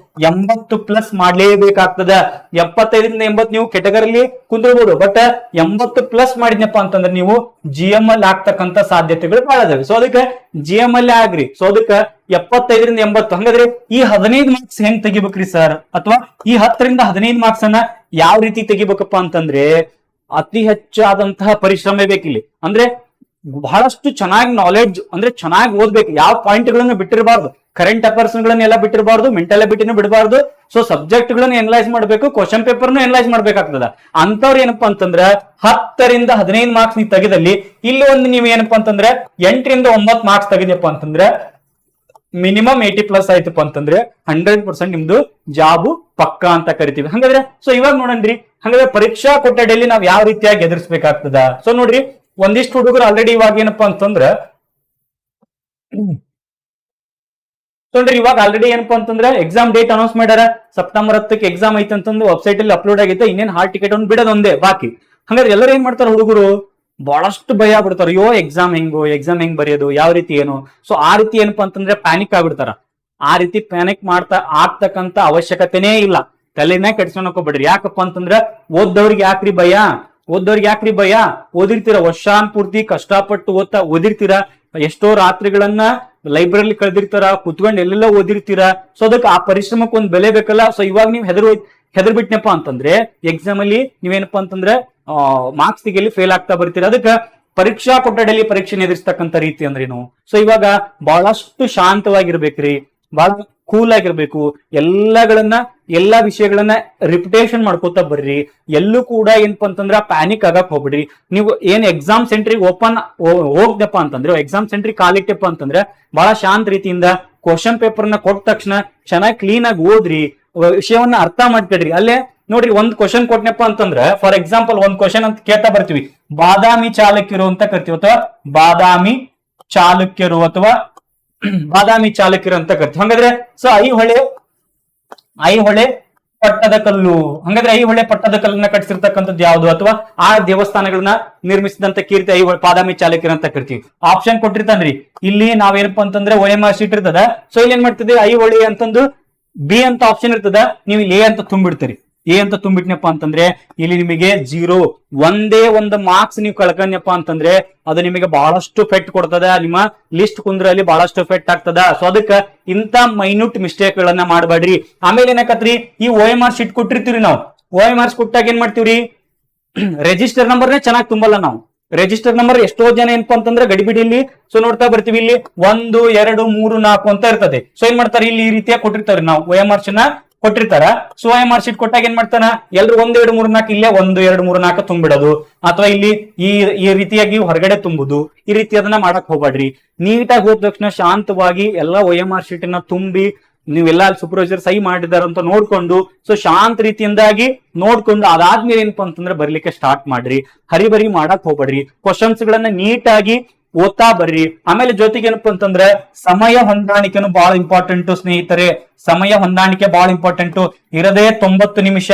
80+ ಮಾಡ್ಲೇಬೇಕಾಗ್ತದ. 75ರಿಂದ 80 ನೀವು ಕೆಟಗರಿಲಿ ಕುಂದಿರ್ಬೋದು, ಬಟ್ 80+ ಮಾಡಿದ್ನಪ್ಪ ಅಂತಂದ್ರೆ ನೀವು GM ಅಲ್ಲಿ ಆಗ್ತಕ್ಕಂತ ಸಾಧ್ಯತೆಗಳು ಬಹಳ ಇದಾವೆ. ಸೊ ಅದಕ್ಕೆ GM ಅಲ್ಲಿ ಆಗ್ರಿ. ಸೊ ಅದಕ್ಕೆ 75ರಿಂದ 80. ಹಂಗಾದ್ರೆ ಈ 15 ಮಾರ್ಕ್ಸ್ ಹೆಂಗ್ ತೆಗಿಬೇಕ್ರಿ ಸರ್? ಅಥವಾ ಈ 10ರಿಂದ 15 ಮಾರ್ಕ್ಸ್ ಅನ್ನ ಯಾವ ರೀತಿ ತೆಗಿಬೇಕಪ್ಪ ಅಂತಂದ್ರೆ ಅತಿ ಹೆಚ್ಚಾದಂತಹ ಪರಿಶ್ರಮ ಬೇಕಿಲ್ಲಿ. ಅಂದ್ರೆ ಬಹಳಷ್ಟು ಚೆನ್ನಾಗಿ ನಾಲೆಡ್ಜ್ ಅಂದ್ರೆ ಚೆನ್ನಾಗಿ ಓದ್ಬೇಕು. ಯಾವ ಪಾಯಿಂಟ್ ಗಳನ್ನ ಬಿಟ್ಟಿರಬಾರ್ದು, ಕರೆಂಟ್ ಅಫೇರ್ಸ್ ಗಳನ್ನೆಲ್ಲ ಬಿಟ್ಟಿರಬಾರ್ದು, ಮೆಂಟಲ್ ಅಬಿಲಿಟಿನೂ ಬಿಡಬಾರ್ದು. ಸೊ ಸಬ್ಜೆಕ್ಟ್ ಗಳನ್ನ ಎನಲೈಸ್ ಮಾಡ್ಬೇಕು, ಕ್ವಶನ್ ಪೇಪರ್ನು ಎನಲೈಸ್ ಮಾಡ್ಬೇಕಾಗ್ತದ. ಅಂತವ್ರು ಏನಪ್ಪಾ ಅಂತಂದ್ರೆ 10ರಿಂದ 15 ಮಾರ್ಕ್ಸ್ ನೀವು ತೆಗೆದಲ್ಲಿ ಇಲ್ಲಿ ಒಂದು ನೀವು ಏನಪ್ಪಾ ಅಂತಂದ್ರೆ 8ರಿಂದ 9 ಮಾರ್ಕ್ಸ್ ತೆಗೆದಪ್ಪ ಅಂತಂದ್ರೆ ಮಿನಿಮಮ್ 80+ ಆಯ್ತಪ್ಪ ಅಂತಂದ್ರೆ 100% ನಿಮ್ದು ಜಾಬು ಪಕ್ಕ ಅಂತ ಕರಿತೀವಿ. ಹಾಗಾದ್ರೆ ಸೊ ಇವಾಗ ನೋಡನ್ರಿ, ಹಾಗಾದ್ರೆ ಪರೀಕ್ಷಾ ಕೊಠಡಿಯಲ್ಲಿ ನಾವ್ ಯಾವ ರೀತಿಯಾಗಿ ಎದುರಿಸಬೇಕಾಗ್ತದ? ಸೊ ನೋಡ್ರಿ, ಒಂದಿಷ್ಟು ಹುಡುಗರು ಆಲ್ರೆಡಿ ಇವಾಗ ಏನಪ್ಪಾ ಅಂತಂದ್ರ ನೋಡ್ರಿ ಇವಾಗ ಆಲ್ರೆಡಿ ಏನಪ್ಪಾ ಅಂತಂದ್ರೆ ಎಕ್ಸಾಮ್ ಡೇಟ್ ಅನೌನ್ಸ್ ಮಾಡ್ಯಾರ. ಸೆಪ್ಟೆಂಬರ್ 10ಕ್ಕೆ ಎಕ್ಸಾಮ್ ಐತೆ ಅಂತಂದು ವೆಬ್ಸೈಟ್ ಅಲ್ಲಿ ಅಪ್ಲೋಡ್ ಆಗೈತೆ. ಇನ್ನೇನ್ ಹಾಲ್ ಟಿಕೆಟ್ ಒಂದು ಬಿಡೋದೊಂದೇ ಬಾಕಿ. ಹಂಗಾದ್ರೆ ಎಲ್ಲರೂ ಏನ್ ಮಾಡ್ತಾರ ಹುಡುಗರು? ಬಹಳಷ್ಟು ಭಯ ಆಗ್ಬಿಡ್ತಾರ. ಅಯ್ಯೋ ಎಕ್ಸಾಮ್ ಹೆಂಗ್ ಬರೆಯೋದು, ಯಾವ ರೀತಿ ಏನು? ಸೊ ಆ ರೀತಿ ಏನಪ್ಪಾ ಅಂತಂದ್ರೆ ಪ್ಯಾನಿಕ್ ಆಗ್ಬಿಡ್ತಾರ. ಆ ರೀತಿ ಪ್ಯಾನಿಕ್ ಆಗ್ತಕ್ಕಂತ ಅವಶ್ಯಕತೆನೇ ಇಲ್ಲ. ತಲೆನೇ ಕೆಡ್ಸ್ಕೊಂಡ್ ಹೋಗ್ಬಿಡ್ರಿ. ಯಾಕಪ್ಪ ಅಂತಂದ್ರ ಓದ್ದವ್ರಿಗೆ ಯಾಕ್ರಿ ಭಯ? ಓದಿರ್ತೀರ, ವರ್ಷಾನ್ ಪೂರ್ತಿ ಕಷ್ಟಪಟ್ಟು ಓದಿರ್ತೀರ. ಎಷ್ಟೋ ರಾತ್ರಿಗಳನ್ನ ಲೈಬ್ರರಿ ಕಳೆದಿರ್ತಾರ, ಕುತ್ಕೊಂಡು ಎಲ್ಲೆಲ್ಲ ಓದಿರ್ತೀರ. ಸೊ ಅದಕ್ಕೆ ಆ ಪರಿಶ್ರಮಕ್ಕೆ ಒಂದ್ ಬೆಲೆ ಬೇಕಲ್ಲ. ಸೊ ಇವಾಗ ನೀವು ಹೆದರ್ ಬಿಟ್ನಪ್ಪ ಅಂತಂದ್ರೆ ಎಕ್ಸಾಮ್ ಅಲ್ಲಿ ನೀವೇನಪ್ಪಾ ಅಂತಂದ್ರೆ ಮಾರ್ಕ್ಸ್ ತೆಗೆಯಲ್ಲಿ ಫೇಲ್ ಆಗ್ತಾ ಬರ್ತೀರ. ಅದಕ್ಕೆ ಪರೀಕ್ಷಾ ಕೊಠಡಿಯಲ್ಲಿ ಪರೀಕ್ಷೆ ಎದುರಿಸ್ತಕ್ಕಂಥ ರೀತಿ ಅಂದ್ರೇನು? ಸೊ ಇವಾಗ ಬಹಳಷ್ಟು ಶಾಂತವಾಗಿರ್ಬೇಕ್ರಿ, ಬಹಳ ಕೂಲ್ ಆಗಿರ್ಬೇಕು, ಎಲ್ಲಾ ವಿಷಯಗಳನ್ನ ರಿಪಿಟೇಷನ್ ಮಾಡ್ಕೋತಾ ಬರ್ರಿ. ಎಲ್ಲೂ ಕೂಡ ಏನಪ್ಪಾ ಅಂತಂದ್ರ ಪ್ಯಾನಿಕ್ ಆಗಕ್ ಹೋಗ್ಬಿಡ್ರಿ. ನೀವು ಏನ್ ಎಕ್ಸಾಮ್ ಸೆಂಟ್ರಿಗೆ ಹೋಗ್ದಪ್ಪ ಅಂತಂದ್ರೆ, ಎಕ್ಸಾಮ್ ಸೆಂಟ್ರಿಗೆ ಕಾಲಿಟ್ಟಪ್ಪ ಅಂತಂದ್ರೆ ಬಹಳ ಶಾಂತ ರೀತಿಯಿಂದ ಕ್ವಶನ್ ಪೇಪರ್ ನ ಕೊಟ್ಟ ತಕ್ಷಣ ಚೆನ್ನಾಗಿ ಕ್ಲೀನ್ ಆಗಿ ಓದ್ರಿ, ವಿಷಯವನ್ನ ಅರ್ಥ ಮಾಡ್ಕೊಳ್ರಿ. ಅಲ್ಲೇ ನೋಡ್ರಿ, ಒಂದ್ ಕ್ವಶನ್ ಕೊಟ್ನಪ್ಪ ಅಂತಂದ್ರೆ ಫಾರ್ ಎಕ್ಸಾಂಪಲ್ ಒಂದ್ ಕ್ವಶನ್ ಅಂತ ಕೇಳ್ತಾ ಬರ್ತೀವಿ, ಬಾದಾಮಿ ಚಾಲುಕ್ಯರು ಅಂತ ಕರಿತೀವಿ, ಅಥವಾ ಬಾದಾಮಿ ಚಾಲುಕ್ಯರು ಅಂತ ಕರಿತೀವಿ. ಹಂಗಾದ್ರೆ ಸೊ ಐಹೊಳೆ ಪಟ್ಟದ ಕಲ್ಲು, ಹಂಗಾದ್ರೆ ಐಹೊಳೆ ಪಟ್ಟದ ಕಲ್ಲನ್ನ ಕಟ್ಟಿಸಿರ್ತಕ್ಕಂಥದ್ದು ಯಾವುದು, ಅಥವಾ ಆ ದೇವಸ್ಥಾನಗಳನ್ನ ನಿರ್ಮಿಸಿದಂತ ಕೀರ್ತಿ ಐಹೊಳೆ ಬಾದಾಮಿ ಚಾಲುಕ್ಯರು ಅಂತ ಕರಿತೀವಿ. ಆಪ್ಷನ್ ಕೊಟ್ಟಿರ್ತಾನ್ರಿ, ಇಲ್ಲಿ ನಾವೇನಪ್ಪ ಅಂತಂದ್ರೆ OMR ಶೀಟ್ ಇರ್ತದ. ಸೊ ಇಲ್ಲಿ ಏನ್ ಮಾಡ್ತಿದೆ, ಐಹೊಳೆ ಅಂತಂದು ಬಿ ಅಂತ ಆಪ್ಷನ್ ಇರ್ತದ, ನೀವು ಇಲ್ಲಿ ಎ ಅಂತ ತುಂಬಿಡ್ತೀರಿ. ಎ ಅಂತ ತುಂಬಿಟ್ನಪ್ಪ ಅಂತಂದ್ರೆ ಇಲ್ಲಿ ನಿಮಗೆ 0, ಒಂದೇ ಒಂದು ಮಾರ್ಕ್ಸ್ ನೀವು ಕಳ್ಕೊಂಡ್ಯಪ್ಪ ಅಂತಂದ್ರೆ ಅದು ನಿಮಗೆ ಬಹಳಷ್ಟು ಎಫೆಕ್ಟ್ ಕೊಡ್ತದ, ನಿಮ್ಮ ಲಿಸ್ಟ್ ಕುಂದ್ರಲ್ಲಿ ಬಹಳಷ್ಟು ಎಫೆಕ್ಟ್ ಆಗ್ತದ. ಸೊ ಅದಕ್ಕೆ ಇಂತ ಮೈನ್ಯೂಟ್ ಮಿಸ್ಟೇಕ್ ಗಳನ್ನ ಮಾಡಬೇಡ್ರಿ. ಆಮೇಲೆ ಏನಾಕತ್ರಿ, ಈ OMR ಶೀಟ್ ಕೊಟ್ಟಿರ್ತೀವಿ ನಾವು, OMR ಕೊಟ್ಟಾಗ ಏನ್ ಮಾಡ್ತೀವ್ರಿ, ರಿಜಿಸ್ಟರ್ ನಂಬರ್ನೇ ಚೆನ್ನಾಗಿ ತುಂಬಲ್ಲ ನಾವು. ರಿಜಿಸ್ಟರ್ ನಂಬರ್ ಎಷ್ಟೋ ಜನ ಏನಪ್ಪಾ ಅಂತಂದ್ರೆ ಗಡಿಬಿಡಿಯಲ್ಲಿ ಸೊ ನೋಡ್ತಾ ಬರ್ತೀವಿ, ಇಲ್ಲಿ 1, 2, 3, 4 ಅಂತ ಇರ್ತದೆ. ಸೊ ಏನ್ ಮಾಡ್ತಾರೆ, ಇಲ್ಲಿ ಈ ರೀತಿಯಾಗಿ ಕೊಟ್ಟಿರ್ತಾವ್ರಿ, ನಾವು OMR ಶೀಟ್ ಕೊಟ್ಟಿರ್ತಾರ. ಸೊ OMR ಶೀಟ್ ಕೊಟ್ಟಾಗ ಏನ್ ಮಾಡ್ತಾನ, ಎಲ್ರು 1, 2, 3, 4 ಇಲ್ಲೇ 1, 2, 3, 4 ತುಂಬಿಡೋದು, ಅಥವಾ ಇಲ್ಲಿ ಈ ರೀತಿಯಾಗಿ ಹೊರಗಡೆ ತುಂಬುದು, ಈ ರೀತಿ ಅದನ್ನ ಮಾಡಕ್ ಹೋಗ್ಬೇಡ್ರಿ. ನೀಟಾಗಿ ಹೋದ ತಕ್ಷಣ ಶಾಂತವಾಗಿ ಎಲ್ಲಾ OMR ಶೀಟ್ ನ ತುಂಬಿ ನೀವೆಲ್ಲ ಸೂಪರ್ವೈಸರ್ ಸಹಿ ಮಾಡಿದಾರ ಅಂತ ನೋಡ್ಕೊಂಡು, ಸೊ ಶಾಂತ ರೀತಿಯಿಂದಾಗಿ ನೋಡ್ಕೊಂಡು ಅದಾದ್ಮೇಲೆ ಏನಪ್ಪಾ ಅಂತಂದ್ರೆ ಬರ್ಲಿಕ್ಕೆ ಸ್ಟಾರ್ಟ್ ಮಾಡ್ರಿ. ಹರಿಬರಿ ಮಾಡಕ್ ಹೋಗ್ಬೇಡ್ರಿ, ಕ್ವಶನ್ಸ್ ಗಳನ್ನ ನೀಟಾಗಿ ಓದ್ತಾ ಬರ್ರಿ. ಆಮೇಲೆ ಜೊತೆಗೆ ಏನಪ್ಪಾ ಅಂತಂದ್ರೆ ಸಮಯ ಹೊಂದಾಣಿಕೆನು ಬಹಳ ಇಂಪಾರ್ಟೆಂಟ್ ಸ್ನೇಹಿತರೆ. ಸಮಯ ಹೊಂದಾಣಿಕೆ ಬಹಳ ಇಂಪಾರ್ಟೆಂಟ್. ಇರದೇ 90 ನಿಮಿಷ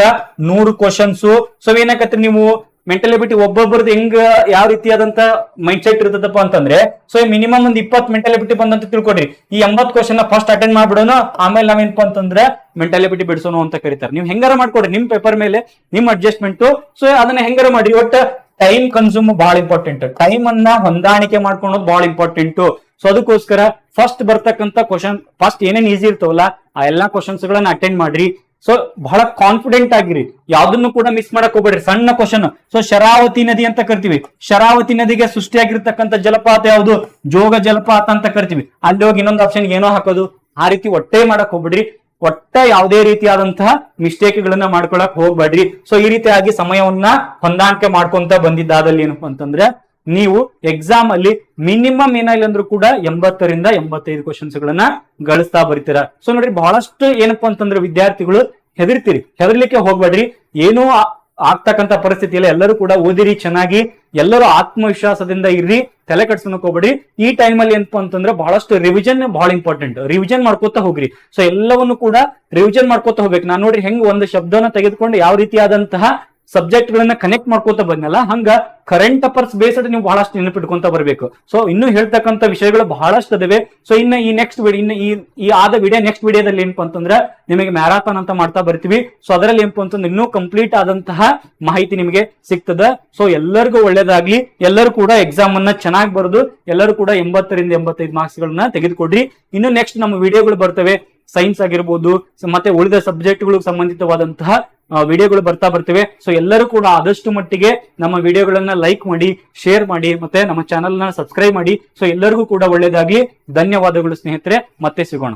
100 ಕ್ವಶನ್ಸ್. ಸೊ ಏನಕತ್ರಿ, ನೀವು ಮೆಂಟಲಿಬಿಟಿ ಒಬ್ಬೊಬ್ಬರದ್ದು ಹೆಂಗ ಯಾವ ರೀತಿಯಾದಂತ ಮೈಂಡ್ ಸೆಟ್ ಇರ್ತದಪ್ಪ ಅಂತಂದ್ರೆ, ಸೊ ಮಿನಿಮಮ್ ಒಂದು 20 ಮೆಂಟಲಿಬಿಟಿ ಬಂದಂತ ತಿಳ್ಕೊಡ್ರಿ. ಈ 80 ಕ್ವಶನ್ ಫಸ್ಟ್ ಅಟೆಂಡ್ ಮಾಡ್ಬಿಡೋಣ, ಆಮೇಲೆ ನಾವೇನಪ್ಪ ಅಂತಂದ್ರೆ ಮೆಂಟಲಿಬಿಟಿ ಬಿಡಿಸೋಣ ಅಂತ ಕರೀತಾರೆ. ನೀವು ಹೆಂಗಾರ ಮಾಡ್ಕೊಡ್ರಿ, ನಿಮ್ ಪೇಪರ್ ಮೇಲೆ ನಿಮ್ ಅಡ್ಜಸ್ಟ್ಮೆಂಟ್. ಸೊ ಅದನ್ನ ಹೆಂಗಾರ ಮಾಡ್ರಿ, ಒಟ್ಟ ಟೈಮ್ ಕನ್ಸ್ಯೂಮ್ ಬಹಳ ಇಂಪಾರ್ಟೆಂಟ್. ಟೈಮ್ ಅನ್ನ ಹೊಂದಾಣಿಕೆ ಮಾಡ್ಕೊಳ್ಳೋದು ಬಹಳ ಇಂಪಾರ್ಟೆಂಟ್. ಸೊ ಅದಕ್ಕೋಸ್ಕರ ಫಸ್ಟ್ ಬರ್ತಕ್ಕಂಥ ಕ್ವಶನ್, ಫಸ್ಟ್ ಏನೇನ್ ಈಸಿ ಇರ್ತಾವಲ್ಲ ಆ ಎಲ್ಲಾ ಕ್ವಶನ್ಸ್ ಗಳನ್ನ ಅಟೆಂಡ್ ಮಾಡ್ರಿ. ಸೊ ಬಹಳ ಕಾನ್ಫಿಡೆಂಟ್ ಆಗಿರಿ, ಯಾವ್ದನ್ನು ಕೂಡ ಮಿಸ್ ಮಾಡಕ್ ಹೋಗ್ಬೇಡ್ರಿ. ಸಣ್ಣ ಕ್ವಶನ್, ಸೊ ಶರಾವತಿ ನದಿ ಅಂತ ಕರಿತೀವಿ. ಶರಾವತಿ ನದಿಗೆ ಸೃಷ್ಟಿಯಾಗಿರ್ತಕ್ಕಂಥ ಜಲಪಾತ ಯಾವುದು, ಜೋಗ ಜಲಪಾತ ಅಂತ ಕರಿತೀವಿ. ಅಲ್ಲಿ ಹೋಗಿ ಇನ್ನೊಂದು ಆಪ್ಷನ್ ಏನೋ ಹಾಕೋದು, ಆ ರೀತಿ ಒಟ್ಟೆ ಮಾಡಕ್ ಹೋಗ್ಬಿಡ್ರಿ. ಒಟ್ಟ ಯಾವುದೇ ರೀತಿಯಾದಂತಹ ಮಿಸ್ಟೇಕ್ ಗಳನ್ನ ಮಾಡ್ಕೊಳಕ್ ಹೋಗ್ಬೇಡ್ರಿ. ಸೊ ಈ ರೀತಿಯಾಗಿ ಸಮಯವನ್ನ ಹೊಂದಾಣಿಕೆ ಮಾಡ್ಕೊಂತ ಬಂದಿದ್ದಾದಲ್ಲಿ ಏನಪ್ಪಾ ಅಂತಂದ್ರೆ ನೀವು ಎಕ್ಸಾಮ್ ಅಲ್ಲಿ ಮಿನಿಮಮ್ ಏನಾಗಿಲ್ಲ ಅಂದ್ರೂ ಕೂಡ 80 ರಿಂದ 85 ಕ್ವಶನ್ಸ್ ಗಳನ್ನ ಗಳಿಸ್ತಾ ಬರ್ತೀರಾ. ಸೊ ನೋಡ್ರಿ, ಬಹಳಷ್ಟು ಏನಪ್ಪಾ ಅಂತಂದ್ರೆ ವಿದ್ಯಾರ್ಥಿಗಳು ಹೆದರ್ಲಿಕ್ಕೆ ಹೋಗ್ಬೇಡ್ರಿ. ಏನೋ ಆಗ್ತಕ್ಕಂತ ಪರಿಸ್ಥಿತಿಯಲ್ಲಿ ಎಲ್ಲರೂ ಕೂಡ ಓದಿರಿ ಚೆನ್ನಾಗಿ, ಎಲ್ಲರೂ ಆತ್ಮವಿಶ್ವಾಸದಿಂದ ಇರ್ರಿ, ತಲೆ ಕಟ್ಸ್ಕೊಳಕ್ ಹೋಗ್ಬೇಡಿ. ಈ ಟೈಮ್ ಅಲ್ಲಿ ಏನಪ್ಪಾ ಅಂತಂದ್ರೆ ಬಹಳಷ್ಟು ರಿವಿಷನ್ ಬಹಳ ಇಂಪಾರ್ಟೆಂಟ್. ರಿವಿಷನ್ ಮಾಡ್ಕೋತಾ ಹೋಗ್ರಿ. ಸೊ ಎಲ್ಲವನ್ನು ಕೂಡ ರಿವಿಷನ್ ಮಾಡ್ಕೋತಾ ಹೋಗ್ಬೇಕು. ನಾನು ನೋಡ್ರಿ ಹೆಂಗ್ ಒಂದು ಶಬ್ದವನ್ನ ತೆಗೆದುಕೊಂಡು ಯಾವ ರೀತಿಯಾದಂತಹ ಸಬ್ಜೆಕ್ಟ್ ಗಳನ್ನ ಕನೆಕ್ಟ್ ಮಾಡ್ಕೋತಾ ಬಂದಲ್ಲ, ಹಂಗ ಕರೆಂಟ್ ಅಫೇರ್ಸ್ ಬೇಸ್ಡ್ ನೀವು ಬಹಳಷ್ಟು ನೆನಪಿಟ್ಕೊಂತ ಬರ್ಬೇಕು. ಸೊ ಇನ್ನು ಹೇಳ್ತಕ್ಕಂಥ ವಿಷಯಗಳು ಬಹಳಷ್ಟು ಅದಾವೆ. ಸೊ ಇನ್ನು ಈ ನೆಕ್ಸ್ಟ್ ವಿಡಿಯೋ, ಈ ಆದ ವಿಡಿಯೋ ನೆಕ್ಸ್ಟ್ ವಿಡಿಯೋದಲ್ಲಿ ಏನಪ್ಪಾ ಅಂತಂದ್ರೆ ನಿಮಗೆ ಮ್ಯಾರಾಥಾನ್ ಅಂತ ಮಾಡ್ತಾ ಬರ್ತೀವಿ. ಸೊ ಅದರಲ್ಲಿ ಏನಪ್ಪಾ ಅಂತಂದ್ರೆ ಇನ್ನೂ ಕಂಪ್ಲೀಟ್ ಆದಂತಹ ಮಾಹಿತಿ ನಿಮಗೆ ಸಿಗ್ತದ. ಸೊ ಎಲ್ಲರಿಗೂ ಒಳ್ಳೇದಾಗ್ಲಿ, ಎಲ್ಲರೂ ಕೂಡ ಎಕ್ಸಾಮ್ ಅನ್ನ ಚೆನ್ನಾಗಿ ಬರೆದು ಎಲ್ಲರೂ ಕೂಡ 80 ರಿಂದ 85 ಮಾರ್ಕ್ಸ್ ಗಳನ್ನ ತೆಗೆದುಕೊಡ್ರಿ. ಇನ್ನು ನೆಕ್ಸ್ಟ್ ನಮ್ಮ ವಿಡಿಯೋಗಳು ಬರ್ತವೆ, ಸೈನ್ಸ್ ಆಗಿರ್ಬೋದು, ಮತ್ತೆ ಉಳಿದ ಸಬ್ಜೆಕ್ಟ್ಗಳಿಗೆ ಸಂಬಂಧಿತವಾದಂತಹ ವಿಡಿಯೋಗಳು ಬರ್ತವೆ. ಸೊ ಎಲ್ಲರೂ ಕೂಡ ಆದಷ್ಟು ಮಟ್ಟಿಗೆ ನಮ್ಮ ವಿಡಿಯೋಗಳನ್ನ ಲೈಕ್ ಮಾಡಿ, ಶೇರ್ ಮಾಡಿ, ಮತ್ತೆ ನಮ್ಮ ಚಾನೆಲ್ ನ ಸಬ್ಸ್ಕ್ರೈಬ್ ಮಾಡಿ. ಸೊ ಎಲ್ಲರಿಗೂ ಕೂಡ ಒಳ್ಳೇದಾಗ್ಲಿ. ಧನ್ಯವಾದಗಳು ಸ್ನೇಹಿತರೆ, ಮತ್ತೆ ಸಿಗೋಣ.